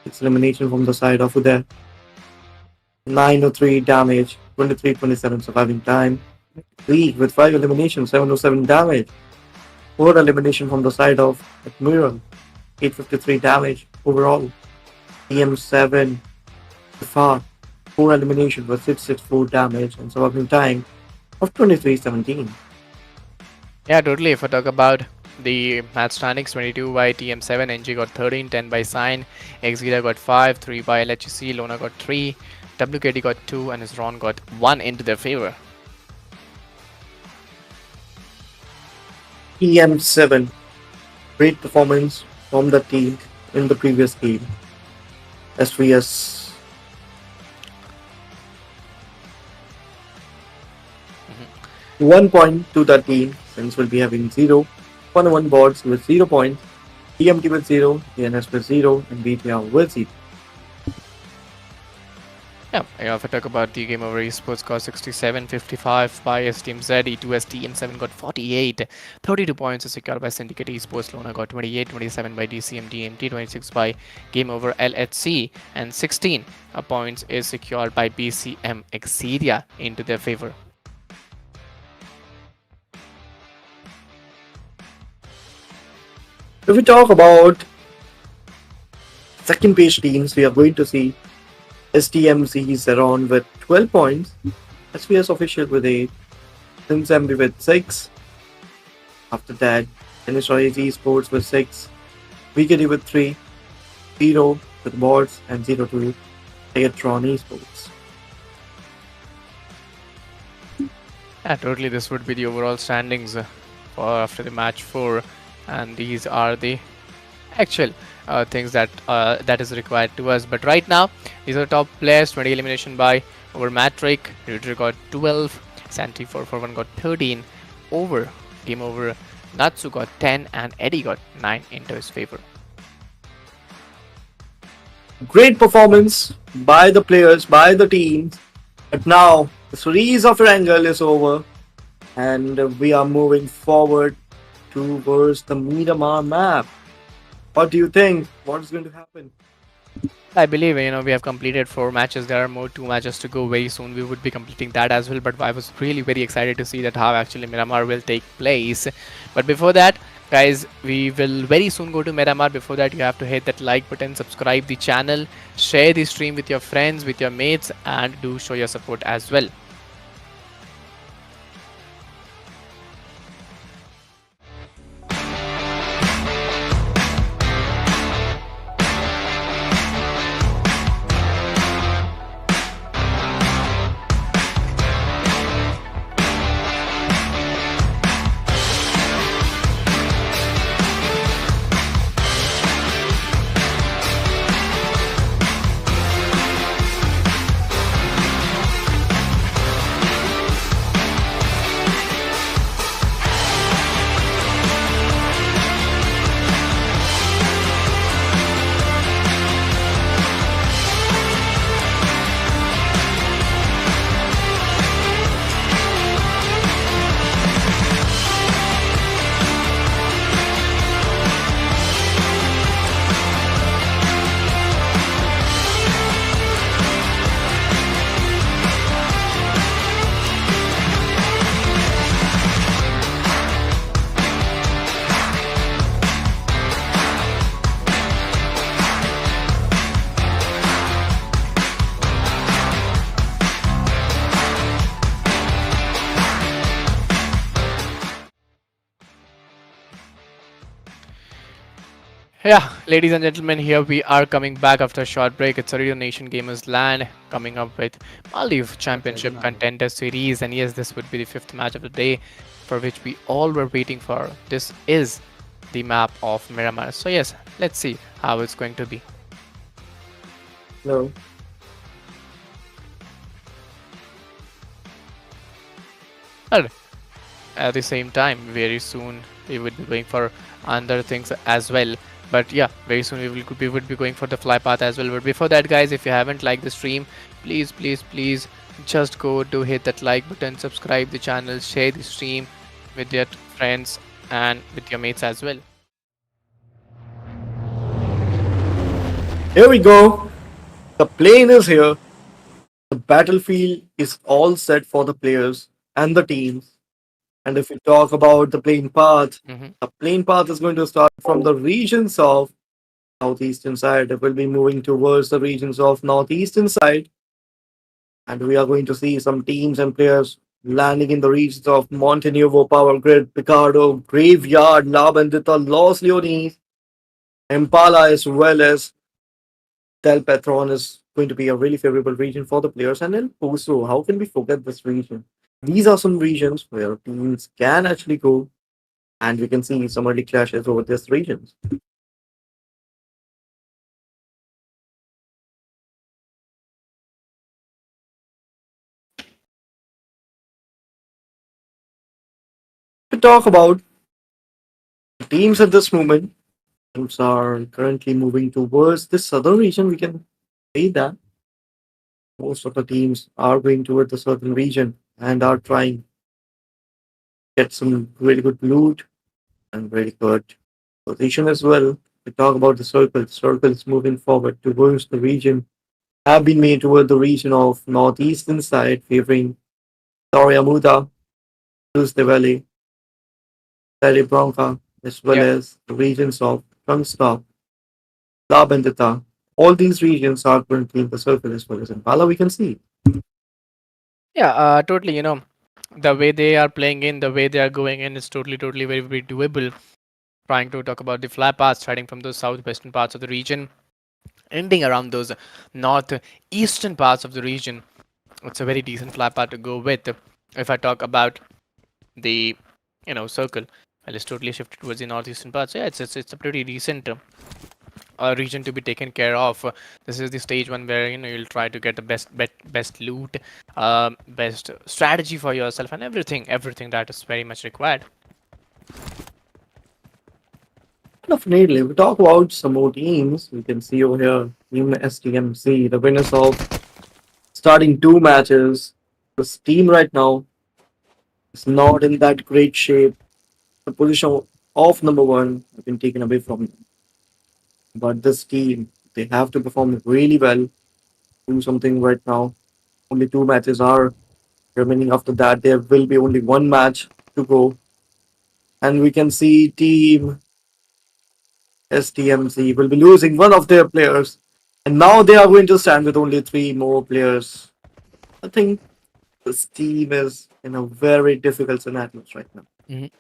[SPEAKER 2] 6 elimination from the side of Uday. 903 damage, 2327 surviving time. League with 5 eliminations, 707 damage. 4 elimination from the side of Admiral, 853 damage overall. TM7 far 4 elimination with 664 damage and surviving time of 2317.
[SPEAKER 1] Yeah, totally. If I talk about the match standings, 22 by TM7, NG got 13, 10 by Sign, Xgita got 5, 3 by LHC, Lona got 3, WKD got 2, and Isron got 1 into their favor.
[SPEAKER 2] TM7, great performance from the team in the previous game. SVS 1 point to the team since we'll be having 0. 1-1 boards with 0 points. TMT with 0, DNS with 0, and BTR with 0.
[SPEAKER 1] Yeah, if I talk about the game over esports, got 67-55 by STMZ, E2S TM7 got 48, 32 points is secured by Syndicate Esports, Lona got 28, 27 by DCM DMT, 26 by Game Over LHC, and 16 points is secured by BCM Exedia into their favor.
[SPEAKER 2] If we talk about second page teams, we are going to see STMZ is around with 12 points, SVS Official with 8, SimSambi with 6. After that, Tennis Royals Esports with 6, VKD with 3, 0 with boards, and 0 to Tegatron Esports.
[SPEAKER 1] Yeah, totally. This would be the overall standings for after the match 4, and these are the actual things that that is required to us. But right now, these are top players. 20 elimination by over Matrick. Reuter got 12. Santi 441 got 13. Over game over. Natsu got 10 and Eddie got 9 into his favor.
[SPEAKER 2] Great performance by the players, by the teams. But now the series of Erangel is over, and we are moving forward towards the Miramar map. What do you think? What is going to happen?
[SPEAKER 1] I believe we have completed 4 matches. There are more 2 matches to go. Very soon we would be completing that as well. But I was really very excited to see that how actually Miramar will take place. But before that, guys, we will very soon go to Miramar. Before that, you have to hit that like button, subscribe the channel, share the stream with your friends, with your mates, and do show your support as well. Yeah, ladies and gentlemen, here we are coming back after a short break. It's Radio Nation Gamers Land coming up with Maldives Championship
[SPEAKER 3] Atledinalo.
[SPEAKER 1] Contender Series. And yes, this would be the fifth match of the day for which we all were waiting for. This is the map of Miramar. So, yes, let's see how it's going to be.
[SPEAKER 2] No.
[SPEAKER 1] But at the same time, very soon we would be going for other things as well. But yeah, very soon we would be going for the fly path as well. But before that, guys, if you haven't liked the stream, please just go to hit that like button, subscribe the channel, share the stream with your friends and with your mates as well.
[SPEAKER 2] Here we go. The plane is here. The battlefield is all set for the players and the teams. And if we talk about the plane path,
[SPEAKER 1] Hmm.
[SPEAKER 2] the plane path is going to start from the regions of southeastern side. It will be moving towards the regions of northeastern side. And we are going to see some teams and players landing in the regions of Montenuevo, Power Grid, Picardo, Graveyard, La Bandita, Los Leones, Impala, as well as Del Petron is going to be a really favorable region for the players. And then Poso, how can we forget this region? These are some regions where teams can actually go, and we can see some early clashes over these regions. To talk about the teams at this moment, teams are currently moving towards the southern region. We can say that most of the teams are going toward the southern region and are trying to get some really good loot and very good position as well. We talk about the circle. Circles moving forward towards the region have been made toward the region of northeastern side, favoring Torre Muda, Luz de Valley, Valle Bronca, as well
[SPEAKER 1] Yep.
[SPEAKER 2] as the regions of Trunkstop, La Bendita. All these regions are currently in the circle as well as in Pala, we can see.
[SPEAKER 1] Yeah, totally. The way they are playing in, the way they are going in is totally very doable. Trying to talk about the fly path starting from the southwestern parts of the region, ending around those northeastern parts of the region. It's a very decent fly path to go with. If I talk about the circle, well, it's totally shifted towards the northeastern part. So yeah, it's a pretty decent region to be taken care of. This is the stage one where you'll try to get the best loot, best strategy for yourself, and everything that is very much required.
[SPEAKER 2] Definitely, we talk about some more teams. We can see over here Team STMC, the winners of starting two matches. This team right now is not in that great shape. The position of number one has been taken away from them. But this team, they have to perform really well, do something right now. Only two matches are remaining. After that, there will be only one match to go. And we can see Team STMC will be losing one of their players. And now they are going to stand with only three more players. I think this team is in a very difficult scenario right now.
[SPEAKER 1] Mhm.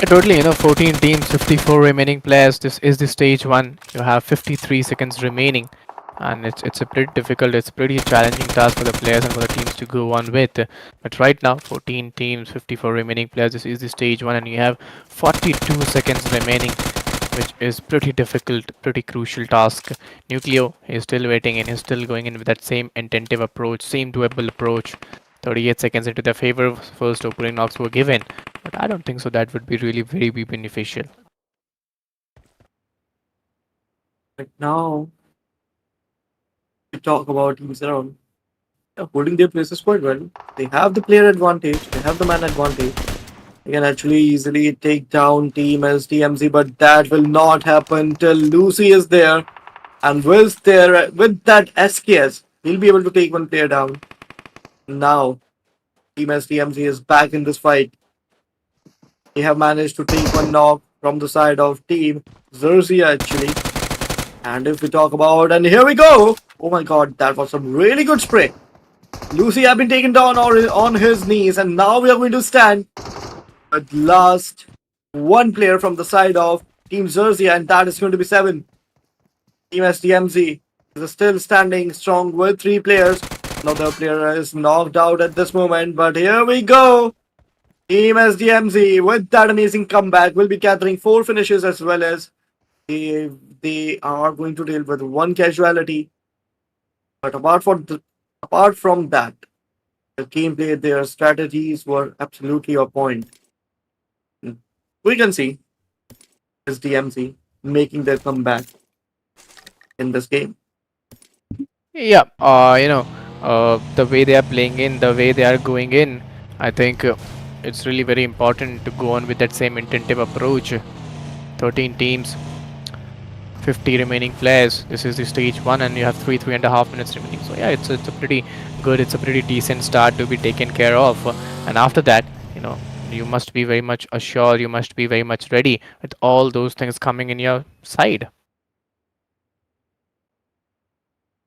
[SPEAKER 1] Yeah, totally, 14 teams, 54 remaining players. This is the stage one. You have 53 seconds remaining, and it's a pretty difficult, it's a pretty challenging task for the players and for the teams to go on with. But right now, 14 teams, 54 remaining players. This is the stage one, and you have 42 seconds remaining, which is pretty difficult, pretty crucial task. Nucleo is still waiting and he's still going in with that same attentive approach, same doable approach. 38 seconds into their favor, first opening knocks were given, but I don't think so that would be really very be beneficial.
[SPEAKER 2] Right now, we talk about teams around. They're holding their places quite well. They have the player advantage, they have the man advantage. They can actually easily take down Team STMC, but that will not happen till Lucy is there. And with that SKS, he'll be able to take one player down. Now, Team STMC is back in this fight. They have managed to take one knock from the side of Team Zerzia actually. And if we talk about, and here we go! Oh my god, that was some really good spray. Lucy have been taken down on his knees, and now we are going to stand with last one player from the side of Team Zerzia, and that is going to be 7. Team SDMZ is still standing strong with 3 players. Another player is knocked out at this moment, but here we go. Team SDMZ with that amazing comeback will be gathering 4 finishes as well as they are going to deal with 1 casualty. But apart from that, the gameplay, their strategies were absolutely on point. We can see SDMZ making their comeback in this game.
[SPEAKER 1] Yeah, the way they are playing in, the way they are going in, I think it's really very important to go on with that same intensive approach. 13 teams, 50 remaining players. This is the stage one, and you have 3.5 minutes remaining. So yeah, it's a pretty good, it's a pretty decent start to be taken care of. And after that, you know, you must be very much assured, you must be very much ready with all those things coming in your side.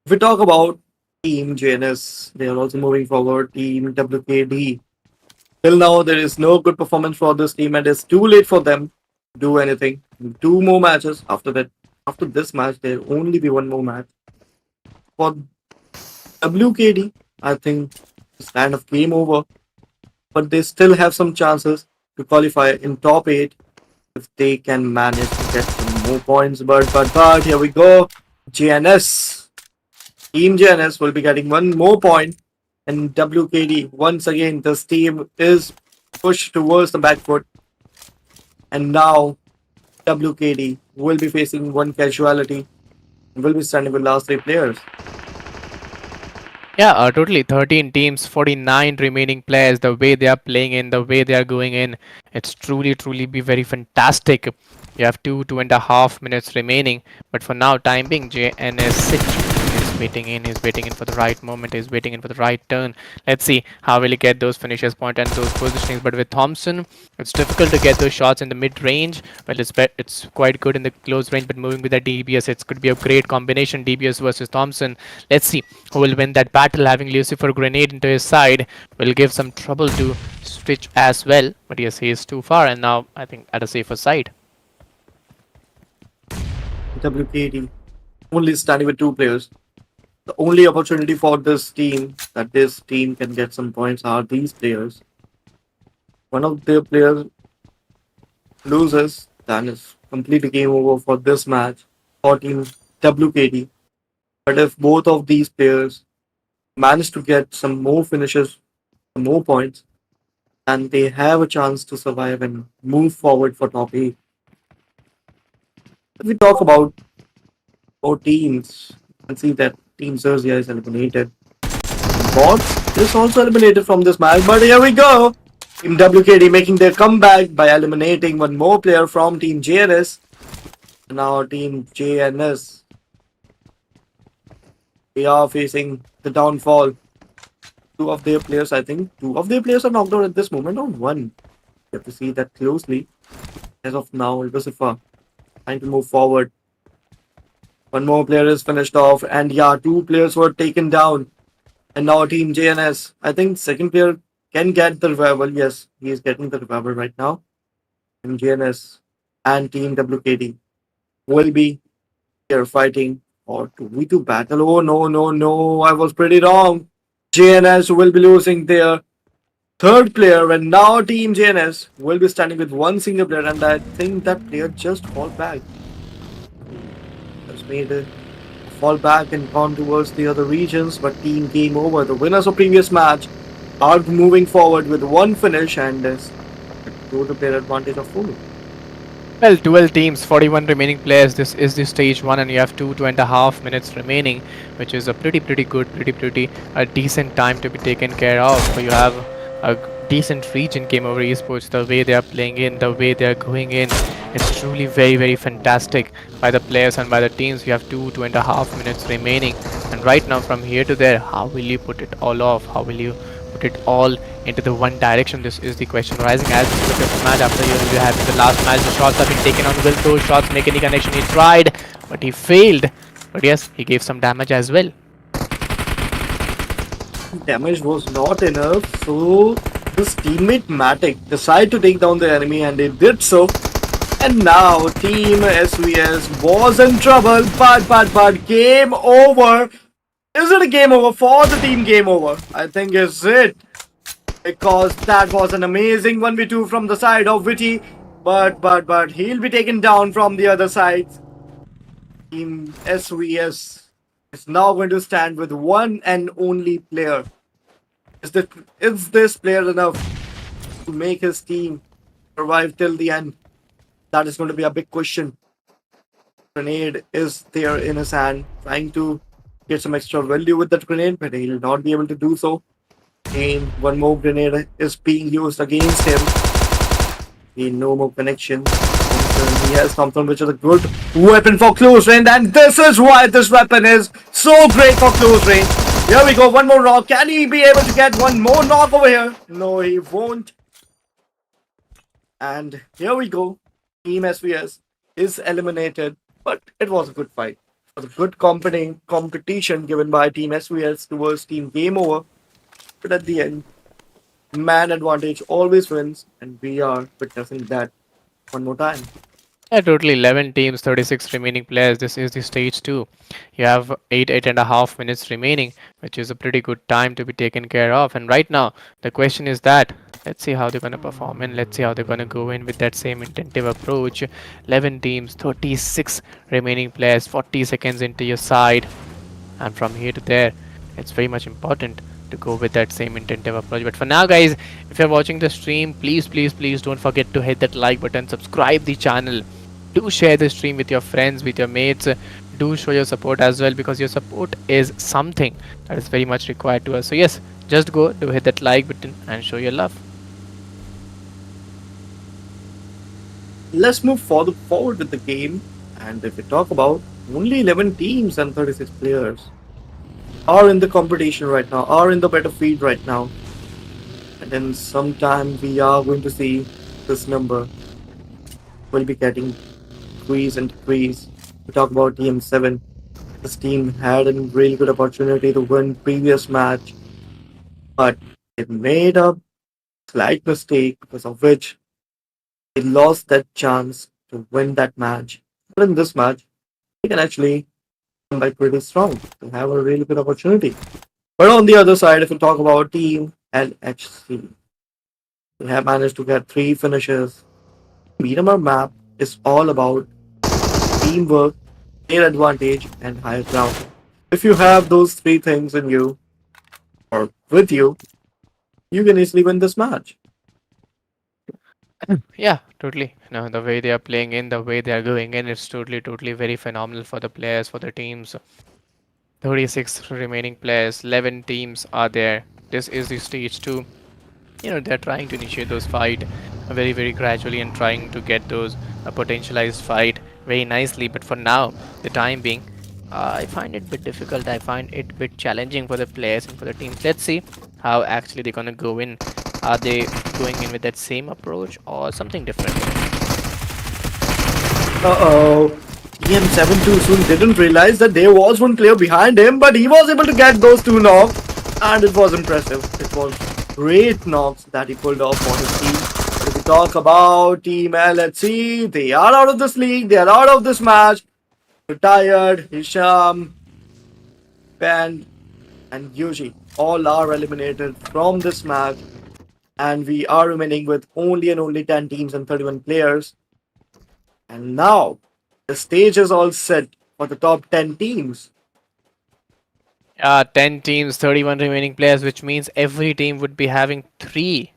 [SPEAKER 2] If we talk about Team JNS, they are also moving forward. Team WKD. Till now, there is no good performance for this team, and it's too late for them to do anything. 2 more matches after that. After this match, there'll only be 1 more match. For WKD, I think it's kind of game over, but they still have some chances to qualify in top 8 if they can manage to get some more points. But here we go. JNS. Team JNS will be getting 1 more point, and WKD once again this team is pushed towards the back foot, and now WKD will be facing 1 casualty and will be standing with last 3 players.
[SPEAKER 1] Yeah, totally. 13 teams, 49 remaining players. The way they are playing in, the way they are going in, it's truly be very fantastic. You have 2.5 minutes remaining, but for now, time being, JNS is waiting in. He's waiting in for the right moment. He's waiting in for the right turn. Let's see how will he get those finishes point and those positionings. But with Thompson, it's difficult to get those shots in the mid range. Well, it's quite good in the close range, but moving with that DBS, it could be a great combination. DBS versus Thompson. Let's see who will win that battle. Having Lucifer grenade into his side will give some trouble to Stitch as well. But yes, he is too far, and now I think at a safer side.
[SPEAKER 2] WKD only standing with 2 players. The only opportunity for this team that this team can get some points are these players. One of their players loses, then it's completely game over for this match for team WKD. But if both of these players manage to get some more finishes, some more points, and they have a chance to survive and move forward for top 8. If we talk about teams, you can see that Team Zerzia is eliminated. Bots is also eliminated from this match, but here we go. Team WKD making their comeback by eliminating 1 more player from Team JNS. Now Team JNS, we are facing the downfall. 2 of their players, I think, 2 of their players are knocked out at this moment, or 1. You have to see that closely. As of now, Lucifer trying to move forward. 1 more player is finished off, and yeah, 2 players were taken down. And now Team JNS, I think second player can get the revival. Yes, he is getting the revival right now. Team JNS and Team WKD will be here fighting for 2v2 battle. Oh no, I was pretty wrong. JNS will be losing their 3rd player, and now Team JNS will be standing with 1 single player, and I think that player just fall back. Just made a fall back and gone towards the other regions, but team game over. The winners of previous match are moving forward with 1 finish and is to the player advantage of 4.
[SPEAKER 1] Well, 12 teams, 41 remaining players. This is the stage one, and you have 2.5 minutes remaining, which is a pretty good, pretty a decent time to be taken care of. So you have a decent reach in Game Over Esports. The way they are playing in, the way they are going in, it's truly very fantastic by the players and by the teams. You have 2.5 minutes remaining, and right now from here to there, how will you put it all off? How will you put it all into the one direction? This is the question rising as we look at the match. After you have the last match, the shots have been taken on. Will those shots make any connection? He tried, but he failed. But yes, he gave some damage as well.
[SPEAKER 2] Damage was not enough, so His teammate Matic decided to take down the enemy and they did so. And now Team SVS was in trouble, but game over. Is it a game over for the team? Game over. I think is it because that was an amazing 1v2 from the side of Witty, but he'll be taken down from the other side. Team SVS is now going to stand with one and only player. Is that is this player enough to make his team survive till the end? That is going to be a big question. Grenade is there in his hand, trying to get some extra value with that grenade, but he'll not be able to do so. Again, one more grenade is being used against him. No more connection. He has Thompson, which is a good weapon for close range, and this is why this weapon is so great for close range. Here we go, one more knock. Can he be able to get one more knock over here? No, he won't. And here we go. Team SVS is eliminated, but it was a good fight. It was a good competition given by Team SVS towards Team Game Over. But at the end, man advantage always wins, and we are witnessing that one more time.
[SPEAKER 1] Yeah, totally 11 teams, 36 remaining players. This is the stage 2. You have 8.5 minutes remaining, which is a pretty good time to be taken care of. And right now, the question is that let's see how they're going to perform and let's see how they're going to go in with that same intensive approach. 11 teams, 36 remaining players, 40 seconds into your side. And from here to there, it's very much important to go with that same intensive approach. But for now, guys, if you're watching the stream, please don't forget to hit that like button, subscribe the channel, do share the stream with your friends, with your mates. Do show your support as well, because your support is something that is very much required to us. So yes, just go to hit that like button and show your love.
[SPEAKER 2] Let's move forward with the game. And if we talk about only 11 teams and 36 players are in the competition right now, are in the battlefield right now. And then sometime we are going to see this number will be getting decrease and decrease. We talk about TM7. This team had a really good opportunity to win previous match, but they made a slight mistake because of which they lost that chance to win that match. But in this match, they can actually come back pretty strong to have a really good opportunity. But on the other side, if we talk about Team LHC, they have managed to get 3 finishes. Miramar map is all about teamwork, player advantage, and higher ground. If you have those 3 things in you, or with you, you can easily win this match.
[SPEAKER 1] Yeah, totally. No, the way they are playing in, the way they are going in, it's totally very phenomenal for the players, for the teams. 36 remaining players, 11 teams are there. This is the stage 2. They're trying to initiate those fight very gradually and trying to get those potentialized fight very nicely. But for now, the time being, I find it a bit difficult. I find it a bit challenging for the players and for the teams. Let's see how actually they're gonna go in. Are they going in with that same approach or something different?
[SPEAKER 2] Uh-oh. TM7 too soon didn't realize that there was one player behind him, but he was able to get those 2 knocks, and it was impressive. It was great knocks that he pulled off on his team. If we talk about Team LHC, they are out of this league, they are out of this match. Retired, Hisham, Ben, and Yuji all are eliminated from this match, and we are remaining with only 10 teams and 31 players. And now the stage is all set for the top 10 teams.
[SPEAKER 1] 10 teams, 31 remaining players, which means every team would be having three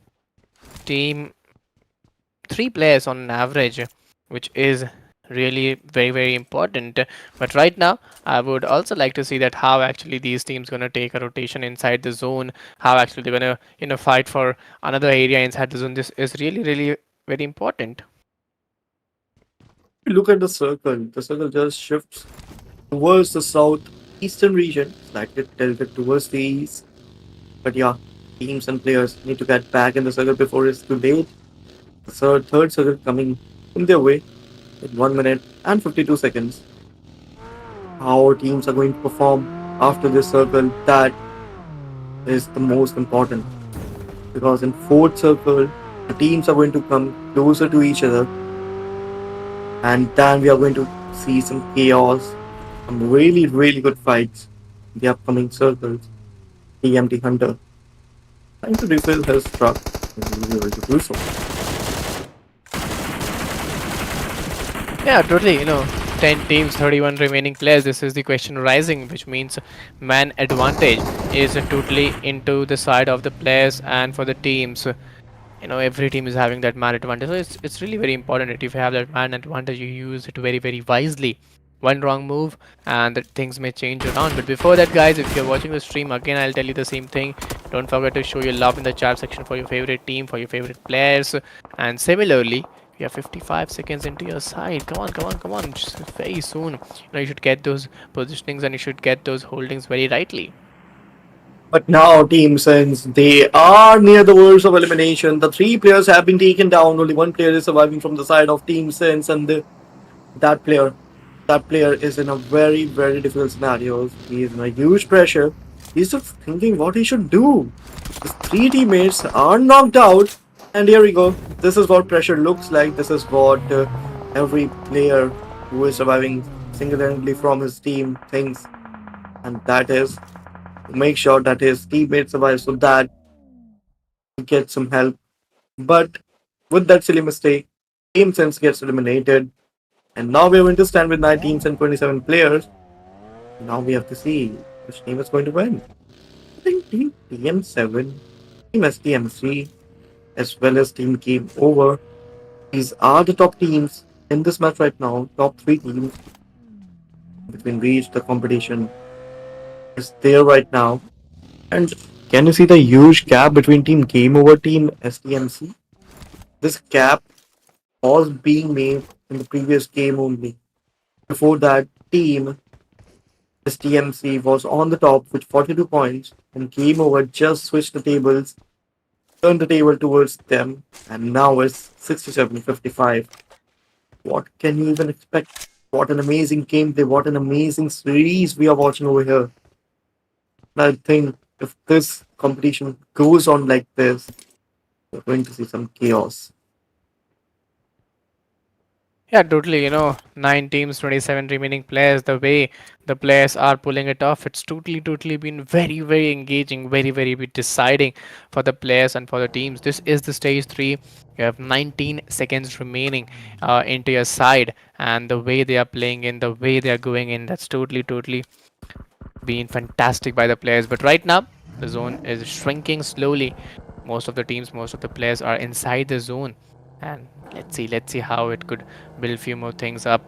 [SPEAKER 1] players on an average, which is really very important. But right now, I would also like to see that how actually these teams gonna take a rotation inside the zone, how actually they're gonna fight for another area inside the zone. This is really very important.
[SPEAKER 2] Look at the circle just shifts towards the southeastern region, slightly tilted towards the east. But yeah, teams and players need to get back in the circle before it's too late. The third circle coming in their way in 1 minute and 52 seconds. How our teams are going to perform after this circle, that is the most important. because in fourth circle, the teams are going to come closer to each other, and then we are going to see some chaos, some really, really good fights in the upcoming circles. TMT Hunter trying to refill his truck, and he will be able to do so.
[SPEAKER 1] Yeah, totally. 10 teams, 31 remaining players. This is the question rising, which means man advantage is totally into the side of the players and for the teams. Every team is having that man advantage, so it's really very important that if you have that man advantage, you use it very very wisely. One wrong move and that things may change around. But before that, guys, if you're watching the stream again, I'll tell you the same thing. Don't forget to show your love in the chat section for your favorite team, for your favorite players. And similarly, we are 55 seconds into your side. Come on, come on, come on. Just very soon, you should get those positionings and you should get those holdings very rightly.
[SPEAKER 2] But now, team, since they are near the verge of elimination, the three players have been taken down. Only one player is surviving from the side of Team Sense, and that player, that player is in a very, very difficult scenario. He is in a huge pressure. He's just thinking what he should do. His three teammates are knocked out, and here we go. This is what pressure looks like. This is what every player who is surviving single-handedly from his team thinks, and that is to make sure that his teammates survive so that he gets some help. But with that silly mistake, Team Sense gets eliminated. And now we are going to stand with 9 teams and 27 players. Now we have to see which team is going to win. I think Team TM7, Team STMC, as well as Team Game Over. These are the top teams in this match right now. Top 3 teams between which the competition is there right now. And can you see the huge gap between Team Game Over Team STMC? This gap was being made in the previous game only. Before that, Team STMC was on the top with 42 points, and Game Over just switched the tables, turned the table towards them, and now it's 67-55. What can you even expect? What an amazing gameplay, what an amazing series we are watching over here. I think if this competition goes on like this, we're going to see some chaos.
[SPEAKER 1] Yeah, totally. 9 teams, 27 remaining players. The way the players are pulling it off, it's totally, totally been very, very engaging, very, very deciding for the players and for the teams. This is the stage 3. You have 19 seconds remaining into your side, and the way they are playing in, the way they are going in, that's totally, totally been fantastic by the players. But right now, the zone is shrinking slowly. Most of the teams, most of the players are inside the zone, and let's see how it could build a few more things up.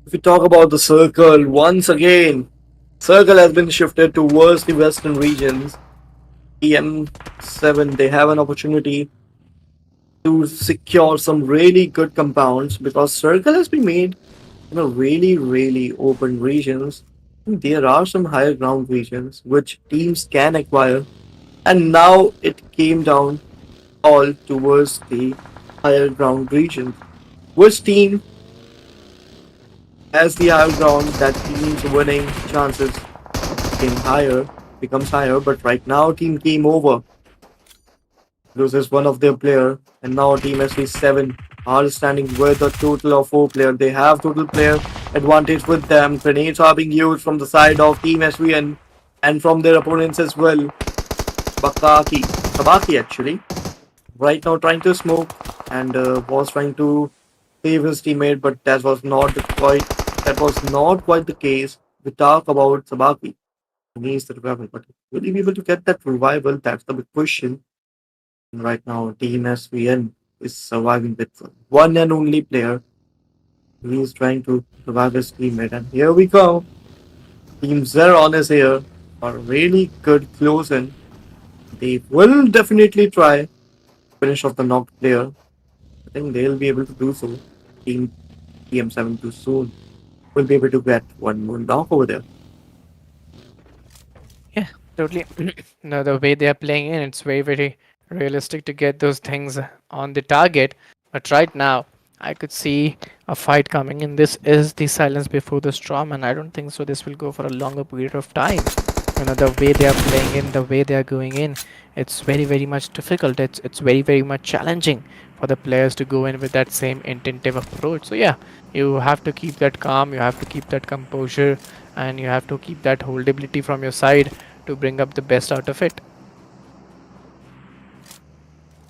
[SPEAKER 2] If we talk about the circle, once again, circle has been shifted towards the western regions. EM7, they have an opportunity to secure some really good compounds because circle has been made in a really, really open regions. There are some higher ground regions which teams can acquire, and now it came down all towards the higher ground region. Which team has the higher ground, that team's winning chances became higher, becomes higher. But right now, team Game Over loses one of their player, and now team SV7 are standing with a total of 4 players. They have total player advantage with them. Grenades are being used from the side of team SVN and from their opponents as well. Sabaki actually, right now trying to smoke and was trying to save his teammate, but that was not quite the case. We talk about Sabaki. He needs the revival, but will he be able to get that revival? That's the big question. And right now, Team SVN is surviving with one and only player. He is trying to revive his teammate, and here we go. Team Zeron is here for a really good close in. They will definitely try finish off the knocked player. I think they'll be able to do so. Team TM7 too soon will be able to get one more knock over there.
[SPEAKER 1] Yeah, totally. No, the way they are playing in, it's very, very realistic to get those things on the target. But right now, I could see a fight coming in. This is the silence before the storm, and I don't think so. This will go for a longer period of time. the way they are playing in, the way they are going in, it's very much difficult. It's very much challenging for the players to go in with that same intensive approach. So yeah, you have to keep that calm, you have to keep that composure, and you have to keep that holdability from your side to bring up the best out of it.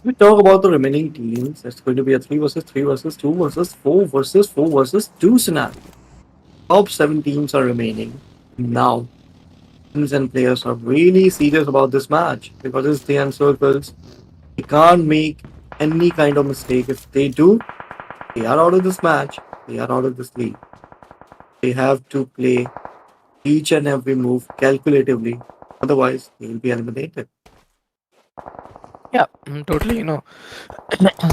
[SPEAKER 2] We talk about the remaining teams. It's going to be a 3 versus 3 versus 2 versus 4 versus 4 versus 2 scenario. Top 7 teams are remaining. Now, teams and players are really serious about this match because it's the encircles. They can't make any kind of mistake. If they do, they are out of this match. They are out of this league. They have to play each and every move calculatively. Otherwise, they will be eliminated.
[SPEAKER 1] Yeah, totally.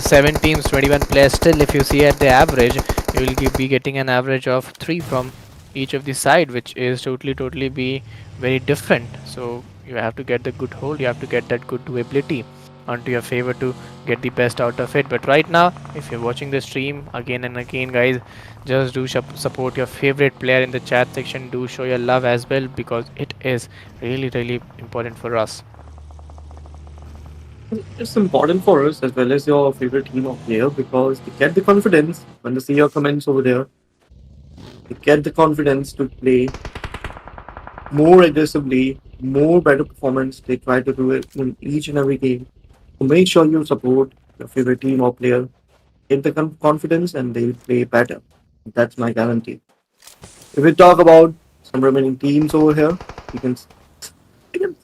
[SPEAKER 1] 7 teams, 21 players. Still, if you see at the average, you will be getting an average of 3 from each of the side, which is totally be very different. So you have to get the good hold, you have to get that good ability onto your favor to get the best out of it. But right now, if you're watching the stream again and again, guys, just do support your favorite player in the chat section. Do show your love as well because it is really important for us.
[SPEAKER 2] It's important for us as well as your favorite team or player because they get the confidence when they see your comments over there. They get the confidence to play more aggressively, more better performance. They try to do it in each and every game. So make sure you support your favorite team or player. Get the confidence and they'll play better. That's my guarantee. If we talk about some remaining teams over here, we can, we can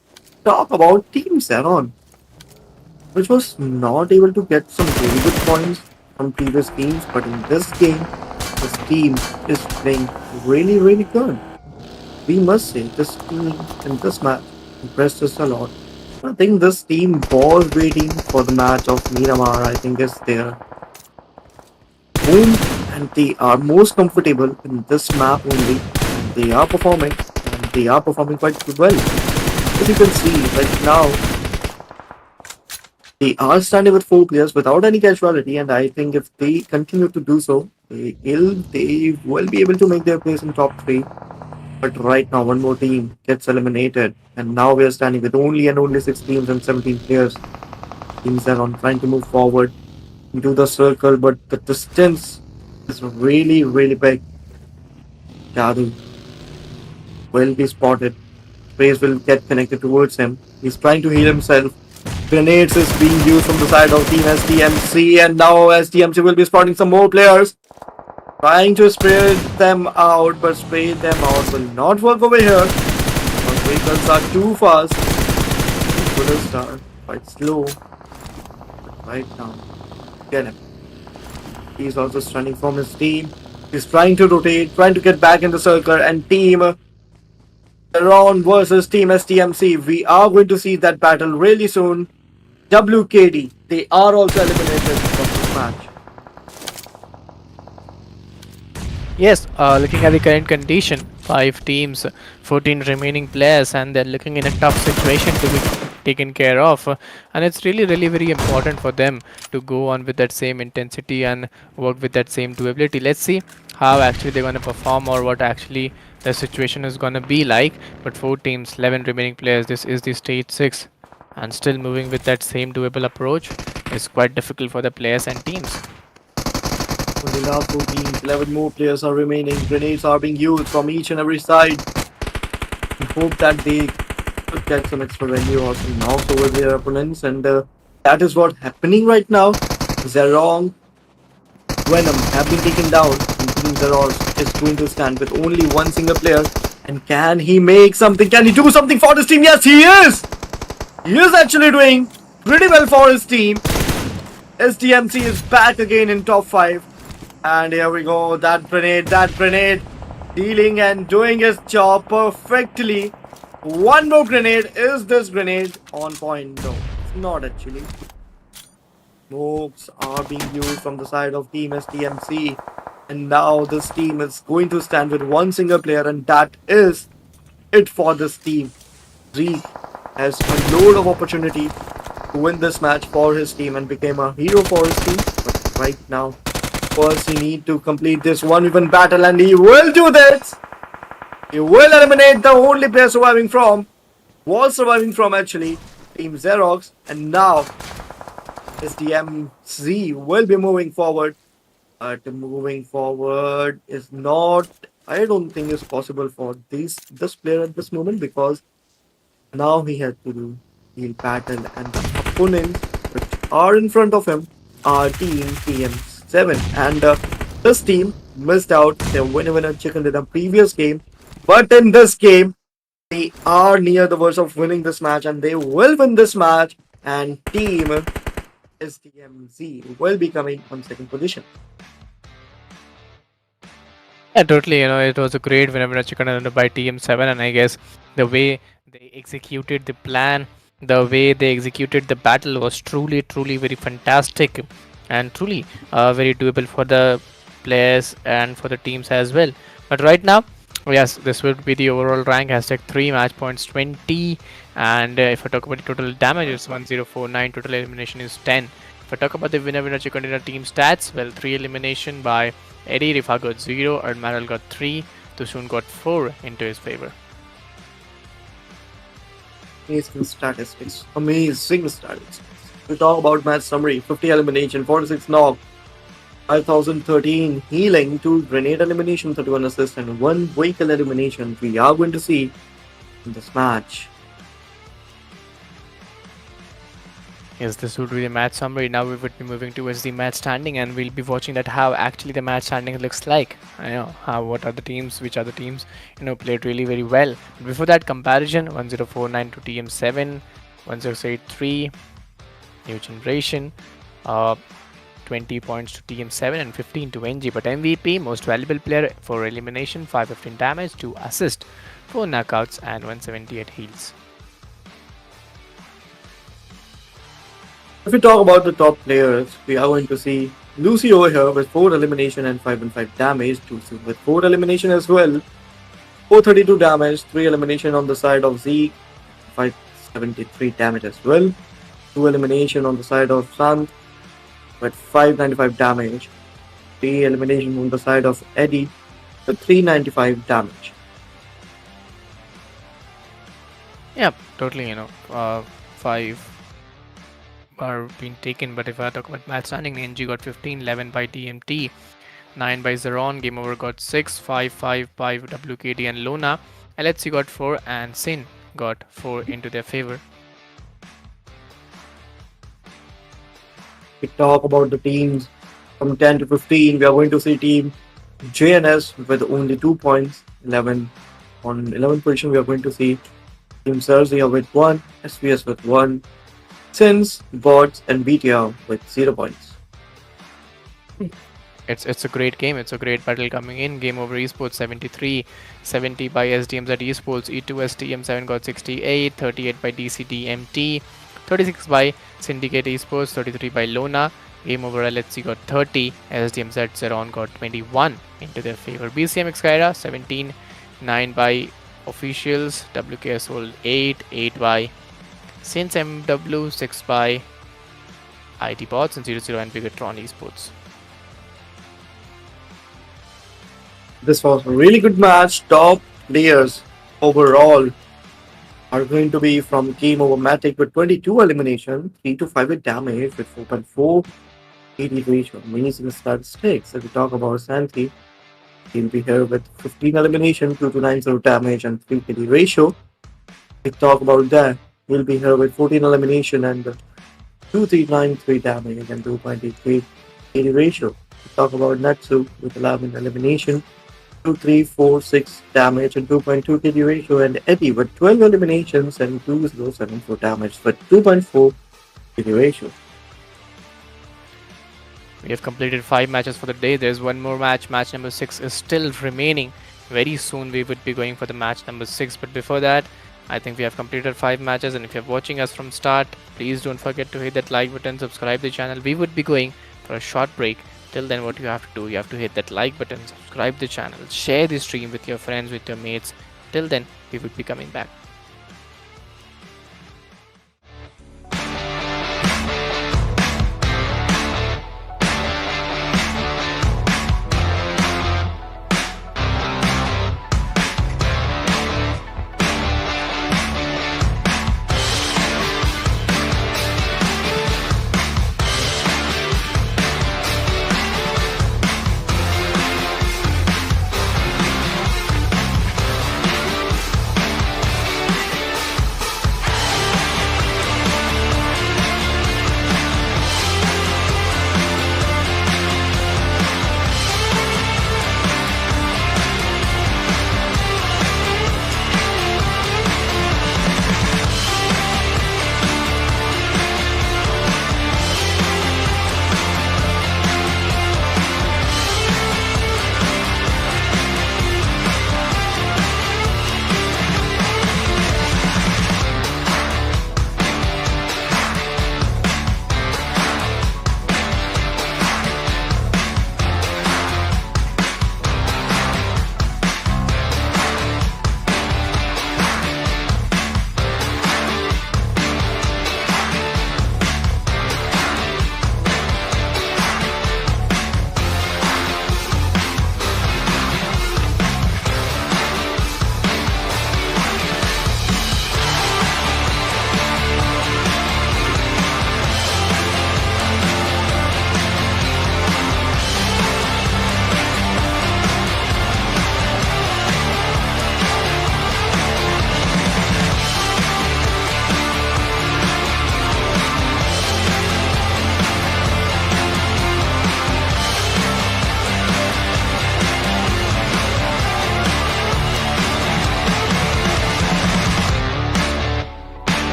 [SPEAKER 2] talk about Team Zeron, which was not able to get some really good points from previous games, but in this game, this team is playing really good. We must say this team in this match impressed us a lot. I think this team was waiting for the match of Miramar. I think is their home, and they are most comfortable in this map only. They are performing, and they are performing quite well. As you can see right now, they are standing with 4 players without any casualty, and I think if they continue to do so, they will be able to make their place in top 3. But right now, one more team gets eliminated, and now we are standing with only and only 6 teams and 17 players. Teams are on trying to move forward into the circle, but the distance is really big. Jadu will be spotted. Space will get connected towards him. He's trying to heal himself. Grenades is being used from the side of Team STMC, and now STMC will be spotting some more players. Trying to spray them out, but spray them out will not work over here. Our vehicles are too fast. Bullets are quite slow. But right now, get him. He's also running from his team. He's trying to rotate, trying to get back in the circle, and Team Ron versus Team STMC. We are going to see that battle really soon. WKD, they are also eliminated from this match.
[SPEAKER 1] Yes, looking at the current condition, 5 teams, 14 remaining players, and they're looking in a tough situation to be taken care of. And it's really very important for them to go on with that same intensity and work with that same doability. Let's see how actually they're going to perform or what actually the situation is going to be like. But 4 teams, 11 remaining players, this is the stage 6. And still moving with that same doable approach is quite difficult for the players and teams.
[SPEAKER 2] Only last 4 teams, 11 more players are remaining. Grenades are being used from each and every side. We hope that they could get some extra value or some knocks over their opponents, and that is what's happening right now. Zerong, Venom have been taken down, and Team Zeros is going to stand with only one single player. And can he make something? Can he do something for this team? Yes, he is! He is actually doing pretty well for his team. STMC is back again in top 5. And here we go, that grenade, dealing and doing his job perfectly. One more grenade. Is this grenade on point? No, it's not actually. Smokes are being used from the side of Team STMC. And now this team is going to stand with one single player, and that is it for this team. Zeke has a load of opportunity to win this match for his team and became a hero for his team. But right now, first, he need to complete this 1v1 battle, and he will do this. He will eliminate the only player surviving from was surviving from actually Team Xerox, and now SDMZ will be moving forward. But moving forward is not, I don't think is possible for this player at this moment because now he has to do heal battle and the opponents which are in front of him are team TM7 and this team missed out their winner chicken in the previous game, but in this game they are near the verge of winning this match and they will win this match and team SDMZ will be coming on second position.
[SPEAKER 1] Yeah, totally. It was a great winner chicken dinner by TM7, and I guess the way they executed the plan, the way they executed the battle was truly, truly very fantastic, and truly very doable for the players and for the teams as well. But right now, yes, this would be the overall rank. Hashtag 3 match points 20, and if I talk about the total damage, it's 1049. Total elimination is 10. If I talk about the winner chicken dinner team stats, well, 3 elimination by Eddie. Rifa got 0, Erangel got 3, Tushun got 4 into his favor.
[SPEAKER 2] Amazing statistics. Amazing statistics. We talk about match summary 50 elimination, 46 knock, 5013 healing, 2 grenade elimination, 31 assist, and 1 vehicle elimination. We are going to see in this match.
[SPEAKER 1] Yes, this would be the match summary. Now we would be moving towards the match standing, and we'll be watching that how actually the match standing looks like. What are the teams, which are the teams played really very well. But before that comparison, 1049 to TM7, 1083 new generation, 20 points to TM7 and 15 to NG. But MVP, most valuable player, 4 elimination, 515 damage, 2 assist, 4 knockouts, and 178 heals.
[SPEAKER 2] If we talk about the top players, we are going to see Lucy over here with 4 elimination and 5 and 5 damage, Lucy with 4 elimination as well, 432 damage, 3 elimination on the side of Zeke, 573 damage as well, 2 elimination on the side of Sant with 595 damage, 3 elimination on the side of Eddie with 395 damage.
[SPEAKER 1] Yep, totally. 5 are being taken, but if I talk about match standing, NG got 15, 11 by TMT, 9 by Zeron, Game Over got 6, 5 by WKD and Lona, LHC got 4, and Sin got 4 into their favor.
[SPEAKER 2] We talk about the teams from 10 to 15. We are going to see team JNS with only 2 points, 11 on 11th position. We are going to see team Serzia with 1, SVS with 1, Sins, Bots, and BTR with 0 points.
[SPEAKER 1] It's a great game. It's a great battle coming in. Game Over Esports 73, 70 by SDMZ Esports, E2S TM7 got 68, 38 by DCDMT, 36 by Syndicate Esports, 33 by Lona. Game Over LHC got 30, SDMZ Zeron got 21 into their favor. BCMX Kyra 17, 9 by Officials, WKS World 8, 8 by Since MW, 6 by IT Bots, and 0 and Bigatron Esports.
[SPEAKER 2] This was a really good match. Top players overall are going to be from Game Over Matic with 22 elimination, 3 to 5 with damage with 4.4 AD ratio. Amazing statistics. If we talk about Santi, he'll be here with 15 elimination, 2 to 9 damage, and 3 KD ratio. We talk about that. He'll be here with 14 elimination and 2393 damage and 2.83 KD ratio. We talk about Natsu with 11 elimination, 2346 damage and 2.2 KD ratio, and Eddie with 12 eliminations and 2074 damage with 2.4 KD ratio.
[SPEAKER 1] We have completed 5 matches for the day. There's one more match. Match number 6 is still remaining. Very soon we would be going for the match number 6. But before that, I think we have completed 5 matches. And if you're watching us from start, please don't forget to hit that like button, subscribe the channel. We would be going for a short break. Till then, what you have to do, you have to hit that like button, subscribe the channel, share the stream with your friends, with your mates. Till then, we would be coming back.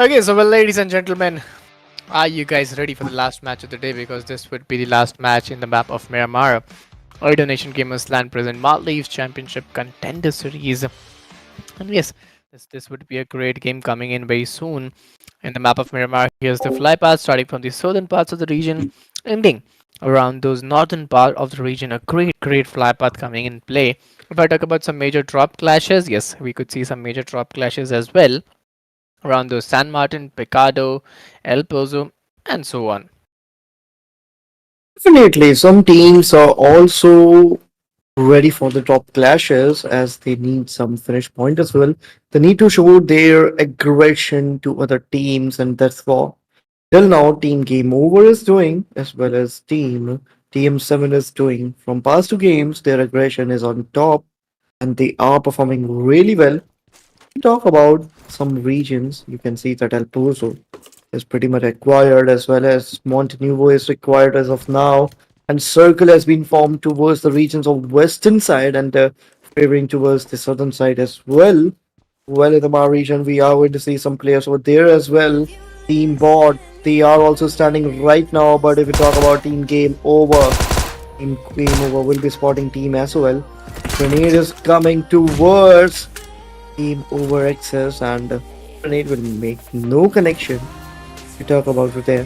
[SPEAKER 1] Okay, so well, ladies and gentlemen, are you guys ready for the last match of the day? Because this would be the last match in the map of Miramar. Ooredoo Nation Gamers Land present Maldives Championship Contender Series. And yes, this would be a great game coming in very soon. In the map of Miramar, here's the fly path starting from the southern parts of the region, ending around those northern part of the region. A great fly path coming in play. If I talk about some major drop clashes, yes, we could see some major drop clashes as well around those San Martin, Picado, El Pozo, and so on.
[SPEAKER 2] Definitely, some teams are also ready for the top clashes as they need some finish point as well. They need to show their aggression to other teams, and that's what till now Team Game Over is doing, as well as Team TM7 is doing. From past two games, their aggression is on top, and they are performing really well. Talk about some regions, you can see that El Pozo is pretty much acquired, as well as Montenegro is required as of now, and Circle has been formed towards the regions of western side and favoring towards the southern side as well. Well, in the Mar region, we are going to see some players over there as well. Team Bot, they are also standing right now, but if we talk about Team Game Over will be spotting Team as well. Grenade is coming towards Team Over Access, and Grenade will make no connection we talk about it there.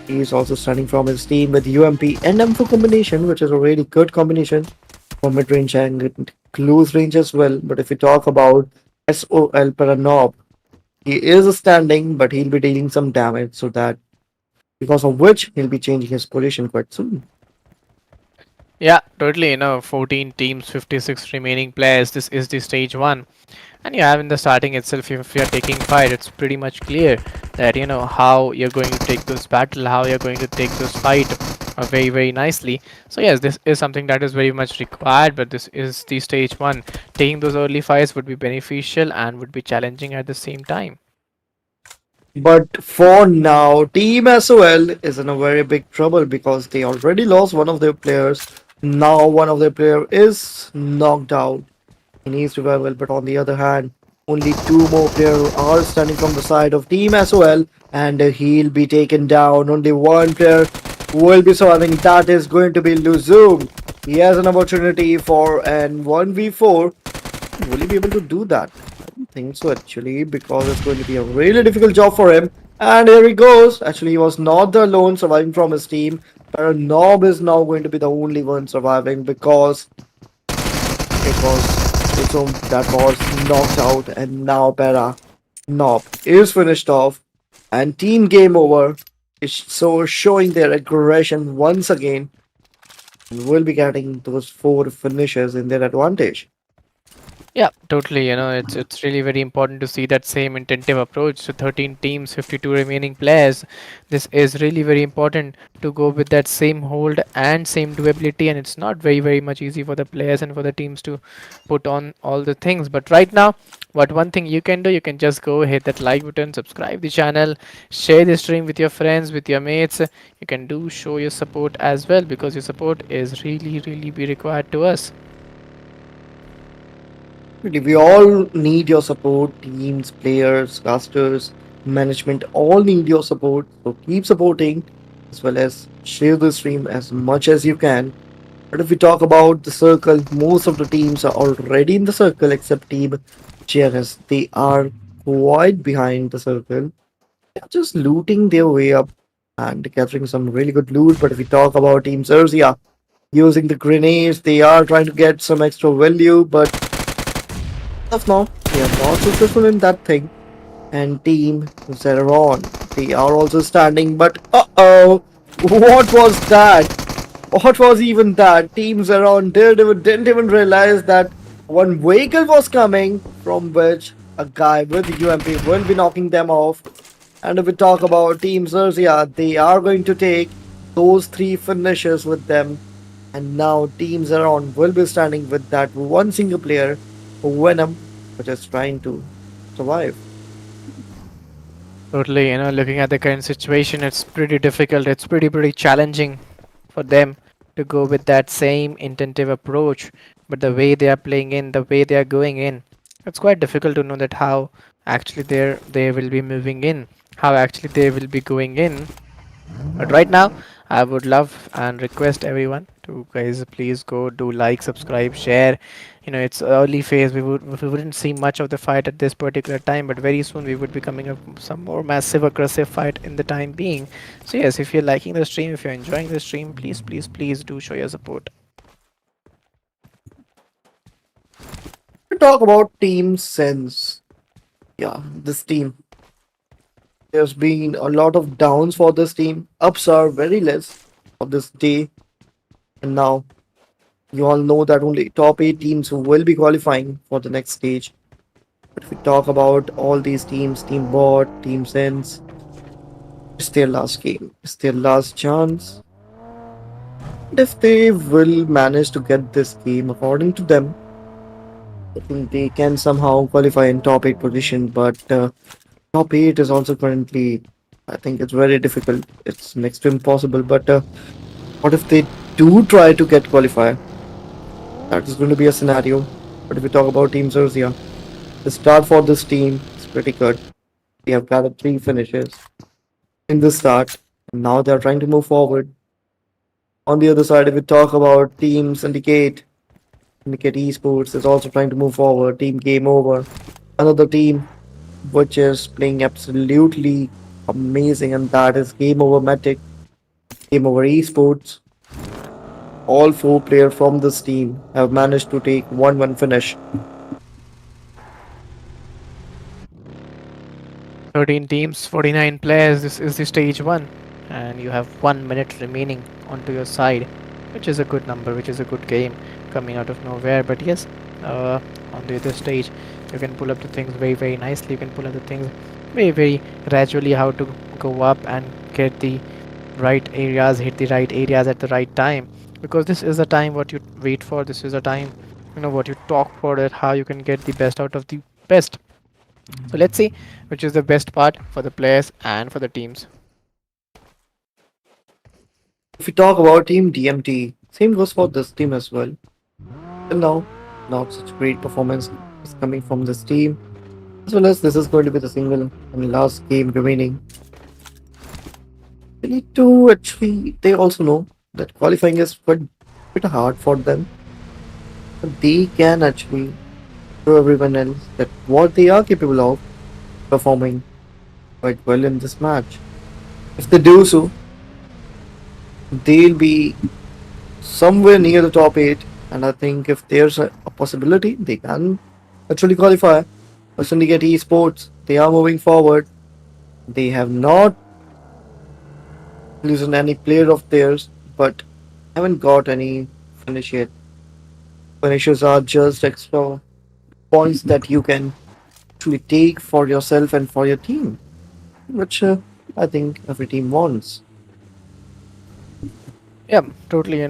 [SPEAKER 2] He is also starting from his team with UMP and M4 combination, which is a really good combination for mid range and close range as well. But if we talk about SOL Paranob, he is standing, but he'll be dealing some damage, so that because of which he'll be changing his position quite soon.
[SPEAKER 1] Yeah, totally. 14 teams, 56 remaining players. This is the stage one. And yeah, in the starting itself, if you're taking fight, it's pretty much clear that how you're going to take this battle, how you're going to take this fight very nicely. So yes, this is something that is very much required, but this is the stage one. Taking those early fights would be beneficial and would be challenging at the same time.
[SPEAKER 2] But for now, Team SOL is in a very big trouble because they already lost one of their players. Now one of their player is knocked out. He needs revival, but on the other hand, only two more players are standing from the side of Team SOL, and he'll be taken down. Only one player will be surviving. That is going to be Luzum. He has an opportunity for an 1v4. Will he be able to do that? I don't think so actually, because it's going to be a really difficult job for him. And here he goes. Actually, he was not the lone surviving from his team. But Nob is now going to be the only one surviving because it was Luzum that was knocked out, and now Para Nob is finished off. And team game over is so showing their aggression once again, and will be getting those four finishes in their advantage.
[SPEAKER 1] Yeah, totally. It's really very important to see that same intensive approach. So 13 teams, 52 remaining players. This is really very important to go with that same hold and same doability, and it's not very much easy for the players and for the teams to put on all the things. But right now, what one thing you can do, you can just go hit that like button, subscribe the channel, share the stream with your friends, with your mates. You can do show your support as well, because your support is really be required to us.
[SPEAKER 2] We all need your support, teams, players, casters, management, all need your support. So keep supporting as well as share the stream as much as you can. But if we talk about the circle, most of the teams are already in the circle except Team GNS. They are quite behind the circle. They're just looting their way up and gathering some really good loot. But if we talk about Team Zerzia, using the grenades, they are trying to get some extra value, but of now, they are not successful in that thing. And Team Zeron, they are also standing, but what was that? What was even that? Team Zeron didn't even realize that one vehicle was coming from which a guy with UMP will be knocking them off. And if we talk about Team Zerzia, they are going to take those three finishes with them. And now Team Zeron will be standing with that one single player, Venom, which is trying to survive.
[SPEAKER 1] Totally, looking at the current situation, it's pretty difficult. It's pretty challenging for them to go with that same intensive approach. But the way they are playing in, the way they are going in, It's quite difficult to know that how actually they will be moving in, how actually they will be going in. But right now, I would love and request everyone to guys please go do like, subscribe, share. It's early phase. We wouldn't see much of the fight at this particular time, but very soon we would be coming up some more massive aggressive fight in the time being. So yes, if you're liking the stream, if you're enjoying the stream, please, please, please do show your support.
[SPEAKER 2] We talk about team sense. Yeah, this team. There's been a lot of downs for this team. Ups are very less of this day. And now you all know that only top 8 teams will be qualifying for the next stage. But if we talk about all these teams, Team Bot, Team Sense, it's their last game. It's their last chance. And if they will manage to get this game according to them, I think they can somehow qualify in top 8 position. But top 8 is also currently, I think it's very difficult. It's next to impossible. But what if they do try to get qualified? That is going to be a scenario. But if we talk about Team Zerzia, the start for this team is pretty good. They have gathered 3 finishes in the start, and now they're trying to move forward. On the other side, if we talk about Team Syndicate Esports is also trying to move forward. Team Game Over, another team which is playing absolutely amazing, and that is Game Over Matic, Game Over Esports. All 4 players from this team have managed to take 1-1 finish.
[SPEAKER 1] 13 teams, 49 players. This is the stage one, and you have 1 minute remaining onto your side, which is a good number, which is a good game coming out of nowhere. But yes, on the other stage, you can pull up the things very, very nicely. You can pull up the things very, very gradually, how to go up and get the right areas, hit the right areas at the right time. Because this is the time what you wait for. This is a time, what you talk for, that how you can get the best out of the best. So let's see which is the best part for the players and for the teams.
[SPEAKER 2] If we talk about Team DMT, same goes for this team as well. Till now, not such great performance is coming from this team, as well as this is going to be the single and last game remaining. They need to actually, they also know that qualifying is quite bit hard for them, but they can actually show everyone else that what they are capable of performing quite well in this match. If they do so, they'll be somewhere near the top 8, and I think if there's a possibility, they can actually qualify. For Syndicate Esports, they are moving forward. They have not loosened any player of theirs, but haven't got any finish yet. Finishes are just extra points that you can actually take for yourself and for your team, which I think every team wants.
[SPEAKER 1] Yeah, totally.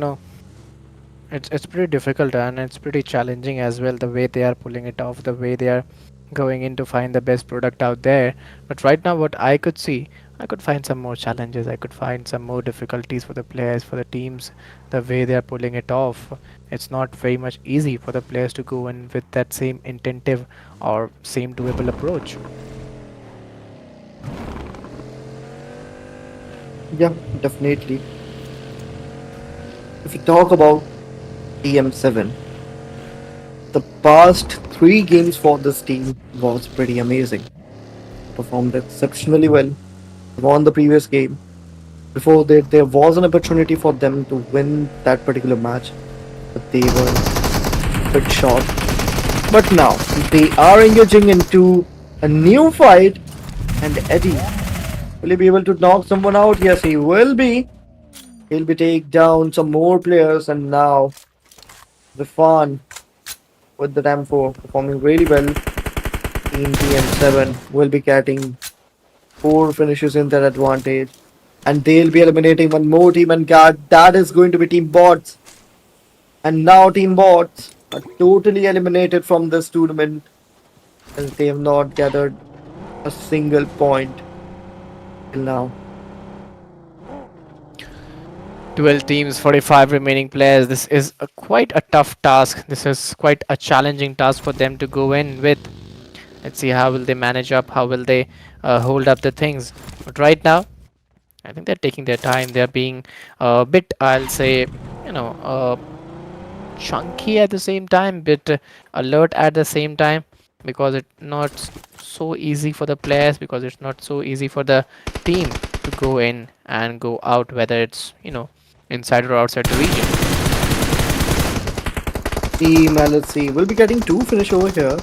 [SPEAKER 1] It's pretty difficult and it's pretty challenging as well. The way they are pulling it off, the way they are going in to find the best product out there. But right now, what I could see, I could find some more challenges. I could find some more difficulties for the players, for the teams. The way they are pulling it off, it's not very much easy for the players to go in with that same intentive or same doable approach.
[SPEAKER 2] Yeah, definitely. If we talk about TM7, the past 3 games for this team was pretty amazing. Performed exceptionally well. Won the previous game. Before that, there was an opportunity for them to win that particular match, but they were a bit short. But now they are engaging into a new fight, and Eddie will he be able to knock someone out? Yes, he will be. He'll be take down some more players, and now Rifan with the Ram 4 performing really well. Team TM7 will be getting 4 finishes in their advantage, and they'll be eliminating one more team, and guard that is going to be Team Bots. And now Team Bots are totally eliminated from this tournament as they have not gathered a single point till now.
[SPEAKER 1] 12 teams, 45 remaining players. This is quite a tough task. This is quite a challenging task for them to go in with. Let's see how will they manage up, how will they hold up the things. But right now, I think they're taking their time. They're being a bit, I'll say, you know, chunky at the same time, bit alert at the same time, because it's not so easy for the players, because it's not so easy for the team to go in and go out, whether it's inside or outside the region.
[SPEAKER 2] Team LSC will be getting two finish over here.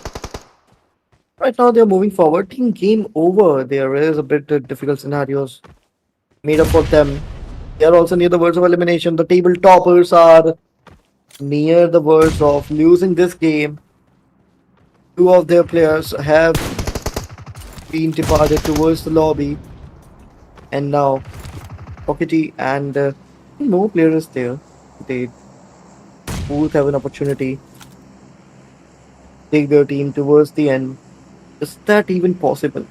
[SPEAKER 2] Right now they're moving forward. Team game over. There is a bit difficult scenarios made up for them. They are also near the verge of elimination. The table toppers are near the verge of losing this game. Two of their players have been departed towards the lobby, and now Pockety and no player is there. They both have an opportunity to take their team towards the end. Is that even possible?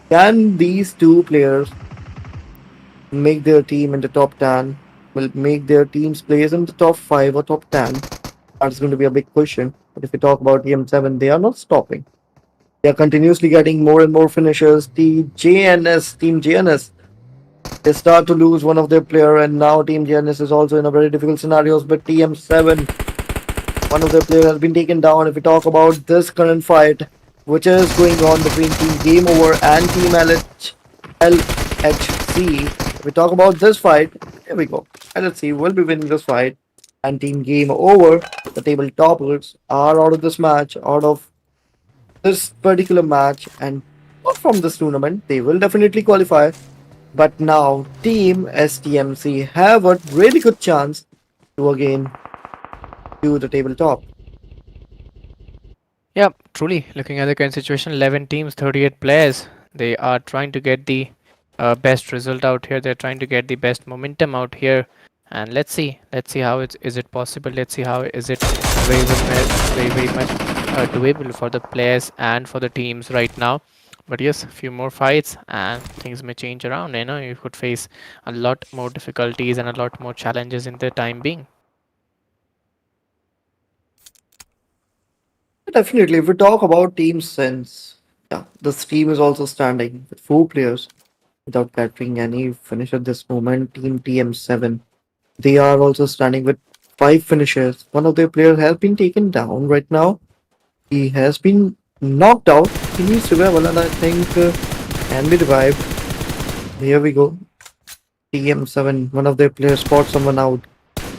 [SPEAKER 2] Can these two players make their team in the top 10? Will make their team's place in the top 5 or top 10? That's going to be a big question. But if we talk about EM7, they are not stopping. They are continuously getting more and more finishers. Team JNS, they start to lose one of their player, and now Team JNS is also in a very difficult scenarios. But TM7, one of their players has been taken down. If we talk about this current fight, which is going on between Team Game Over and Team LHC, if we talk about this fight, here we go. LHC will be winning this fight, and Team Game Over, the table toppers, are out of this match, out of this particular match, and not from this tournament. They will definitely qualify. But now Team STMC have a really good chance to again do the tabletop.
[SPEAKER 1] Yeah, truly, looking at the current situation, 11 teams, 38 players. They are trying to get the best result out here. They're trying to get the best momentum out here. And let's see how is it possible. Let's see how is it very much doable for the players and for the teams right now. But yes, a few more fights and things may change around. You could face a lot more difficulties and a lot more challenges in the time being.
[SPEAKER 2] Definitely, if we talk about team sense, yeah, this team is also standing with 4 players without capturing any finish at this moment. Team TM7, they are also standing with 5 finishers. One of their players has been taken down right now. He has been knocked out. He needs revival, and I think can be revived. Here we go. TM7, one of their players spots someone out,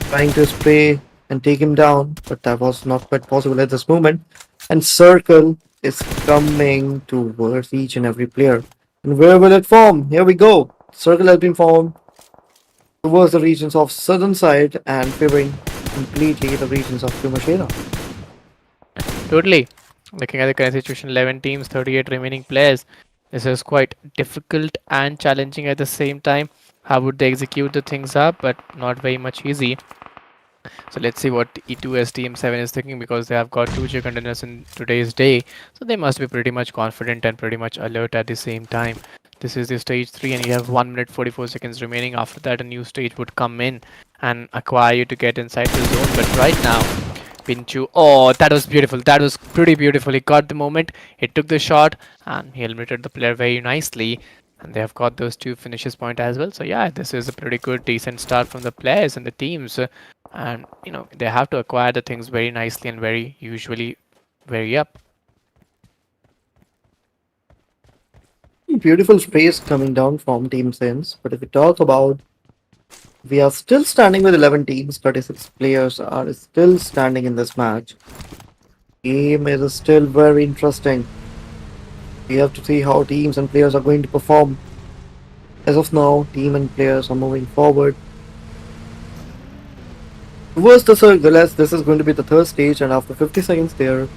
[SPEAKER 2] trying to spray and take him down, but that was not quite possible at this moment. And Circle is coming towards each and every player. And where will it form? Here we go. Circle has been formed towards the regions of southern side and favoring completely the regions of Kumashera.
[SPEAKER 1] Totally. Looking at the current situation, 11 teams, 38 remaining players. This is quite difficult and challenging at the same time. How would they execute the things up? But not very much easy. So let's see what E2S TM7 is thinking, because they have got 2J contenders in today's day. So they must be pretty much confident and pretty much alert at the same time. This is the stage 3 and you have 1 minute 44 seconds remaining. After that, a new stage would come in and acquire you to get inside the zone. But right now, Pinchu, oh, that was beautiful. That was pretty beautiful. He got the moment, he took the shot, and he eliminated the player very nicely. And they have got those 2 finishes point as well. So yeah, this is a pretty good, decent start from the players and the teams. And they have to acquire the things very nicely and very usually very up.
[SPEAKER 2] Beautiful space coming down from Team Sense. But if we talk about, we are still standing with 11 teams, 36 players are still standing in this match. Game is still very interesting. We have to see how teams and players are going to perform. As of now, team and players are moving forward towards the circle, as this is going to be the 3rd stage, and after 50 seconds they are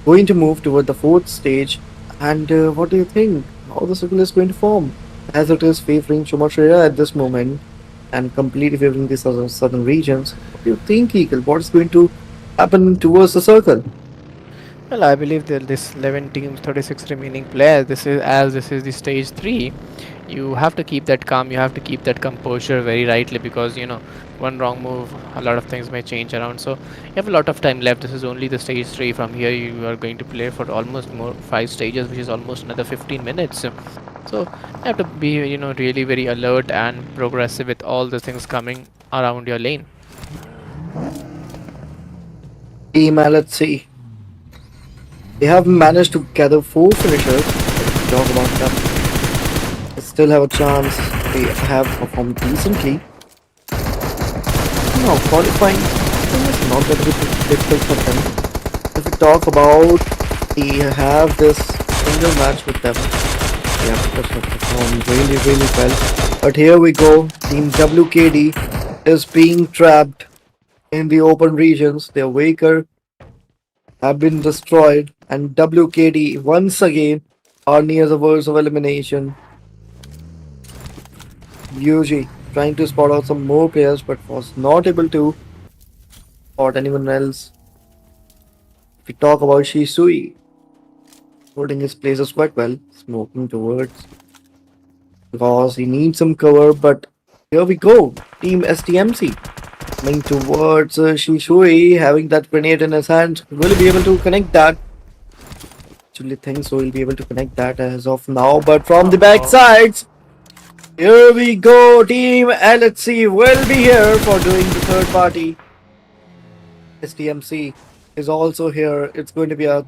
[SPEAKER 2] going to move toward the 4th stage. And what do you think? How the circle is going to form? As it is favoring Chumashira at this moment and completely favoring the southern regions. What do you think, Eagle? What is going to happen towards the circle?
[SPEAKER 1] Well, I believe that this 11 teams, 36 remaining players, this is the stage 3. You have to keep that calm, you have to keep that composure very rightly, because one wrong move, a lot of things may change around. So you have a lot of time left. This is only the stage 3. From here you are going to play for almost more 5 stages, which is almost another 15 minutes. So you have to be really very alert and progressive with all the things coming around your lane.
[SPEAKER 2] Team LHC. They have managed to gather 4 finishers. If we talk about them, they still have a chance. They have performed decently. Now, qualifying is not going to be difficult for them. If we talk about, they have this single match with them. They have performed really, really well. But here we go. Team WKD is being trapped in the open regions. Their Waker have been destroyed, and WKD once again are near the verge of elimination. Yuji trying to spot out some more players but was not able to spot anyone else. If we talk about Shisui, holding his places quite well, smoking towards because he needs some cover, but here we go. Team STMC coming towards Shisui, having that grenade in his hand. Will he be able to connect that? Actually think so, he'll be able to connect that as of now, but from the back
[SPEAKER 1] Oh,
[SPEAKER 2] sides, here we go. Team LHC will be here for doing the third party. STMC is also here. It's going to be a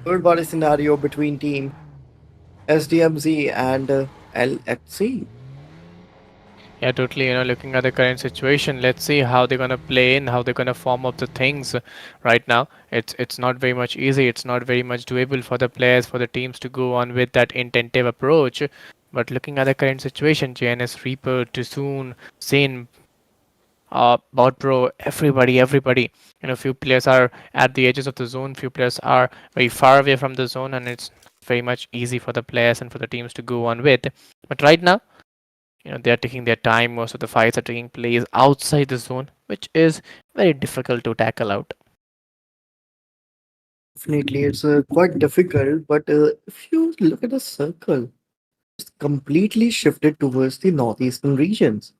[SPEAKER 2] third party scenario between team SDMC and LHC.
[SPEAKER 1] yeah, totally. Looking at the current situation, let's see how they're gonna play in, how they're gonna form up the things. Right now, it's not very much easy. It's not very much doable for the players, for the teams to go on with that intensive approach. But looking at the current situation, JNS, Reaper, Tusoon, Zane, Bot Bro, everybody. Few players are at the edges of the zone. Few players are very far away from the zone, and it's very much easy for the players and for the teams to go on with. But right now, they are taking their time. Most of the fights are taking place outside the zone, which is very difficult to tackle out.
[SPEAKER 2] Definitely, it's quite difficult, but if you look at the circle, it's completely shifted towards the northeastern regions.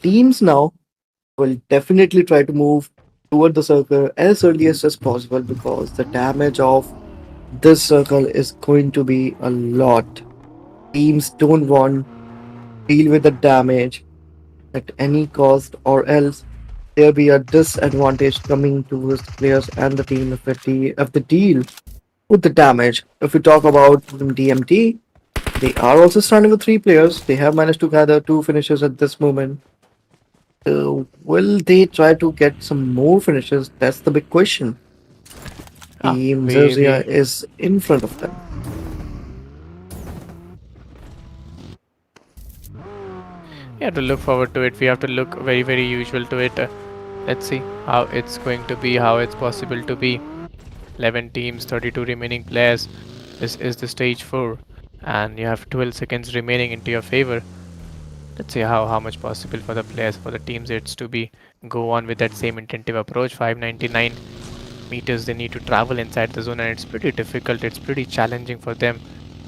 [SPEAKER 2] Teams now will definitely try to move toward the circle as early as possible because the damage of this circle is going to be a lot. Teams don't want to deal with the damage at any cost, or else there'll be a disadvantage coming towards the players and the team if they deal with the damage. If we talk about DMT, they are also starting with 3 players. They have managed to gather 2 finishes at this moment. Will they try to get some more finishes? That's the big question.
[SPEAKER 1] Ah,
[SPEAKER 2] Team
[SPEAKER 1] we
[SPEAKER 2] Zerzia
[SPEAKER 1] we
[SPEAKER 2] is in front of them.
[SPEAKER 1] we have to look forward to it. We have to look very usual to it. Let's see how it's going to be, how it's possible to be. 11 teams, 32 remaining players. This is the stage 4, and you have 12 seconds remaining into your favor. Let's see how much possible for the players, for the teams, it's to be go on with that same intensive approach. 599 meters they need to travel inside the zone, and it's pretty difficult. It's pretty challenging for them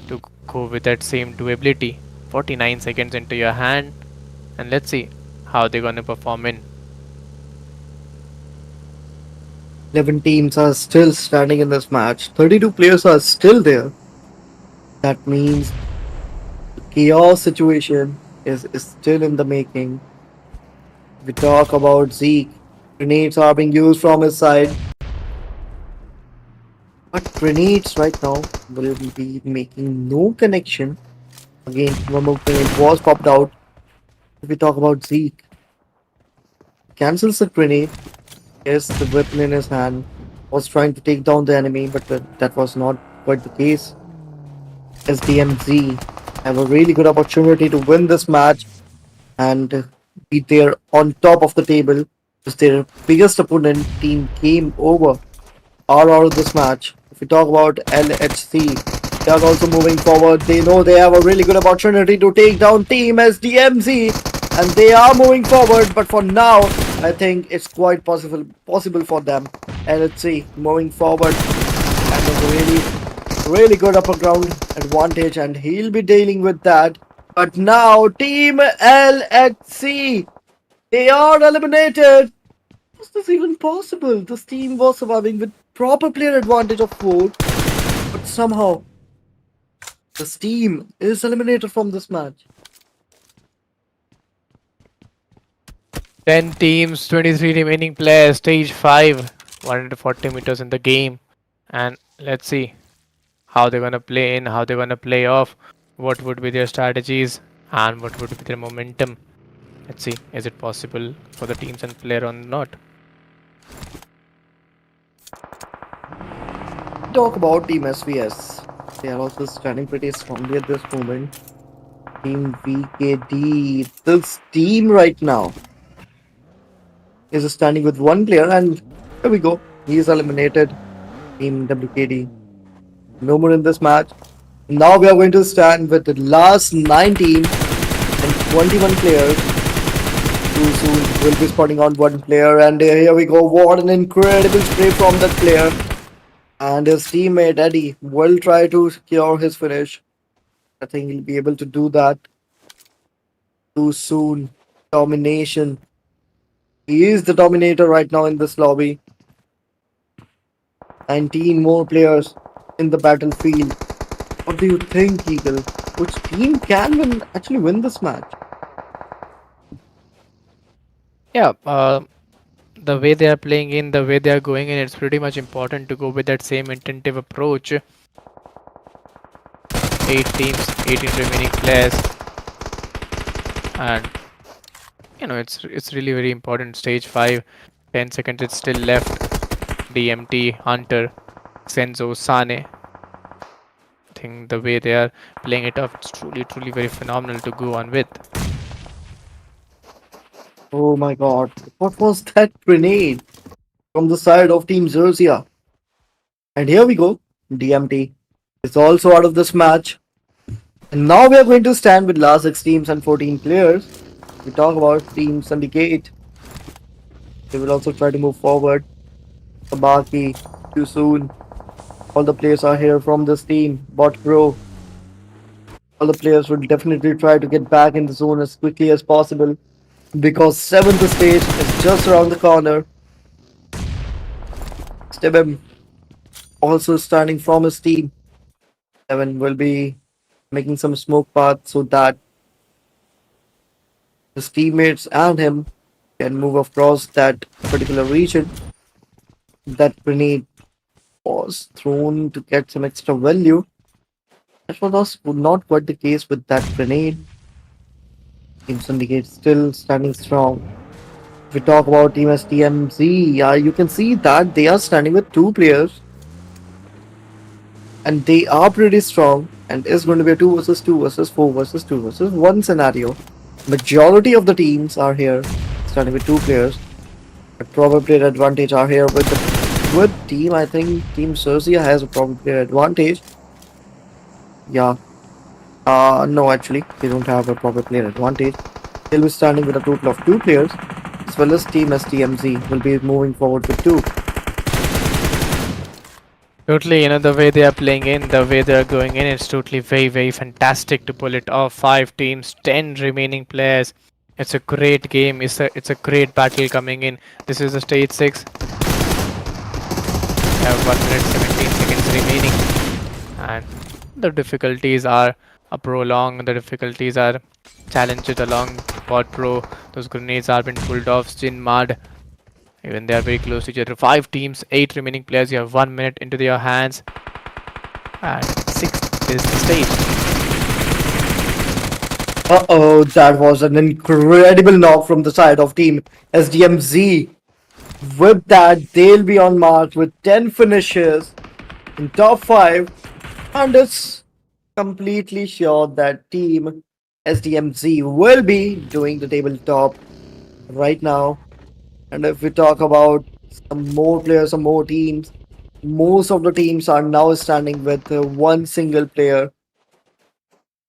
[SPEAKER 1] to go with that same doability. 49 seconds into your hand, and let's see how they're gonna perform in.
[SPEAKER 2] 11 teams are still standing in this match. 32 players are still there. That means the chaos situation is still in the making. We talk about Zeke. Grenades are being used from his side. But grenades right now will be making no connection. Again, one more grenade was popped out. If we talk about Zeke, cancels the grenade. Yes, the weapon in his hand was trying to take down the enemy, but that was not quite the case. SDMZ have a really good opportunity to win this match and be there on top of the table because their biggest opponent team came over all out of this match. If we talk about LHC, they are also moving forward. They know they have a really good opportunity to take down Team SDMZ, and they are moving forward. But for now, I think it's quite possible for them. LHC moving forward. was a really good upper ground advantage, and he'll be dealing with that. But now, Team LXC, they are eliminated. Is this even possible? This team was surviving with proper player advantage of 4, but somehow this team is eliminated from this match.
[SPEAKER 1] 10 teams, 23 remaining players, stage 5, 140 meters in the game. And let's see how they're gonna play in, how they're gonna play off, what would be their strategies, and what would be their momentum. Let's see, is it possible for the teams and player or not?
[SPEAKER 2] Talk about Team SVS. They are also standing pretty strongly at this moment. Team VKD, this team right now is standing with one player, and here we go. He is eliminated. Team WKD. No more in this match. Now we are going to stand with the last 19 and 21 players. Too soon we'll be spotting on one player, and here we go. What an incredible spray from that player. And his teammate Eddie will try to secure his finish. I think he'll be able to do that. Too soon. Domination. He is the dominator right now in this lobby. 19 more players in the battlefield. What do you think, Eagle? Which team can actually win this match?
[SPEAKER 1] Yeah, the way they are playing in, the way they are going in, it's pretty much important to go with that same intensive approach. 8 teams, 18 remaining players, and it's really very important. Stage 5, 10 seconds it's still left. DMT, Hunter, Senzo, Sane. I think the way they are playing it off, it's truly very phenomenal to go on with.
[SPEAKER 2] Oh my god. What was that grenade from the side of Team Xerxia? And here we go. DMT is also out of this match. And now we are going to stand with last 6 teams and 14 players. We talk about Team Syndicate. They will also try to move forward. Sabaki, too soon. All the players are here from this team. Bot Pro. All the players will definitely try to get back in the zone as quickly as possible, because 7th stage is just around the corner. Stebem also standing from his team. 7 will be making some smoke paths so that his teammates and him can move across that particular region. That grenade was thrown to get some extra value. That was not quite the case with that grenade. Team Syndicate still standing strong. If we talk about Team STMZ, you can see that they are standing with 2 players, and they are pretty strong, and it's going to be a 2 versus 2 versus 4 versus 2 versus 1 scenario. Majority of the teams are here standing with 2 players, but proper player advantage are here with the good team. I think Team Xerxia has a proper player advantage. Yeah. No, actually, they don't have a proper player advantage. They'll be standing with a total of 2 players, as well as Team STMZ will be moving forward with 2.
[SPEAKER 1] Totally, the way they are playing in, the way they are going in, it's totally very fantastic to pull it off. 5 teams, 10 remaining players. It's a great game. It's a great battle coming in. This is the stage 6. We have 1 minute 17 seconds remaining, and the difficulties are prolonged. The difficulties are challenged along. Bot Pro, those grenades are been pulled off. Jin Mad, even they are very close to each other. 5 teams, 8 remaining players. You have 1 minute into your hands, and 6th is the stage.
[SPEAKER 2] Uh-oh, that was an incredible knock from the side of Team SDMZ. With that, they'll be on mark with 10 finishes in top 5, and it's completely sure that Team SDMZ will be doing the tabletop right now. And if we talk about some more players, some more teams, most of the teams are now standing with one single player.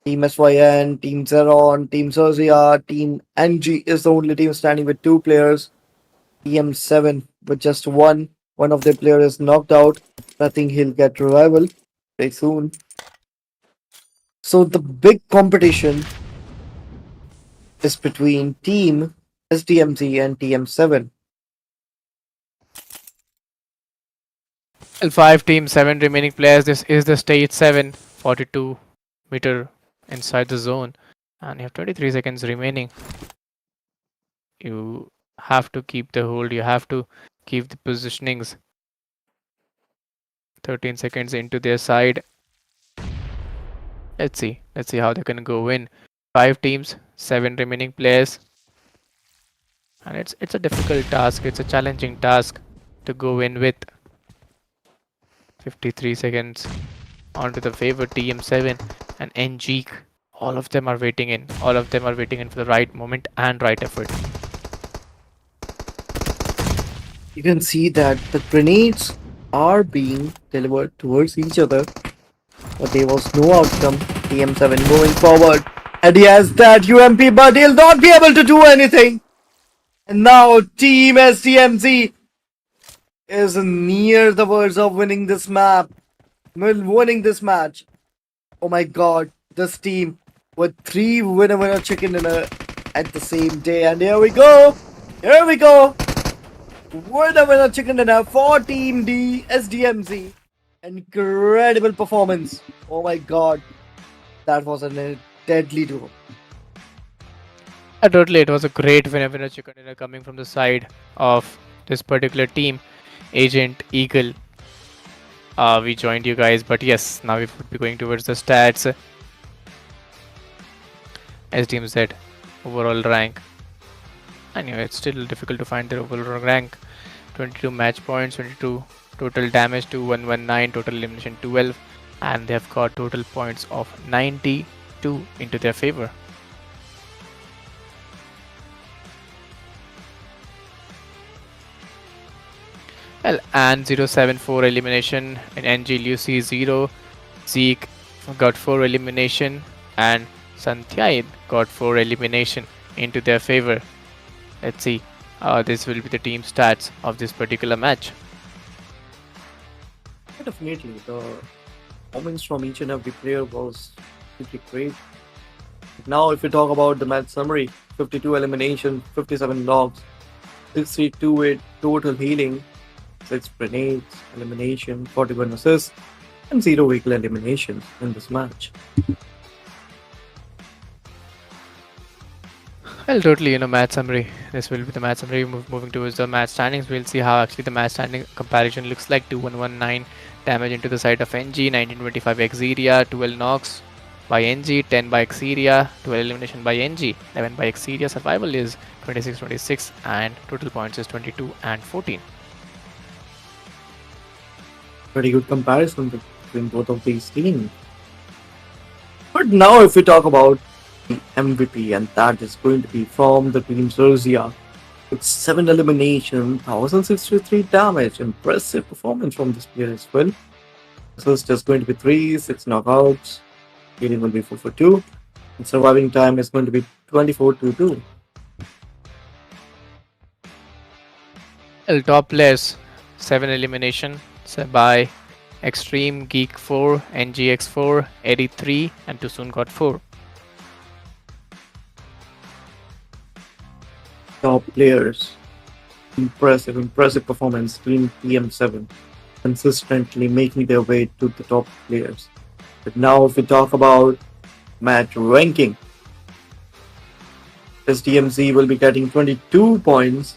[SPEAKER 2] Team SYN, Team Zeron, Team Xerxia, Team NG is the only team standing with 2 players. TM7 with just one. One of their players is knocked out. I think he'll get revival very soon. So the big competition is between Team SDMZ and TM7.
[SPEAKER 1] Well, 5 teams, 7 remaining players. This is the stage 7, 42-meter inside the zone. And you have 23 seconds remaining. You have to keep the hold, you have to keep the positionings. 13 seconds into their side. Let's see how they can go in. 5 teams, 7 remaining players. And it's a difficult task, it's a challenging task to go in with. 53 seconds onto the favor TM7 and NG. All of them are waiting in. All of them are waiting in for the right moment and right effort.
[SPEAKER 2] You can see that the grenades are being delivered towards each other, but there was no outcome. TM7 going forward, and he has that UMP, but he'll not be able to do anything. And now Team SDMZ is near the verge of winning this map, winning this match. Oh my god, this team with 3 winner chicken dinner at the same day. And here we go! Here we go! Winner chicken dinner for Team D SDMZ. Incredible performance. Oh my god. That was a deadly duo.
[SPEAKER 1] Totally, it was a great winner chicken dinner coming from the side of this particular team. Agent Eagle. We joined you guys, but yes, now we would be going towards the stats. SDMZ overall rank. Anyway, it's still difficult to find their overall rank. 22 match points, 22 total damage to 119, total elimination 12, and they have got total points of 92 into their favor. Well, and 074 elimination in NG Lucy 0, Zeke got 4 elimination, and Santhiaid got 4 elimination into their favor. Let's see. This will be the team stats of this particular match.
[SPEAKER 2] Definitely, the performance from each and every player was really great. Now, if we talk about the match summary, 52 elimination, 57 logs, 632 total healing, 6 grenades, elimination, 41 assists, and 0 vehicle eliminations in this match.
[SPEAKER 1] Well, totally, match summary. This will be the match summary. Moving towards the match standings, we'll see how actually the match standing comparison looks like. 2119 damage into the side of NG, 1925 Xeria, 12 knocks by NG, 10 by Xeria, 12 elimination by NG, 11 by Xeria. Survival is 26-26, and total points is 22 and 14.
[SPEAKER 2] Pretty good comparison between both of these teams. But now, if we talk about the MVP, and that is going to be from the team Zerzia, with 7 elimination, 1063 damage. Impressive performance from this player as well. So it's just going to be 3, 6 knockouts. Healing will be 4 for 2. And surviving time is going to be 24-2.
[SPEAKER 1] Well, top players, 7 elimination by Extreme, Geek 4, NGX 4, Eddie 3, and Tusun got 4.
[SPEAKER 2] Top players. Impressive performance. Team TM7 consistently making their way to the top players. But now, if we talk about match ranking, SDMZ will be getting 22 points.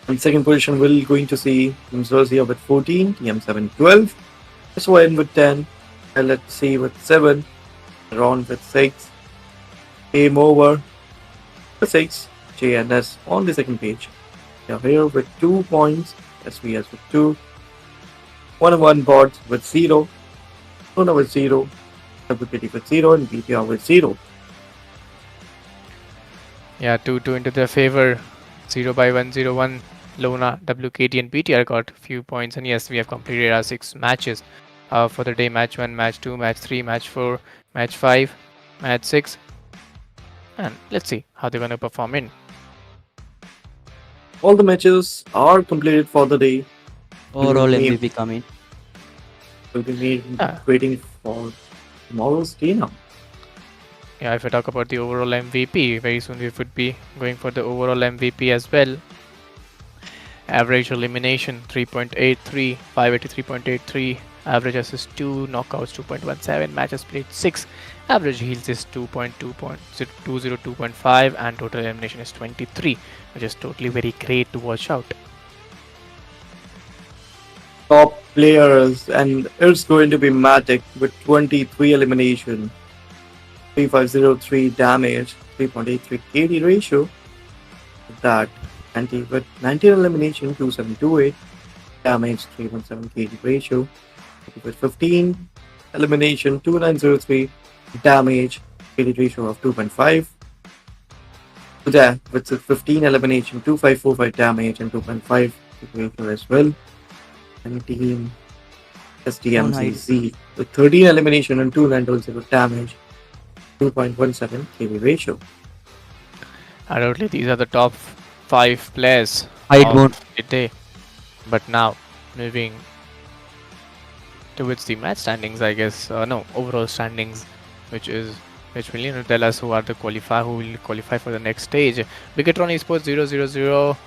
[SPEAKER 2] In second position, we're going to see Team Zerzia with 14, TM7 12, SYN with 10, LHC with 7, Ron with 6, Game Over with 6, JNS on the second page. They are here with 2 points, SVS with 2, 1-1 bots with 0, Luna with 0, WPT with 0, and BTR with 0.
[SPEAKER 1] Yeah, 2-2 into their favor. 0 by 1-0-1. Lona, WKT, and BTR got few points. And yes, we have completed our 6 matches for the day. Match 1, Match 2, Match 3, Match 4, Match 5, Match 6. And let's see how they're going to perform in.
[SPEAKER 2] All the matches are completed for the day.
[SPEAKER 3] Overall
[SPEAKER 2] Name.
[SPEAKER 3] MVP coming.
[SPEAKER 2] Will be
[SPEAKER 1] Yeah,
[SPEAKER 2] waiting for tomorrow's day now.
[SPEAKER 1] yeah. If I talk about the overall MVP, very soon we would be going for the overall MVP as well. Average elimination 3.83, 583.83. Average assist 2, knockouts 2.17, matches played 6. Average heals is 2.02.5, and total elimination is 23, which is totally very great to watch out.
[SPEAKER 2] Top players, and it's going to be Matic with 23 elimination, 3503 damage, 3.83 KD ratio. That anti with 19 elimination, 2728 damage, 317 KD ratio. With 15 elimination, 2903 damage, KD ratio of 2.5. There, with 15 elimination, 2545 damage, and 2.5 KD ratio as well. And team
[SPEAKER 3] On hide.
[SPEAKER 2] SDMCZ with 13 elimination and 2900 damage, 2.17 KD ratio.
[SPEAKER 1] Undoubtedly, these are the top 5 players
[SPEAKER 3] Hide
[SPEAKER 1] of
[SPEAKER 3] mode.
[SPEAKER 1] the day. But now, moving towards the match standings, I guess. No, overall standings, which will tell us who who will qualify for the next stage. Bigatron Esports 000.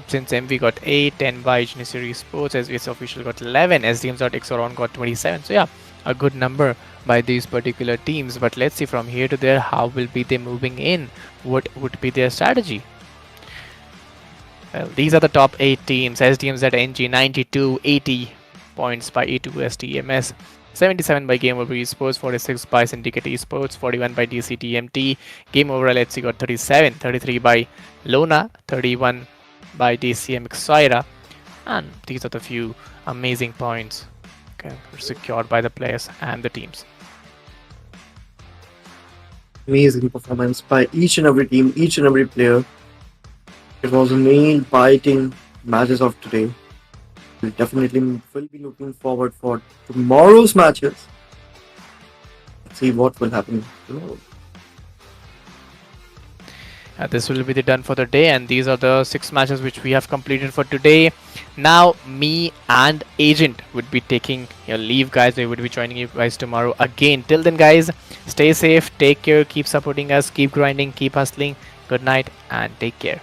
[SPEAKER 1] Since MV got 8, 10 by Janissary Sports, SVS Official got 11, SDMs.Xoron got 27. So yeah, a good number by these particular teams. But let's see from here to there, how will be they moving in? What would be their strategy? Well, these are the top 8 teams. SDMs at NG 92, 80 points by E2 STMS, 77 by Game Over Esports, 46 by Syndicate Esports, 41 by DCTMT. Game Over LHC got 37, 33 by Lona, 31 by DCM Xoira. And these are the few amazing points secured by the players and the teams.
[SPEAKER 2] Amazing performance by each and every team, each and every player. It was a nail biting matches of today. We definitely will be looking forward for tomorrow's matches. Let's see what will happen tomorrow.
[SPEAKER 1] This will be the done for the day, and these are the 6 matches which we have completed for today. Now me and Agent would be taking your leave, guys. We would be joining you guys tomorrow again. Till then, guys, stay safe, take care, keep supporting us, keep grinding, keep hustling. Good night and take care.